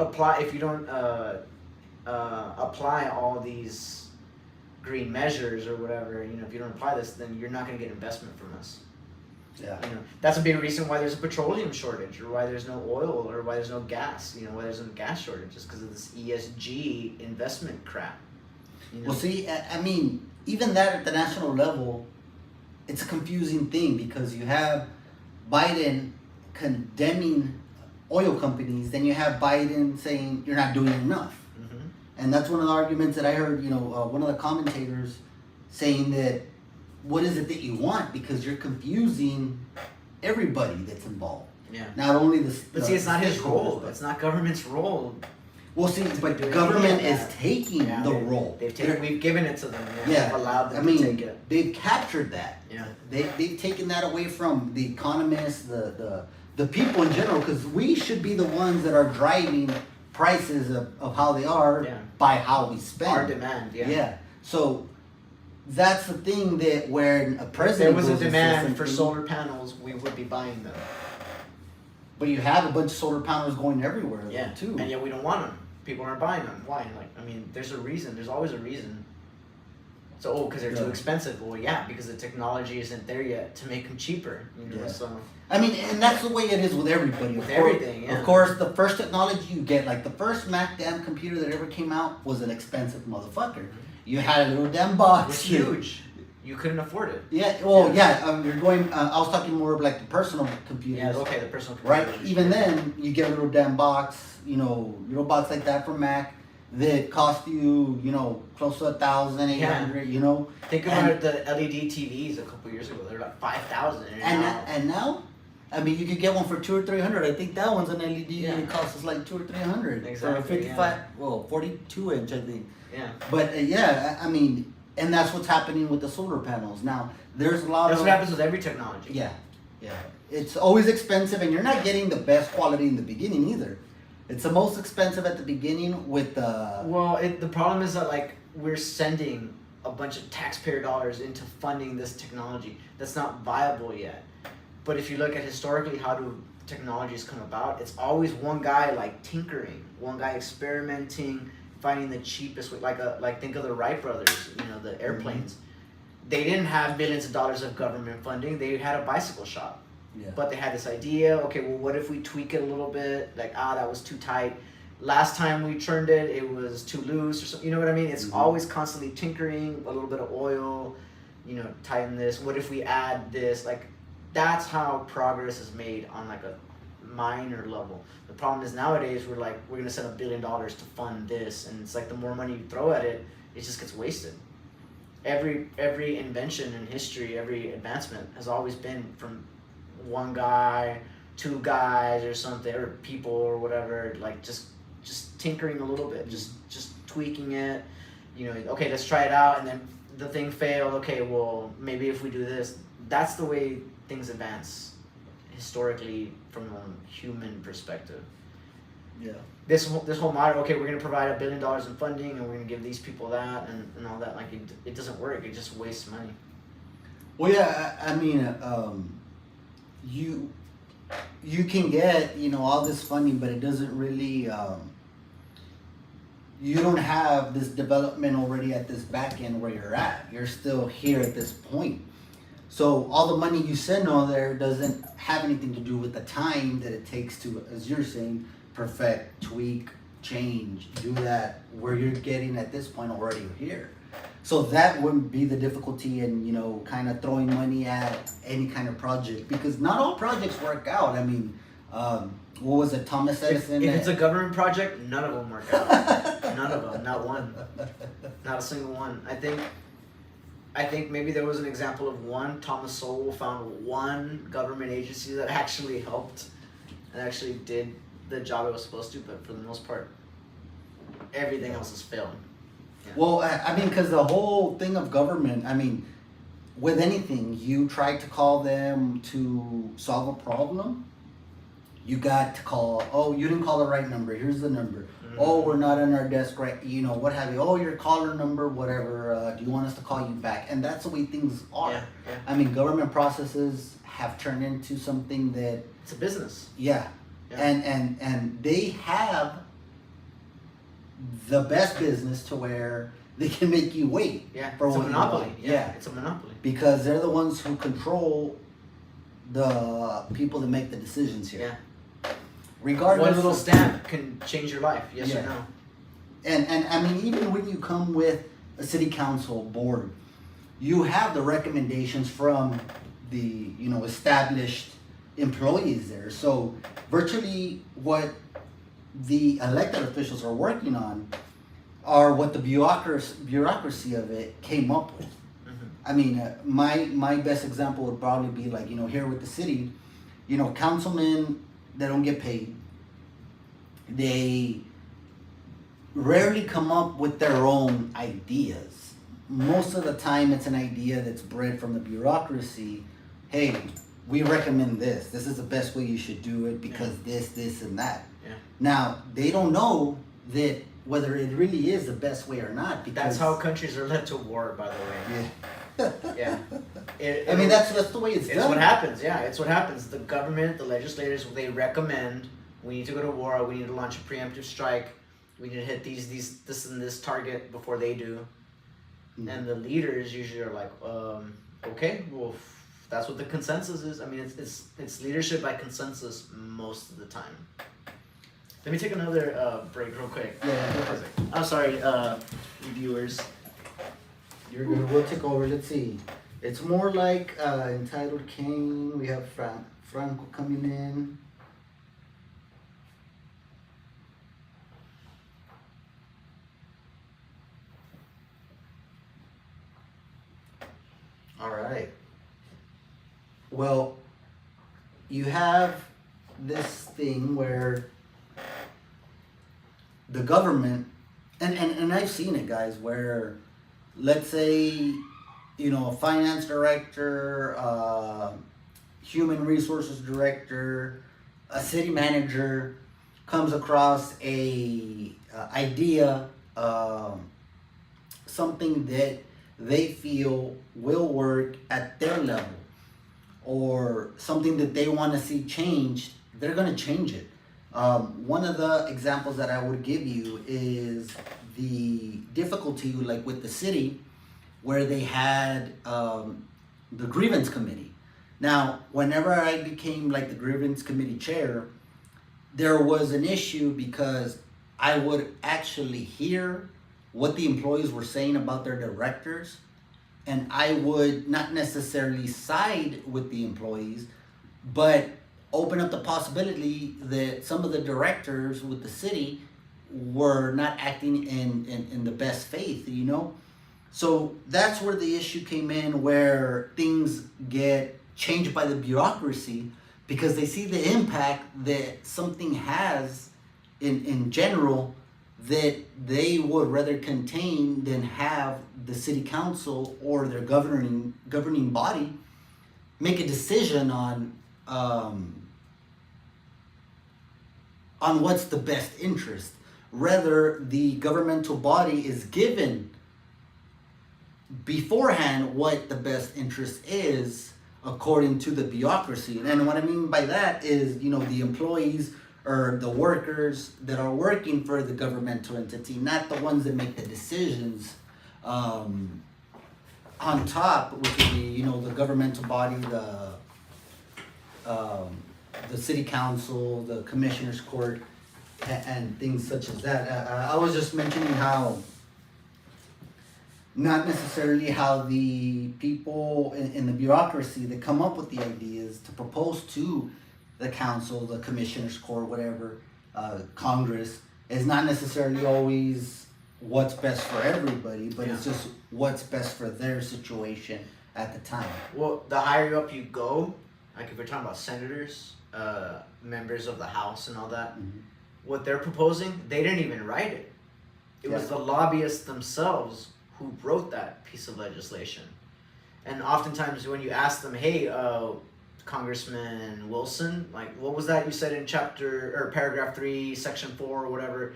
apply all these green measures or whatever, you know, if you don't apply this, then you're not going to get investment from us. Yeah. You know, that's a big reason why there's a petroleum shortage, or why there's no oil, or why there's no gas. You know, why there's no gas shortage, just because of this ESG investment crap. You know? Well, see, I mean, even that at the national level, it's a confusing thing because you have Biden condemning oil companies, then you have Biden saying you're not doing enough. Mm-hmm. And that's one of the arguments that I heard, one of the commentators saying that, what is it that you want? Because you're confusing everybody that's involved. Yeah. Not only But see, it's not his role. It's not government's role. Well, see, but the do government any of is that. taking Yeah, the role. We've given it to them. Yeah. We've allowed them I mean, to take it. they've captured that. Yeah. They've taken that away from the economists, the people in general, because we should be the ones that are driving prices of how they are by how we spend. Our demand, Yeah. So that's the thing that when a If president there was a goes and says demand for something- solar panels, we would be buying them. But you have a bunch of solar panels going everywhere Yeah, too. and yet we don't want them. People aren't buying them. Why? Like, I mean, there's a reason. There's always a reason. So, because they're too expensive. Well, yeah, because the technology isn't there yet to make them cheaper. You know, so. I mean, and that's the way it is with everybody. With everything, yeah. Of course, the first technology you get, like the first Mac damn computer that ever came out was an expensive motherfucker. You had a little damn box. It was huge. You couldn't afford it. Yeah, well, you're going, I was talking more of like the personal computers. Yeah, okay, the personal Right? computer. Even then, you get a little damn box, little box like that from Mac that cost you, close to 1,800, Think about the LED TVs a couple years ago. They were like 5,000. And now, I mean, you could get one for 200 or 300. I think that one's an LED Yeah. and it costs us like 200 or 300 Exactly, for a 55, 42 inch, I think. Yeah. But I mean, and that's what's happening with the solar panels. Now, there's a lot That's of. what happens with every technology. Yeah. It's always expensive, and you're not getting the best quality in the beginning either. It's the most expensive at the beginning with the. Well, the problem is that like we're sending a bunch of taxpayer dollars into funding this technology that's not viable yet. But if you look at historically how do technologies come about, it's always one guy like tinkering, one guy experimenting, finding the cheapest way. Like think of the Wright brothers, the airplanes. Mm-hmm. They didn't have billions of dollars of government funding. They had a bicycle shop. Yeah. But they had this idea, okay, well, what if we tweak it a little bit? Like, that was too tight. Last time we churned it, it was too loose or something. You know what I mean? It's always constantly tinkering, a little bit of oil, tighten this. What if we add this? Like, that's how progress is made on like a minor level. The problem is nowadays we're going to send $1 billion to fund this. And it's like the more money you throw at it, it just gets wasted. Every invention in history, every advancement has always been from one guy, two guys or something, or people or whatever, like just tinkering a little bit, just tweaking it, okay, let's try it out, and then the thing failed, okay, well, maybe if we do this. That's the way things advance historically from a human perspective. Yeah. This whole model, okay, we're gonna provide $1 billion in funding, and we're gonna give these people that, and all that. Like it doesn't work. It just wastes money. Well, yeah, I mean, you can get, you know, all this funding, but it doesn't really, you don't have this development already at this back end where you're at. You're still here at this point. So all the money you send on there doesn't have anything to do with the time that it takes to, as you're saying, perfect, tweak, change, do that, where you're getting at this point already here. So that wouldn't be the difficulty in, you know, kind of throwing money at any kind of project, because not all projects work out. I mean, what was it, Thomas Edison? If it's a government project, none of them work out. None of them, not one, not a single one. I think maybe there was an example of one. Thomas Sowell found one government agency that actually helped and actually did the job it was supposed to, but for the most part, everything else is failed. Yeah. Well, I mean, because the whole thing of government, I mean, with anything, you try to call them to solve a problem, you got to call, oh, you didn't call the right number, here's the number. Mm-hmm. Oh, we're not on our desk right, you know, what have you. Oh, your caller number, whatever, do you want us to call you back? And that's the way things are. Yeah, yeah. I mean, government processes have turned into something that... It's a business. Yeah. Yeah. And they have the best business to where they can make you wait. Yeah, for it's a what you monopoly. want. Yeah, it's a monopoly. Because they're the ones who control the people that make the decisions here. Yeah. Regardless, one little stamp can change your life. Yes or no. And I mean, even when you come with a city council board, you have the recommendations from the, you know, established employees there. So virtually what the elected officials are working on are what the bureaucracy of it came up with. Mm-hmm. I mean, my best example would probably be like, you know, here with the city, you know, councilmen, they don't get paid. They rarely come up with their own ideas. Most of the time it's an idea that's bred from the bureaucracy. Hey, we recommend this. This is the best way you should do it because this, and that. Yeah. Now, they don't know that whether it really is the best way or not. Because that's how countries are led to war, by the way. Yeah. I mean, that's the way it's done. It's what happens, yeah. It's what happens. The government, the legislators, they recommend we need to go to war, we need to launch a preemptive strike, we need to hit this and this target before they do. Mm-hmm. And the leaders usually are like, okay, well, that's what the consensus is. I mean, it's leadership by consensus most of the time. Let me take another break real quick. Yeah. I'm sorry, viewers. You're good. We'll take over. Let's see. It's more like Entitled King. We have Franco coming in. All right. Well, you have this thing where the government, and I've seen it, guys, where let's say, you know, a finance director, human resources director, a city manager comes across a idea, something that they feel will work at their level, or something that they want to see changed, they're going to change it. One of the examples that I would give you is the difficulty, like with the city, where they had the grievance committee. Now, whenever I became like the grievance committee chair, there was an issue because I would actually hear what the employees were saying about their directors, and I would not necessarily side with the employees, but open up the possibility that some of the directors with the city were not acting in the best faith, you know? So that's where the issue came in, where things get changed by the bureaucracy because they see the impact that something has in general that they would rather contain than have the city council or their governing body make a decision on on what's the best interest. Rather, the governmental body is given beforehand what the best interest is according to the bureaucracy. And what I mean by that is, the employees or the workers that are working for the governmental entity, not the ones that make the decisions on top, which would be, the governmental body, the city council, the commissioner's court, and things such as that. I was just mentioning how not necessarily how the people in the bureaucracy that come up with the ideas to propose to the council, the commissioner's court, whatever, Congress, is not necessarily always what's best for everybody, but it's just what's best for their situation at the time. Well, the higher up you go, like if we're talking about senators, members of the House and all that, what they're proposing, they didn't even write it. It was the lobbyists themselves who wrote that piece of legislation. And oftentimes when you ask them, hey, Congressman Wilson, like, what was that you said in paragraph 3, section 4 or whatever,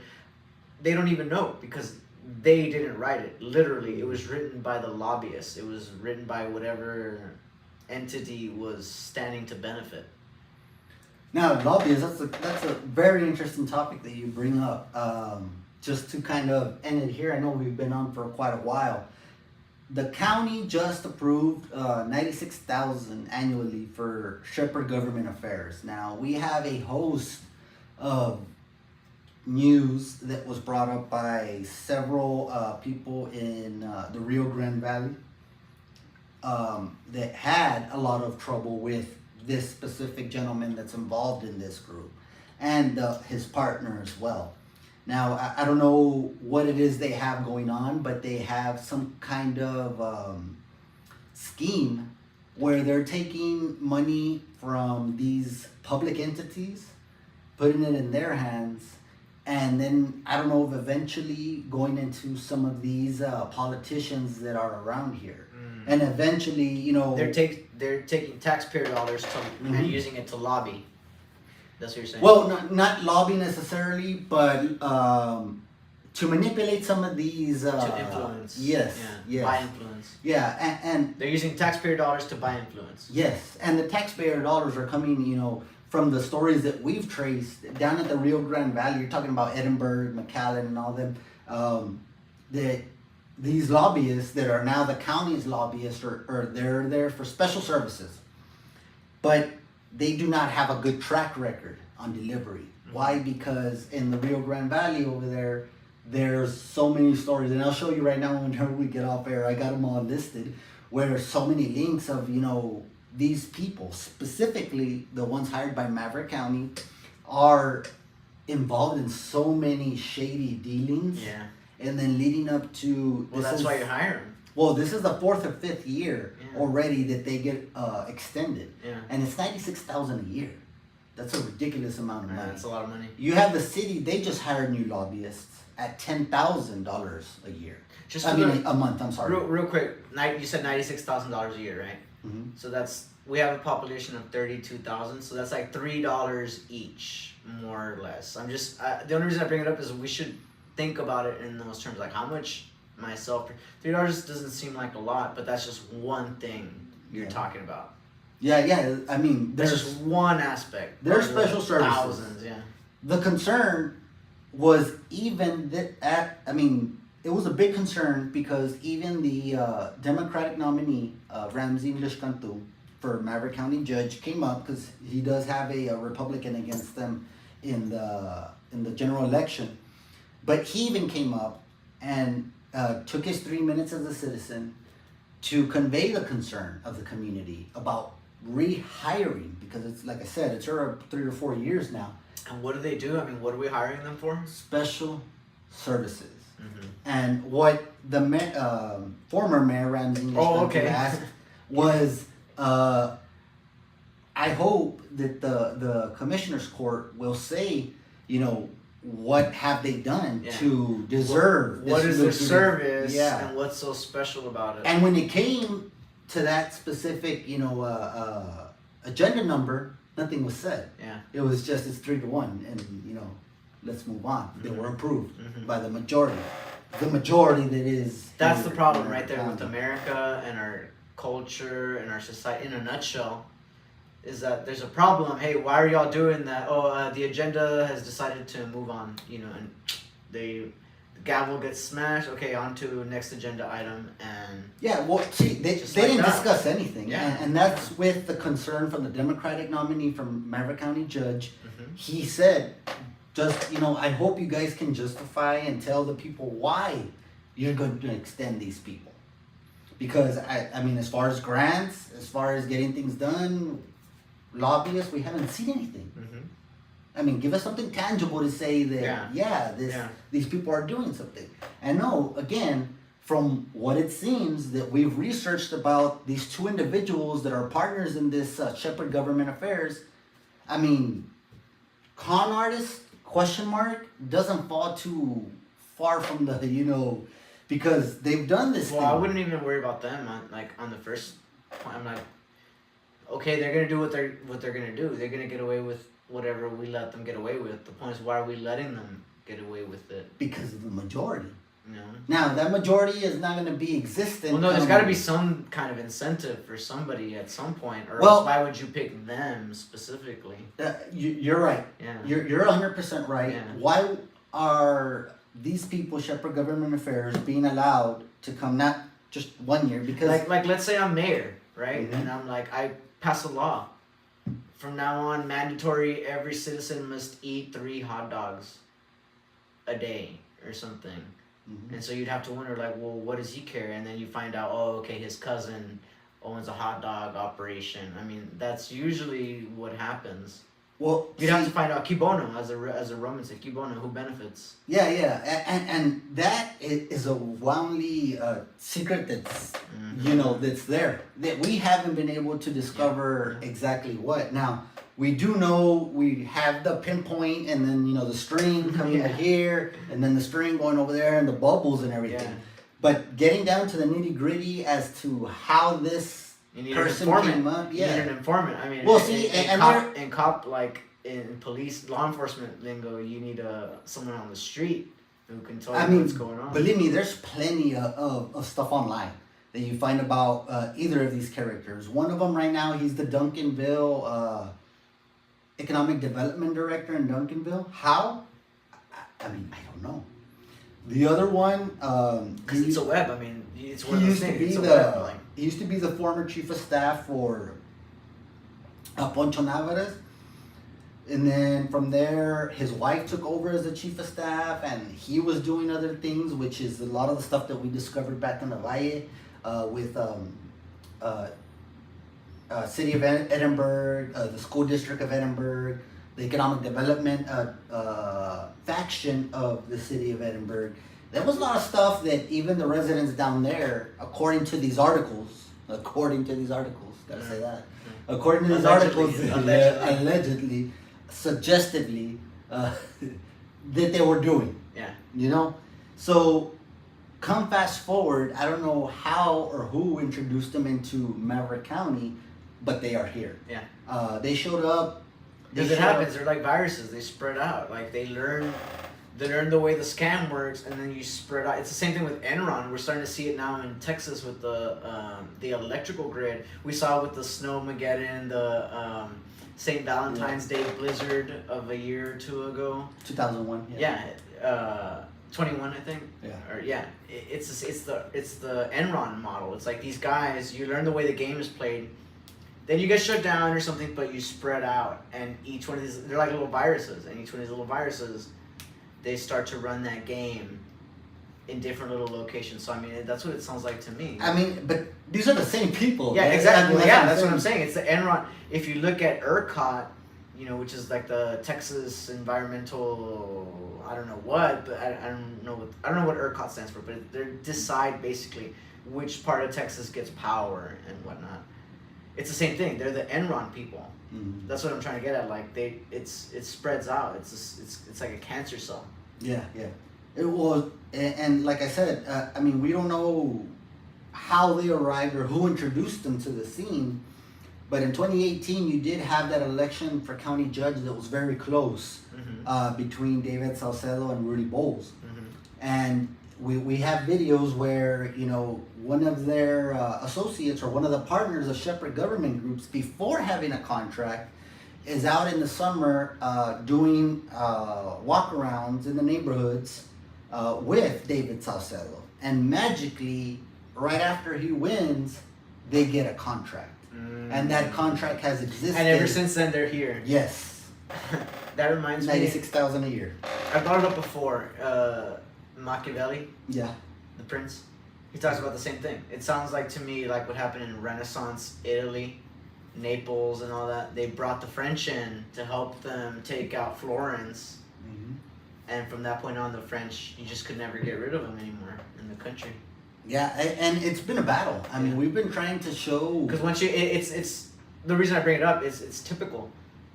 they don't even know because they didn't write it. Literally, it was written by the lobbyists. It was written by whatever entity was standing to benefit. Now, lobbyists, that's a very interesting topic that you bring up. Just to kind of end it here, I know we've been on for quite a while. The county just approved $96,000 annually for Shepherd Government Affairs. Now, we have a host of news that was brought up by several people in the Rio Grande Valley that had a lot of trouble with this specific gentleman that's involved in this group and his partner as well. Now, I don't know what it is they have going on, but they have some kind of scheme where they're taking money from these public entities, putting it in their hands, and then I don't know if eventually going into some of these politicians that are around here. And eventually, they're taking taxpayer dollars and using it to lobby. That's what you're saying. Well, not lobby necessarily, but to manipulate some of these. To influence. Yes. Yeah. Buy influence. Yeah, and they're using taxpayer dollars to buy influence. Yes, and the taxpayer dollars are coming, from the stories that we've traced down at the Rio Grande Valley. You're talking about Edinburgh, McAllen, and all them. That these lobbyists that are now the county's lobbyists, or they're there for special services, but they do not have a good track record on delivery. Why? Because in the Rio Grande Valley over there, there's so many stories, and I'll show you right now whenever we get off air. I got them all listed, where there's so many links of, these people, specifically the ones hired by Maverick County, are involved in so many shady dealings. Yeah. And then leading up to... Well, that's why you hire them. Well, this is the 4th or 5th year already that they get extended. Yeah. And it's $96,000 a year. That's a ridiculous amount of money. That's a lot of money. You have the city, they just hired new lobbyists at $10,000 a year. A month, I'm sorry. Real quick, you said $96,000 a year, right? Mm-hmm. So we have a population of 32,000, so that's like $3 each, more or less. The only reason I bring it up is we should think about it in those terms, like how much myself, $3 doesn't seem like a lot, but that's just one thing you're talking about. Yeah, I mean, there's just one aspect. There's special services. Thousands, yeah. The concern was even it was a big concern because even the Democratic nominee, Ramsey Lishkantu, for Maverick County judge came up because he does have a Republican against them in the general election. But he even came up and took his 3 minutes as a citizen to convey the concern of the community about rehiring, because it's, like I said, it's 3 or 4 years now. And what do they do? I mean, what are we hiring them for? Special services. Mm-hmm. And what the former mayor Ramsey asked was, I hope that the commissioner's court will say, what have they done to deserve what is their service Yeah. and what's so special about it? And when it came to that specific, agenda number, Nothing was said. Yeah. It was just it's 3-1, and let's move on. They were approved Mhm. by the majority. The majority that is. That's the here problem in right there with County. America and our culture and our society in a nutshell. Is that there's a problem? Hey, why are y'all doing that? Oh, the agenda has decided to move on. And the gavel gets smashed. Okay, on to next agenda item, and Yeah, well, see, they Just didn't like that. discuss anything, Yeah. and that's with the concern from the Democratic nominee from Maverick County Judge. Mhm. He said, I hope you guys can justify and tell the people why you're going to extend these people. Because, I mean, as far as grants, as far as getting things done, lobbyists, we haven't seen anything. Mhm. I mean, give us something tangible to say that, Yeah. these people are doing something. And no, again, from what it seems that we've researched about these two individuals that are partners in this Shepherd Government Affairs, I mean, con artist, question mark, doesn't fall too far from the, because they've done this Well, thing. I wouldn't even worry about them on the first point. I'm like, okay, they're gonna do what they're gonna do. They're gonna get away with whatever we let them get away with. The point is, why are we letting them get away with it? Because of the majority. You know. Now, that majority is not going to be existent. Well, no, there's got to be some kind of incentive for somebody at some point, or Well- else why would you pick them specifically? You're right. Yeah. You're 100% right. Yeah. Why are these people, Shepherd Government Affairs, being allowed to come not just 1 year? Because Like let's say I'm mayor, right? Mhm. And I'm like, I pass a law. From now on, mandatory, every citizen must eat 3 hot dogs a day or something. Mhm. And so you'd have to wonder, like, well, what does he carry? And then you find out, oh, okay, his cousin owns a hot dog operation. I mean, that's usually what happens. well, You'd have see, to find out Kibono, as a Roman said, Kibono, who benefits. yeah, and that is a woundly secret that's that's there that we haven't been able to discover Yeah. exactly what. Now we do know we have the pinpoint, and then the string coming Yeah. here, and then the string going over there, and the bubbles and everything. Yeah. But getting down to the nitty gritty as to how this You need person an informant. came up, You yeah. need an informant. I mean, Well, see, and cop, like in police, law enforcement lingo, you need someone on the street who can tell I you mean, what's going on. believe me, there's plenty of stuff online that you find about either of these characters. One of them right now, he's the Duncanville Economic Development Director in Duncanville. How? I mean, I don't know. The other one, Because it's a web. I mean, it's one he of those used to things. be It's a the web. Like, he used to be the former chief of staff for Poncho Navarez, and then from there his wife took over as the chief of staff, and he was doing other things, which is a lot of the stuff that we discovered back in the Valle with city of Edinburgh, the school district of Edinburgh, the economic development faction of the city of Edinburgh. There was a lot of stuff that even the residents down there, according to these articles, gotta say that, according to these articles, allegedly, suggestively, that they were doing. yeah. So come fast forward, I don't know how or who introduced them into Maverick County, but they are here. Yeah. They showed up. Because it happens. They're like viruses. They spread out. Like they learn the way the scam works, and then you spread out. It's the same thing with Enron. We're starting to see it now in Texas with the electrical grid. We saw it with the Snowmageddon, the St. Valentine's Day blizzard of a year or two ago. 2001. Yeah. 21, I think. Yeah. Or it's the Enron model. It's like these guys. You learn the way the game is played. Then you get shut down or something, but you spread out, and each one of these, they're like little viruses, and each one of these little viruses, they start to run that game in different little locations. So I mean, that's what it sounds like to me. I mean, but these are the same people. Yeah, right? exactly. I mean, That's what I'm saying. It's the Enron. If you look at ERCOT, which is like the Texas Environmental, I don't know what, but I don't know what ERCOT stands for, but they decide basically which part of Texas gets power and whatnot. It's the same thing. They're the Enron people. Mhm. That's what I'm trying to get at. Like it spreads out. It's like a cancer cell. Yeah. It was, and like I said, I mean, we don't know how they arrived or who introduced them to the scene, But in 2018, you did have that election for county judge that was very close between David Salcedo and Rudy Bowles. And we have videos where, you know, one of their associates or one of the partners of Shepherd government groups, before having a contract, is out in the summer doing walkarounds in the neighborhoods with David Salcedo. And magically, right after he wins, they get a contract. And that contract has existed. And ever since then, they're here. Yes. That reminds me. 96,000 a year. I brought it up before. Machiavelli, Yeah. the prince, he talks about the same thing. It sounds like to me like what happened in Renaissance Italy, Naples, and all that. They brought the French in to help them take out Florence, and from that point on, the French, you just could never get rid of them anymore in the country. Yeah, and it's been a battle. I mean, we've been trying to show. Because once it's the reason I bring it up is it's typical.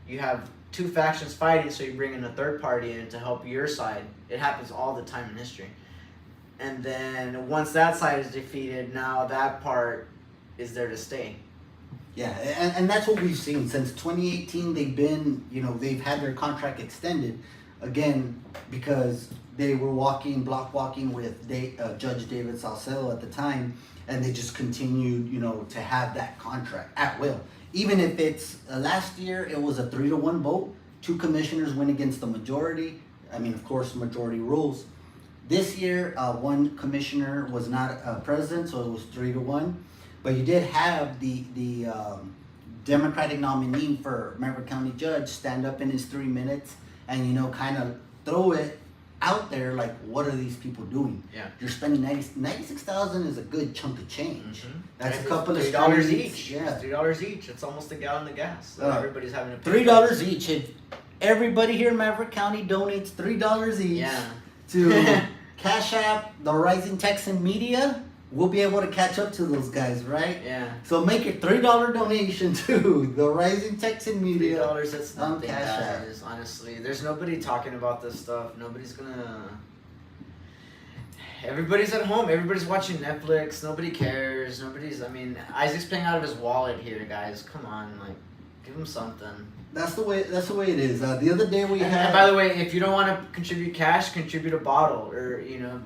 You have two factions fighting, so you bring in a third party in to help your side. It happens all the time in history. And then once that side is defeated, now that part is there to stay. Yeah, and that's what we've seen since 2018. They've been, you know, they've had their contract extended again because they were block walking with Judge David Salcedo at the time, and they just continued, you know, to have that contract at will. Even if it's last year, it was a 3-1 vote. 2 commissioners went against the majority. I mean, of course, majority rules. This year, 1 commissioner was not president, so it was 3-1. But you did have the Democratic nominee for Maverick County Judge stand up in his 3 minutes and, you know, kind of throw it out there like, what are these people doing? Yeah. You're spending 96,000 is a good chunk of change. That's And a couple of $3 streets. each. Yeah. It's $3 each. It's almost a gallon of gas. So everybody's having to pay. $3 each. If everybody here in Maverick County donates $3 each to Cash App, the Rising Texan Media, we'll be able to catch up to those guys, right? Yeah. So make a $3 donation to the Rising Texan Media. $3, that's nothing, Cash App. guys. Honestly, there's nobody talking about this stuff. Nobody's gonna. Everybody's at home. Everybody's watching Netflix. Nobody cares. Nobody's. I mean, Isaac's paying out of his wallet here, guys. Come on, like, give him something. That's the way. That's the way it is. The other day we had. And by the way, if you don't want to contribute cash, contribute a bottle, or you know.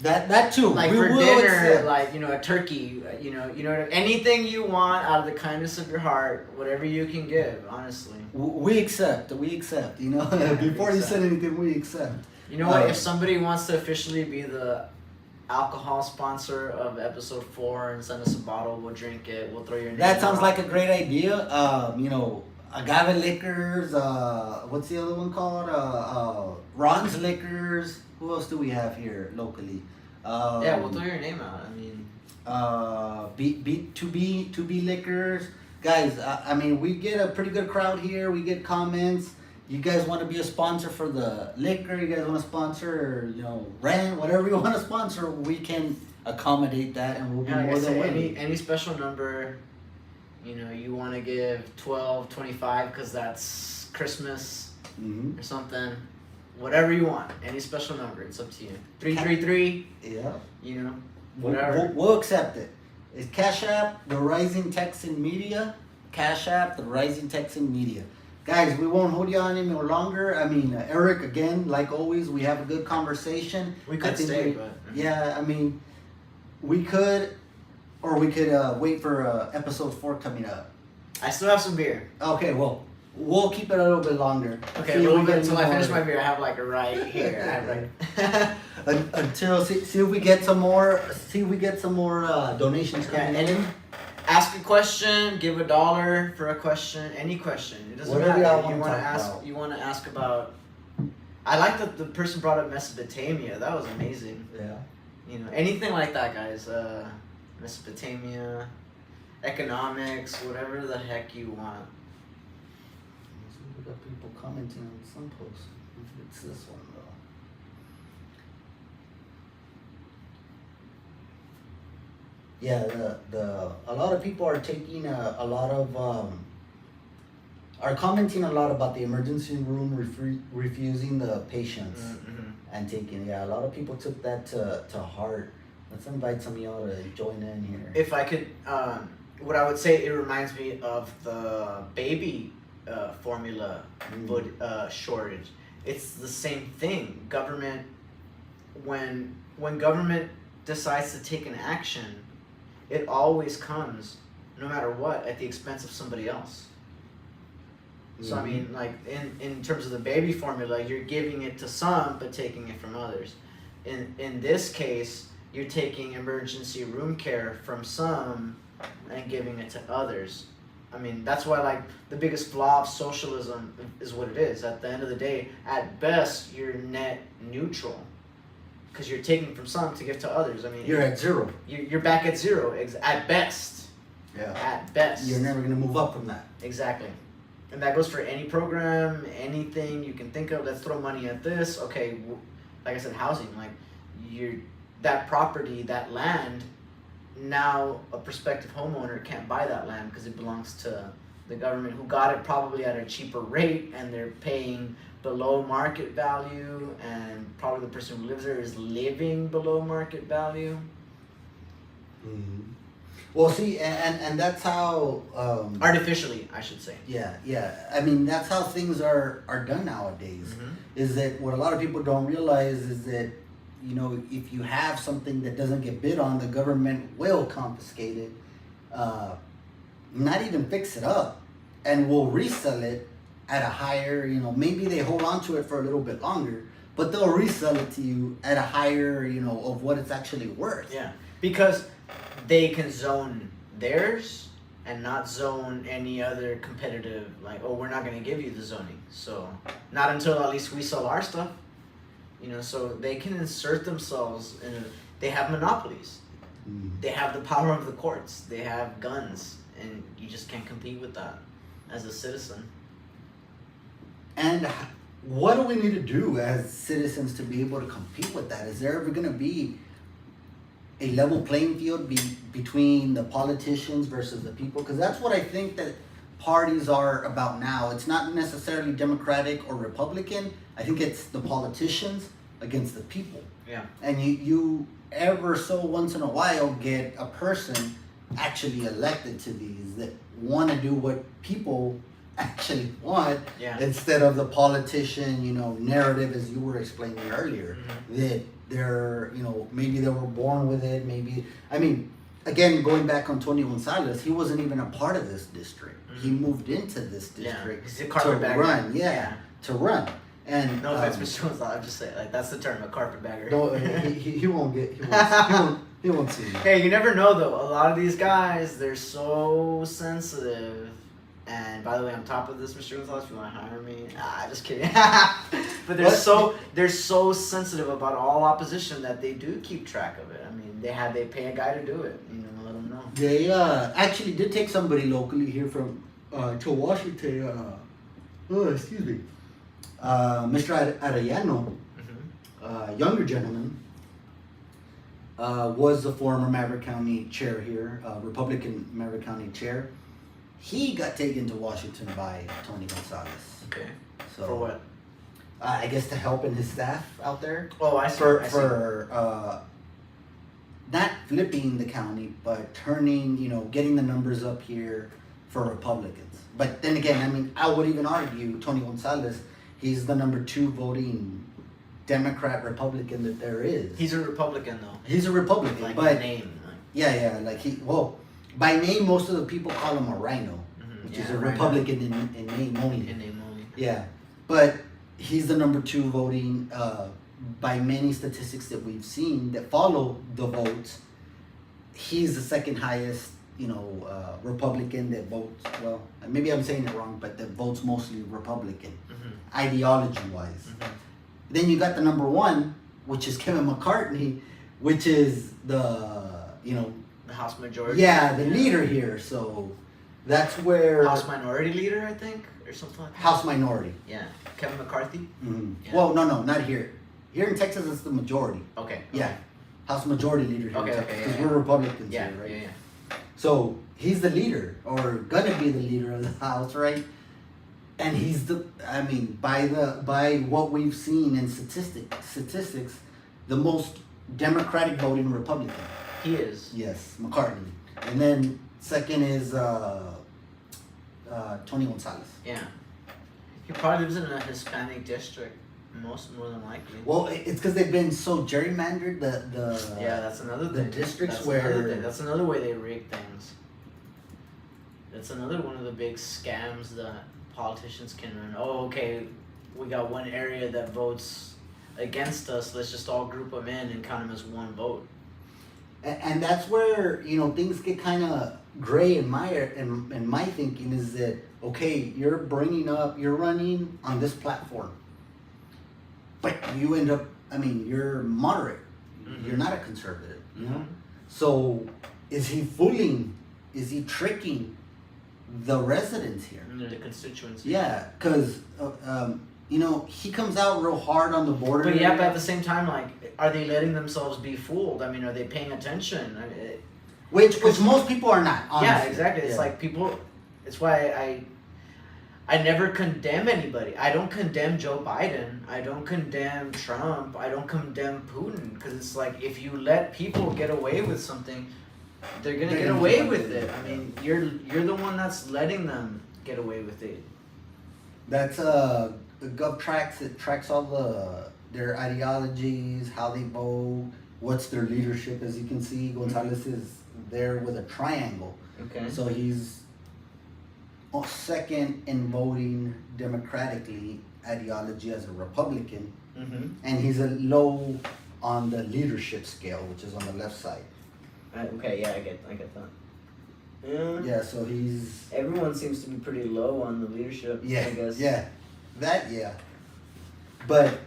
That too. Like we for will dinner, accept. like, you know, a turkey, you know, anything you want out of the kindness of your heart, whatever you can give, honestly. We accept. You know, Yeah, before you said anything, we accept. You know what? If somebody wants to officially be the alcohol sponsor of episode 4 and send us a bottle, we'll drink it. We'll throw your name. That sounds out. like a great idea. You know, Agave Liquors. What's the other one called? Ron's Liquors. Who else do we have here locally? Yeah, we'll throw your name out. I mean, B2B Liquors. Guys, I mean, we get a pretty good crowd here. We get comments. You guys want to be a sponsor for the liquor? You guys want to sponsor, or, you know, rent, whatever you want to sponsor, we can accommodate that, and we'll be like more I than said, willing. any special number, you know, you want to give 12.25 because that's Christmas or something. Whatever you want, any special number, it's up to you. 333. Yeah. You know, whatever. We'll accept it. It's Cash App, the Rising Texan Media. Cash App, the Rising Texan Media. Guys, we won't hold you on any more longer. I mean, Eric, again, like always, we have a good conversation. We could stay, but yeah, I mean, we could, or we could wait for episode 4 coming up. I still have some beer. Okay, well, we'll keep it a little bit longer. Okay, a little bit until I finish my beer. I have like a right here. I have like until see if we get some more. See if we get some more donations coming in. Ask a question. Give $1 for a question. Any question. It doesn't Whatever matter. y'all You wanna want to talk ask. about. You want to ask about. I like that the person brought up Mesopotamia. That was amazing. Yeah. You know, anything like that, guys. Mesopotamia, economics, whatever the heck you want. We got people commenting on some posts. It's this one though. Yeah, a lot of people are taking a lot of are commenting a lot about the emergency room refusing the patients and taking. Yeah, a lot of people took that to heart. Let's invite some of y'all to join in here. If I could what I would say, it reminds me of the baby formula shortage. It's the same thing. Government, when government decides to take an action, it always comes, no matter what, at the expense of somebody else. So I mean, like in terms of the baby formula, you're giving it to some but taking it from others. In this case, you're taking emergency room care from some and giving it to others. I mean, that's why, like, the biggest flaw of socialism is what it is. At the end of the day, at best, you're net neutral because you're taking from some to give to others. I mean, You're at zero. You're back at zero at best. Yeah. At best. You're never gonna move up from that. Exactly. And that goes for any program, anything you can think of. Let's throw money at this. Okay, like I said, housing. Like, that property, that land, now a prospective homeowner can't buy that land because it belongs to the government, who got it probably at a cheaper rate, and they're paying below market value, and probably the person who lives there is living below market value. Mm-hmm. Well, see, and that's how Artificially, I should say. Yeah. I mean, that's how things are done nowadays. Mm-hmm. Is that what a lot of people don't realize is that, you know, if you have something that doesn't get bid on, the government will confiscate it, not even fix it up, and will resell it at a higher, you know, maybe they hold on to it for a little bit longer, but they'll resell it to you at a higher, you know, of what it's actually worth. Yeah, because they can zone theirs and not zone any other competitive, like, oh, we're not going to give you the zoning. So not until at least we sell our stuff, you know, so they can insert themselves in they have monopolies. They have the power of the courts. They have guns, and you just can't compete with that as a citizen. And what do we need to do as citizens to be able to compete with that? Is there ever going to be a level playing field between the politicians versus the people? Because that's what I think that parties are about now. It's not necessarily Democratic or Republican. I think it's the politicians against the people. Yeah. And you ever so once in a while get a person actually elected to these that want to do what people actually want, instead of the politician, you know, narrative, as you were explaining earlier, that they're, you know, maybe they were born with it, maybe, I mean, again, going back on Tony Gonzalez, he wasn't even a part of this district. He moved into this district He's a to carpetbagger. run, to run. And no offense, Mr. Gonzalez, I'm just saying, like, that's the term, a carpetbagger. No, he won't get, he won't see me. Hey, you never know though. A lot of these guys, they're so sensitive. And by the way, on top of this, Mr. Gonzalez, if you want to hire me, just kidding. But they're so sensitive about all opposition that they do keep track of it. I mean, they pay a guy to do it. You know, let them know. They actually did take somebody locally here from to Washington. Excuse me, Mr. Arellano, younger gentleman, was the former Maverick County chair here, Republican Maverick County chair. He got taken to Washington by Tony Gonzalez. Okay. So, for what? I guess to help in his staff out there. Oh, I see. For not flipping the county, but turning, you know, getting the numbers up here for Republicans. But then again, I mean, I would even argue Tony Gonzalez, he's the number 2 voting Democrat Republican that there is. He's a Republican though. He's a Republican, like but name. yeah, like by name, most of the people call him a rhino, which is a Republican in name only. In name only. Yeah, but he's the number 2 voting by many statistics that we've seen that follow the votes. He's the second highest, you know, Republican that votes. Well, maybe I'm saying it wrong, but that votes mostly Republican, ideology-wise. Then you got the number 1, which is Kevin McCartney, which is the, you know, the House Majority. Yeah, the leader here. So that's where House Minority Leader, I think, or something like that. House Minority. Yeah, Kevin McCarthy. Yeah. Well, no, not here. Here in Texas, it's the majority. Okay. Yeah, House Majority Leader here in Texas, because we're Republicans here, right? Yeah. So he's the leader, or gonna be the leader of the House, right? And he's by what we've seen in statistics, the most Democratic voting Republican. He is. Yes, McCartney. And then second is Tony Gonzalez. Yeah. He probably lives in a Hispanic district, more than likely. Well, it's because they've been so gerrymandered. Yeah, that's another the thing. districts That's where another thing. That's another way they rig things. That's another one of the big scams that politicians can run. Oh, okay, we got one area that votes against us. Let's just all group them in and count them as one vote. and that's where things get kind of gray in my thinking is that okay, you're running on this platform, but you end up, you're moderate. Mhm. You're not a conservative, Mhm. So is he tricking the residents here? The constituency. Yeah, because he comes out real hard on the border. But yeah, but at the same time, like, are they letting themselves be fooled? I mean, are they paying attention? Which most people are not. Honestly. Yeah, exactly. It's like people. It's why I never condemn anybody. I don't condemn Joe Biden. I don't condemn Trump. I don't condemn Putin, because it's like if you let people get away with something, they're gonna get away with it. I mean, you're the one that's letting them get away with it. That's the GovTracks. It tracks all their ideologies, how they vote, what's their leadership. As you can see, Gonzalez is there with a triangle. Okay. So he's second in voting democratically ideology as a Republican, Mm-hmm. and he's a low on the leadership scale, which is on the left side. Okay, yeah, I get that. Yeah. Yeah, so he's Everyone seems to be pretty low on the leadership. yeah, I guess. yeah, that yeah. But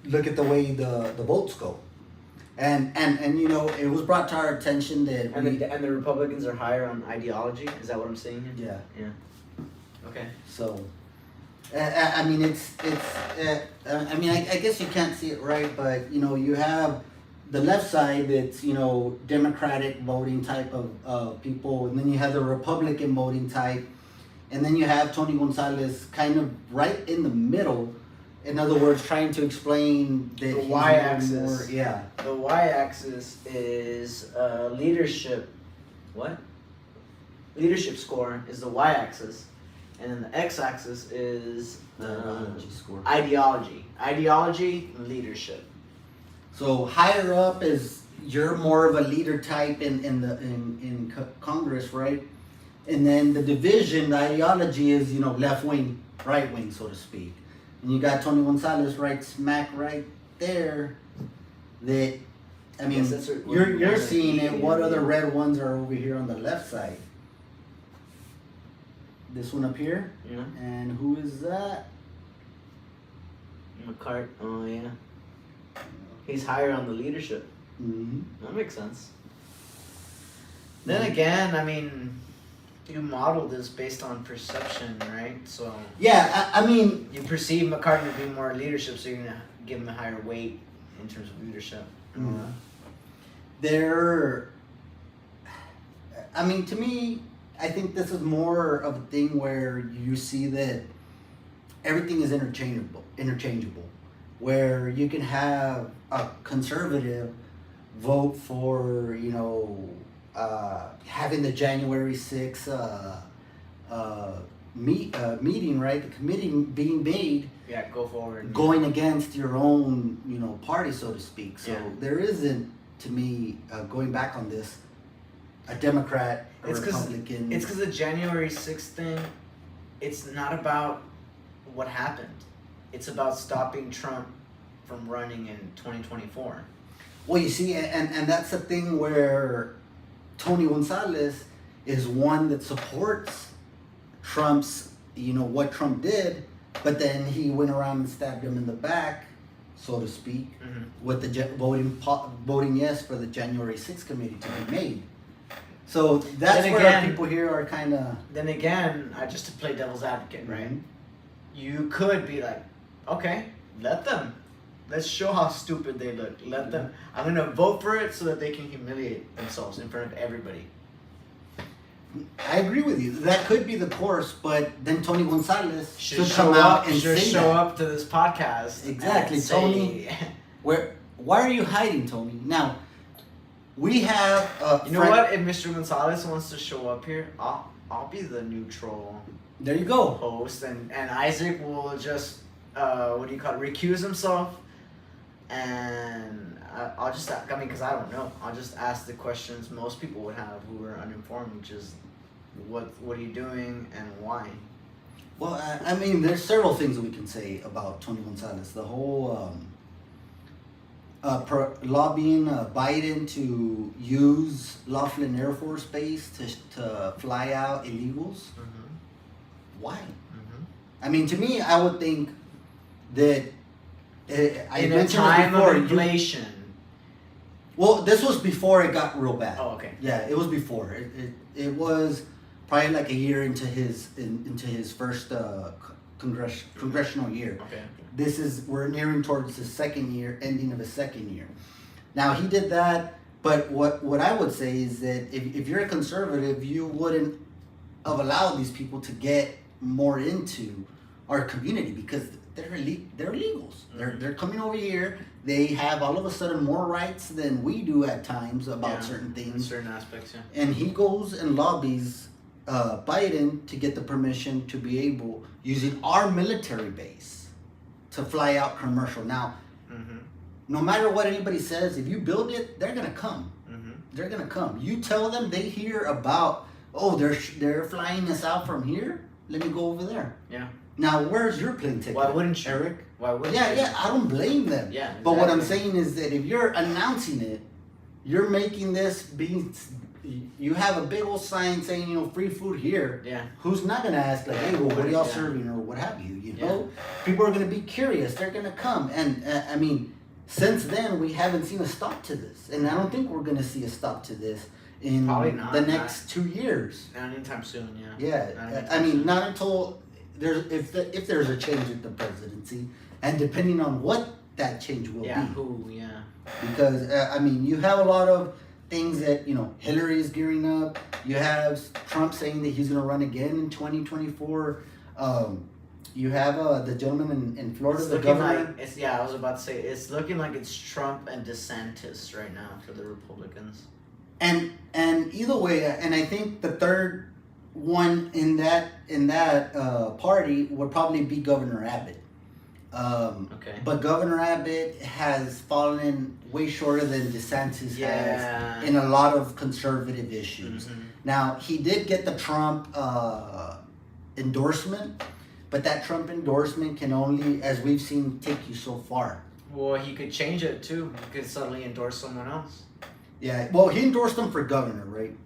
look at the way the votes go, and it was brought to our attention that And the Republicans are higher on ideology. Is that what I'm seeing here? yeah. Yeah. Okay. So, I mean, I guess you can't see it right, but you have the left side that's Democratic voting type of people, and then you have the Republican voting type, and then you have Tony Gonzalez kind of right in the middle. In other words, trying to explain that The he's y-axis. more- yeah. The y-axis is leadership. What? Leadership score is the y-axis, and then the x-axis is Ideology score. ideology. Ideology, leadership. So higher up is you're more of a leader type in Congress, right? And then the division, the ideology is left wing, right wing, so to speak. And you got Tony Gonzalez right smack right there. That I mean, Yes, that's what you're we're seeing it. seeing, What yeah. other red ones are over here on the left side? This one up here, Yeah. and who is that? McCart. Oh yeah. He's higher on the leadership. Mm-hmm. That makes sense. Then again, I mean, you model this based on perception, right? So Yeah, I mean, you perceive McCartney to be more leadership, so you're gonna give him a higher weight in terms of leadership. to me, I think this is more of a thing where you see that everything is interchangeable, where you can have a conservative vote for, having the January 6th meeting, right? The committee being made, Yeah, go forward. going against your own, party, so to speak. So Yeah. there isn't, to me, going back on this, a Democrat, a Republican. It's because the January 6th thing, it's not about what happened. It's about stopping Trump from running in 2024. Well, you see, and that's the thing where Tony Gonzalez is one that supports Trump's, what Trump did, but then he went around and stabbed him in the back, so to speak, Mm-hmm. with the voting yes for the January 6th committee to be made. So that's Then where again- people here are kind of Then again, just to play devil's advocate, right? You could be like, okay, let them. Let's show how stupid they look. Let them. I'm gonna vote for it so that they can humiliate themselves in front of everybody. I agree with you. That could be the course, but then Tony Gonzalez should show come out up. and Should say show that. up to this podcast. Exactly, and say- Tony. Why are you hiding, Tony? Now, we have. You know what? If Mr. Gonzalez wants to show up here, I'll be the neutral There you go. host, and Isaac will just recuse himself, and I'll just because I don't know, I'll just ask the questions most people would have who are uninformed, which is what are you doing and why. Well, I mean, there's several things that we can say about Tony Gonzalez. The whole lobbying Biden to use Laughlin Air Force Base to fly out illegals. Mm-hmm. Why? Mm-hmm. I mean, to me, I would think that I In a mentioned time it before. of inflation. Well, this was before it got real bad. Oh, okay. Yeah, it was before. It was probably like a year into his first congressional year. Okay. We're nearing towards his second year, ending of his second year. Now he did that, but what I would say is that if you're a conservative, you wouldn't have allowed these people to get more into our community because they're illegals. Mm-hmm. They're coming over here. They have all of a sudden more rights than we do at times about certain In things. certain aspects, yeah. And he goes and lobbies Biden to get the permission to be able, using our military base, to fly out commercial. Now, Mm-hmm. no matter what anybody says, if you build it, they're gonna come. Mm-hmm. They're gonna come. You tell them, they hear about, oh, they're flying us out from here. Let me go over there. Yeah. Now, where's your plane ticket? Why wouldn't you? Eric? Why wouldn't you? Yeah, I don't blame them. Yeah. But what I'm exactly. saying is that if you're announcing it, you're making this you have a big old sign saying, free food here. Yeah. Who's not gonna ask like, hey, well, what are y'all Yeah. serving or what have you? You know, people are gonna be curious. They're gonna come, and I mean, since then we haven't seen a stop to this, and I don't think we're gonna see a stop to this in Probably not, the next 2 years. Not anytime soon, yeah. Not Yeah, anytime I mean, soon. not until if there's a change in the presidency, and depending on what that change will Yeah, be, who, yeah. because I mean, you have a lot of things that Hillary is gearing up. You have Trump saying that he's going to run again in 2024. You have the gentleman in Florida, It's the looking governor. like, I was about to say, it's looking like it's Trump and DeSantis right now for the Republicans. And either way, and I think the third one in that party would probably be Governor Abbott. Okay. But Governor Abbott has fallen way shorter than DeSantis has in a lot of conservative issues. Mm-hmm. Now, he did get the Trump endorsement, but that Trump endorsement can only, as we've seen, take you so far. Well, he could change it too. He could suddenly endorse someone else. Yeah, well, he endorsed him for governor, right?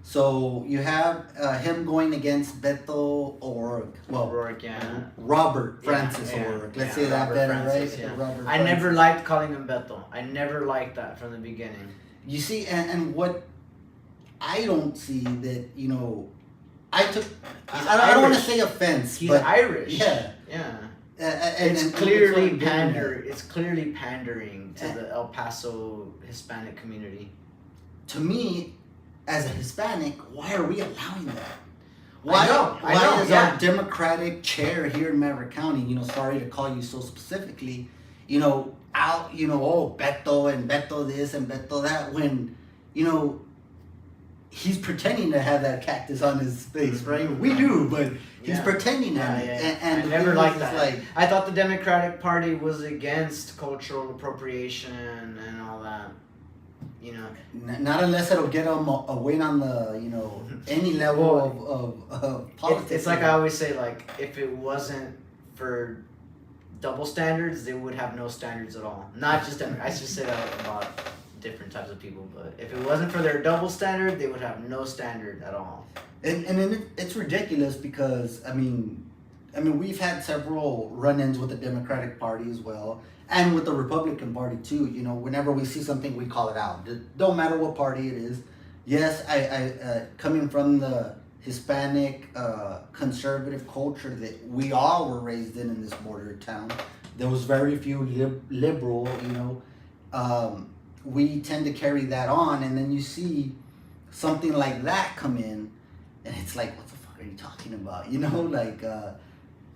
So you have him going against Beto O'Rourke. Well, O'Rourke, yeah. Robert Francis Yeah, O'Rourke. Let's yeah, say that Robert better, Francis, right? yeah. Robert I Francis. never liked calling him Beto. I never liked that from the beginning. You see, and what I don't see that, I took, I don't want to Irish. say offense, He's but Irish. yeah. Yeah. And It's and clearly that's what I'm getting at. It's clearly pandering to the El Paso Hispanic community. To me, as a Hispanic, why are we allowing that? I know, Why is yeah. our Democratic chair here in Maverick County, sorry to call you so specifically, out, oh, Beto and Beto this and Beto that, when, he's pretending to have that cactus on his face, right? We do, but he's Yeah. pretending Yeah, on it. yeah. And I the never thing liked is, that. I thought the Democratic Party was against cultural appropriation and all that. Not unless it'll get them a win on the, any level of politics. It's like I always say, like, if it wasn't for double standards, they would have no standards at all. Not just Democrats. I just say that about different types of people, but if it wasn't for their double standard, they would have no standard at all. And it's ridiculous because I mean we've had several run-ins with the Democratic Party as well, and with the Republican Party too. Whenever we see something, we call it out. It don't matter what party it is. Yes, I coming from the Hispanic conservative culture that we all were raised in this border town. There was very few liberal. We tend to carry that on, and then you see something like that come in, and it's like, what the fuck are you talking about?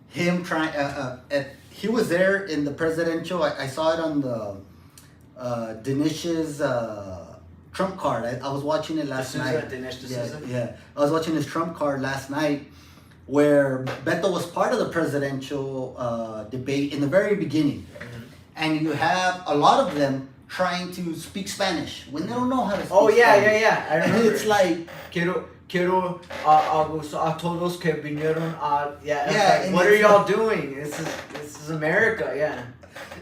Him trying. He was there in the presidential. I saw it on the Dinish's Trump card. I was watching it last night. Dinesh Yeah, D'Souza? yeah. I was watching his Trump card last night, where Beto was part of the presidential debate in the very beginning, and you have a lot of them trying to speak Spanish when they don't know how to speak. Oh yeah, Spanish. yeah. I And remember. it's like, Quiero a todos que vinieron a yeah. Yeah, Like, and what are it's y'all like- doing? This is America, yeah.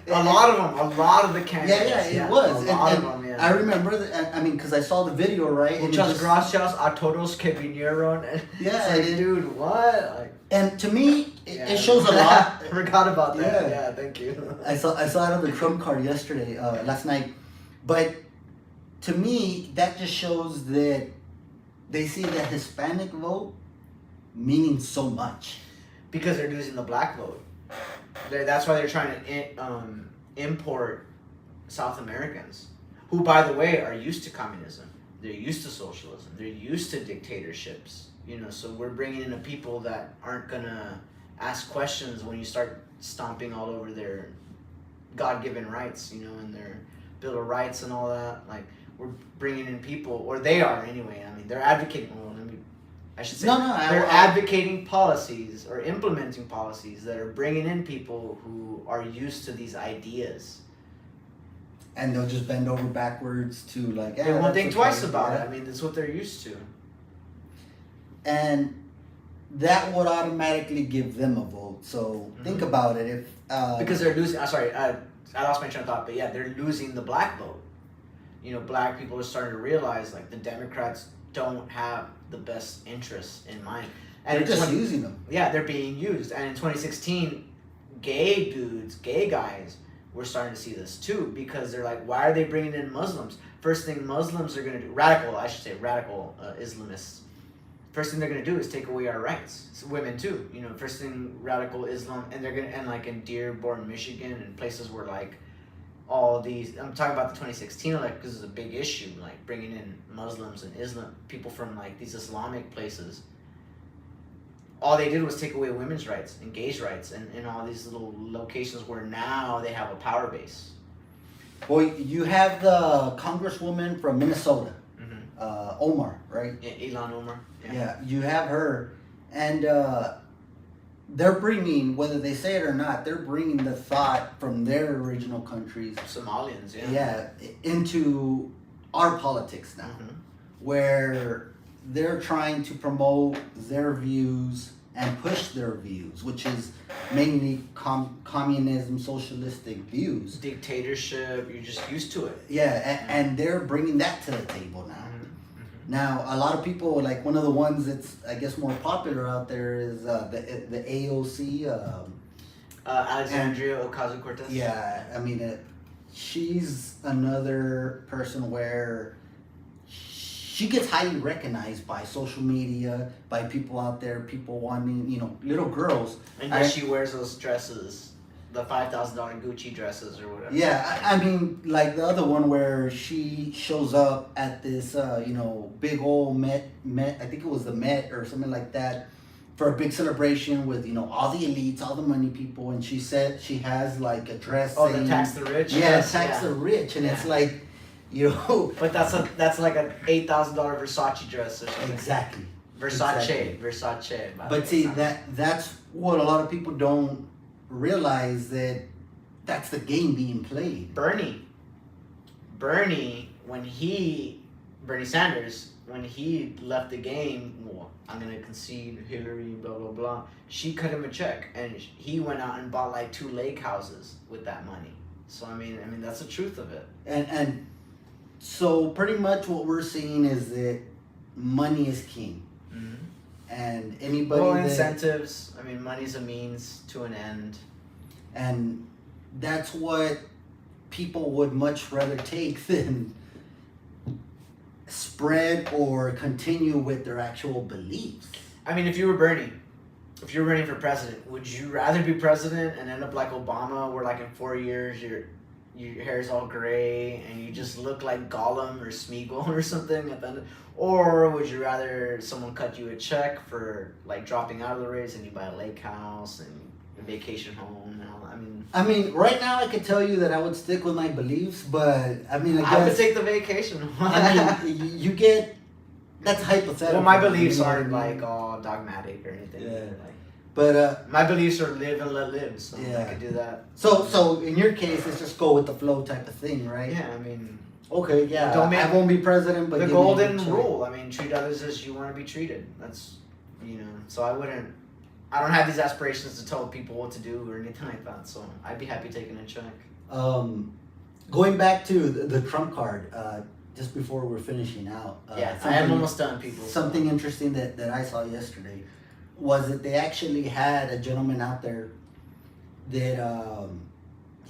A lot of the candidates. yeah, it was. A lot And of them, yeah. I remember, I mean, because I saw the video, right? And, it Muchas just- gracias a todos que vinieron. And Yeah, it's like, it- dude, what? Like, and to me, yeah. it shows a lot. I forgot about that. Yeah. Yeah, thank you. I saw it on the Trump card yesterday, last night. But to me, that just shows that they see the Hispanic vote meaning so much. Because they're losing the black vote. That's why they're trying to import South Americans, who, by the way, are used to communism. They're used to socialism. They're used to dictatorships. You know, so we're bringing in a people that aren't gonna ask questions when you start stomping all over their God-given rights. You know, and their Bill of Rights and all that. Like, we're bringing in people, or they are anyway. I mean, they're advocating. Well, I should say they're advocating policies or implementing policies that are bringing in people who are used to these ideas. And they'll just bend over backwards to like, They won't that's think okay, twice about yeah. it. I mean, that's what they're used to. And that would automatically give them a vote. So think about it. If Because they're losing. I lost my train of thought, but yeah, they're losing the black vote. You know, black people are starting to realize like the Democrats don't have the best interests in mind. And they're just using them. Yeah, they're being used. And in 2016, gay guys were starting to see this too, because they're like, why are they bringing in Muslims? First thing Muslims are going to do, radical Islamists. First thing they're going to do is take away our rights. It's women too, you know, first thing radical Islam, and they're going to, and like in Dearborn, Michigan, and places where like all these, I'm talking about the 2016 election because it's a big issue, like bringing in Muslims and Islam, people from like these Islamic places. All they did was take away women's rights and gays' rights and in all these little locations where now they have a power base. Well, you have the congresswoman from Minnesota, Mm-hmm. Omar, right? Ilhan Omar. Yeah, you have her, and they're bringing, whether they say it or not, they're bringing the thought from their original countries, Somalians, into our politics now, Mm-hmm. where they're trying to promote their views and push their views, which is mainly communism, socialistic views. Dictatorship, you're just used to it. Yeah, and they're bringing that to the table now. Mm-hmm. Now, a lot of people, like one of the ones that's, I guess, more popular out there is the AOC. Alexandria Ocasio-Cortez. Yeah, I mean, she's another person where she gets highly recognized by social media, by people out there, people wanting, little girls. And yet she wears those dresses, the $5,000 Gucci dresses or whatever. Yeah, I mean, like the other one where she shows up at this, big old Met, I think it was the Met or something like that, for a big celebration with, all the elites, all the money people, and she said she has like a dress Oh, saying, the tax the rich? Yeah, tax the rich, and it's like, But that's like an $8,000 Versace dress or something. Exactly. Versace. But see, that's what a lot of people don't realize, that that's the game being played. Bernie Sanders, when he left the game, well, I'm gonna concede Hillary, blah blah blah. She cut him a check, and he went out and bought like 2 lake houses with that money. So I mean that's the truth of it. And so pretty much what we're seeing is that money is king. Mm-hmm. And anybody incentives. I mean, money's a means to an end. And that's what people would much rather take than spread or continue with their actual beliefs. I mean, if you were running for president, would you rather be president and end up like Obama, where like in 4 years your hair's all gray and you just look like Gollum or Smeagol or something at the end? Or would you rather someone cut you a check for like dropping out of the race and you buy a lake house and a vacation home and all that? I mean, right now I could tell you that I would stick with my beliefs, but I mean, I would take the vacation. I mean, you get that's hypothetical. Well, my beliefs you know aren't what I mean? like all dogmatic or anything. Yeah. Like, But my beliefs are live and let live, so I Yeah. could do that. so in your case, it's just go with the flow type of thing, right? Yeah, I mean, Okay, yeah. Don't make- I won't be president, but the give me a golden good check. rule. I mean, treat others as you want to be treated. That's, so I don't have these aspirations to tell people what to do or anything like that. So I'd be happy taking a check. Going back to the Trump card, just before we're finishing out. Yeah, I am something- almost done, people. Something interesting that I saw yesterday was that they actually had a gentleman out there that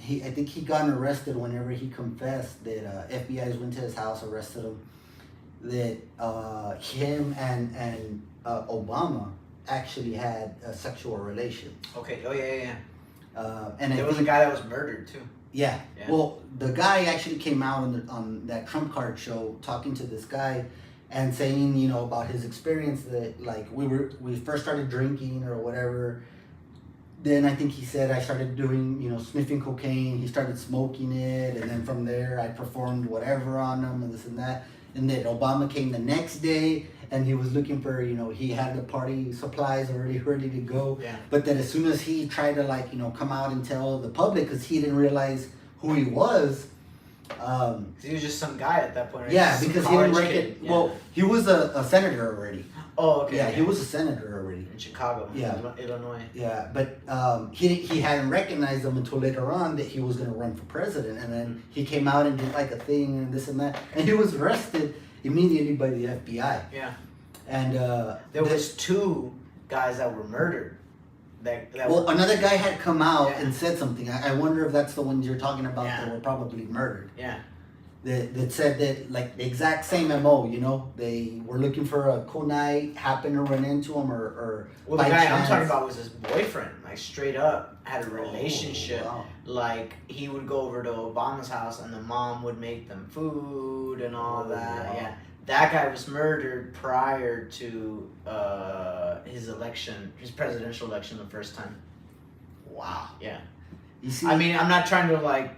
I think he got arrested whenever he confessed that FBI's went to his house, arrested him. That him and Obama actually had sexual relations. Okay. Oh yeah. And I There was a think- guy that was murdered too. Yeah. Yeah. Well, the guy actually came out on that Trump card show talking to this guy and saying, about his experience that like we first started drinking or whatever. Then I think he said I started doing, sniffing cocaine. He started smoking it, and then from there I performed whatever on him and this and that. And then Obama came the next day and he was looking for, he had the party supplies already ready to go. Yeah. But then as soon as he tried to come out and tell the public, because he didn't realize who he was. He was just some guy at that point. Right? Yeah, Some because he didn't college recognize. kid. Yeah. Well, he was a senator already. Oh, okay. Yeah, he was a senator already. in Chicago. Yeah. Illinois. Yeah, but he hadn't recognized him until later on that he was going to run for president, and then he came out and did like a thing and this and that, and he was arrested immediately by the FBI. Yeah. And There was two guys that were murdered. That well, were, another guy had come out Yeah. and said something. I wonder if that's the ones you're talking about Yeah. that were probably murdered. yeah. That said that like the exact same MO. They were looking for a cool night, happened to run into him, or Well, by the guy I'm chance- talking about was his boyfriend. Like straight up had a relationship. Oh, wow. Like he would go over to Obama's house and the mom would make them food and all Oh, that. wow. Yeah. That guy was murdered prior to his presidential election the first time. Wow. Yeah. You see, I mean, I'm not trying to like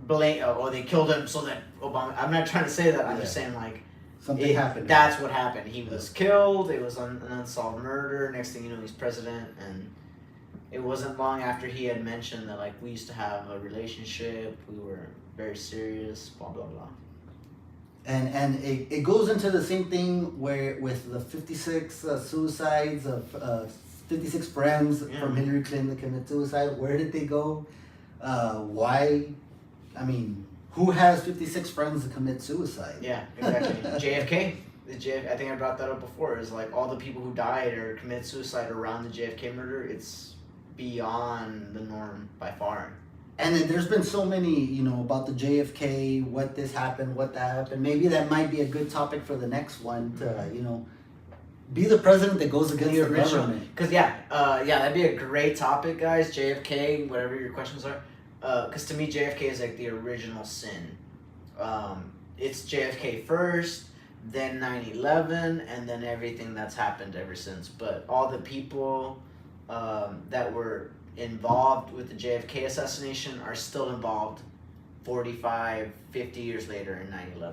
blame. Oh, they killed him so that Obama. I'm not trying to say that. I'm just Yeah. saying like something happened. That's what happened. He was killed. It was an unsolved murder. Next thing you know, he's president, and it wasn't long after he had mentioned that like we used to have a relationship. We were very serious. Blah blah blah. And it goes into the same thing where with the 56 suicides of 56 friends Yeah. from Hillary Clinton that commit suicide. Where did they go? Why? I mean, who has 56 friends that commit suicide? Yeah, exactly. JFK. I think I brought that up before. Is like all the people who died or committed suicide around the JFK murder. It's beyond the norm by far. And then there's been so many, about the JFK, what this happened, what that happened. Maybe that might be a good topic for the next one to, be the president that goes against the government. Because that'd be a great topic, guys. JFK, whatever your questions are. Because to me, JFK is like the original sin. It's JFK first, then 9/11, and then everything that's happened ever since. But all the people that were involved with the JFK assassination are still involved 45, 50 years later in 9/11.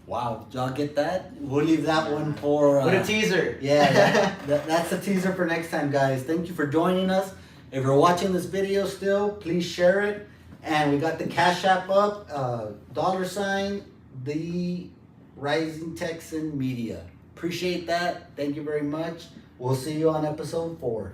Wow, did y'all get that? We'll leave that one for... What a teaser. Yeah, that's a teaser for next time, guys. Thank you for joining us. If you're watching this video still, please share it. And we got the Cash App up, $, the Rising Texan Media. Appreciate that. Thank you very much. We'll see you on episode 4.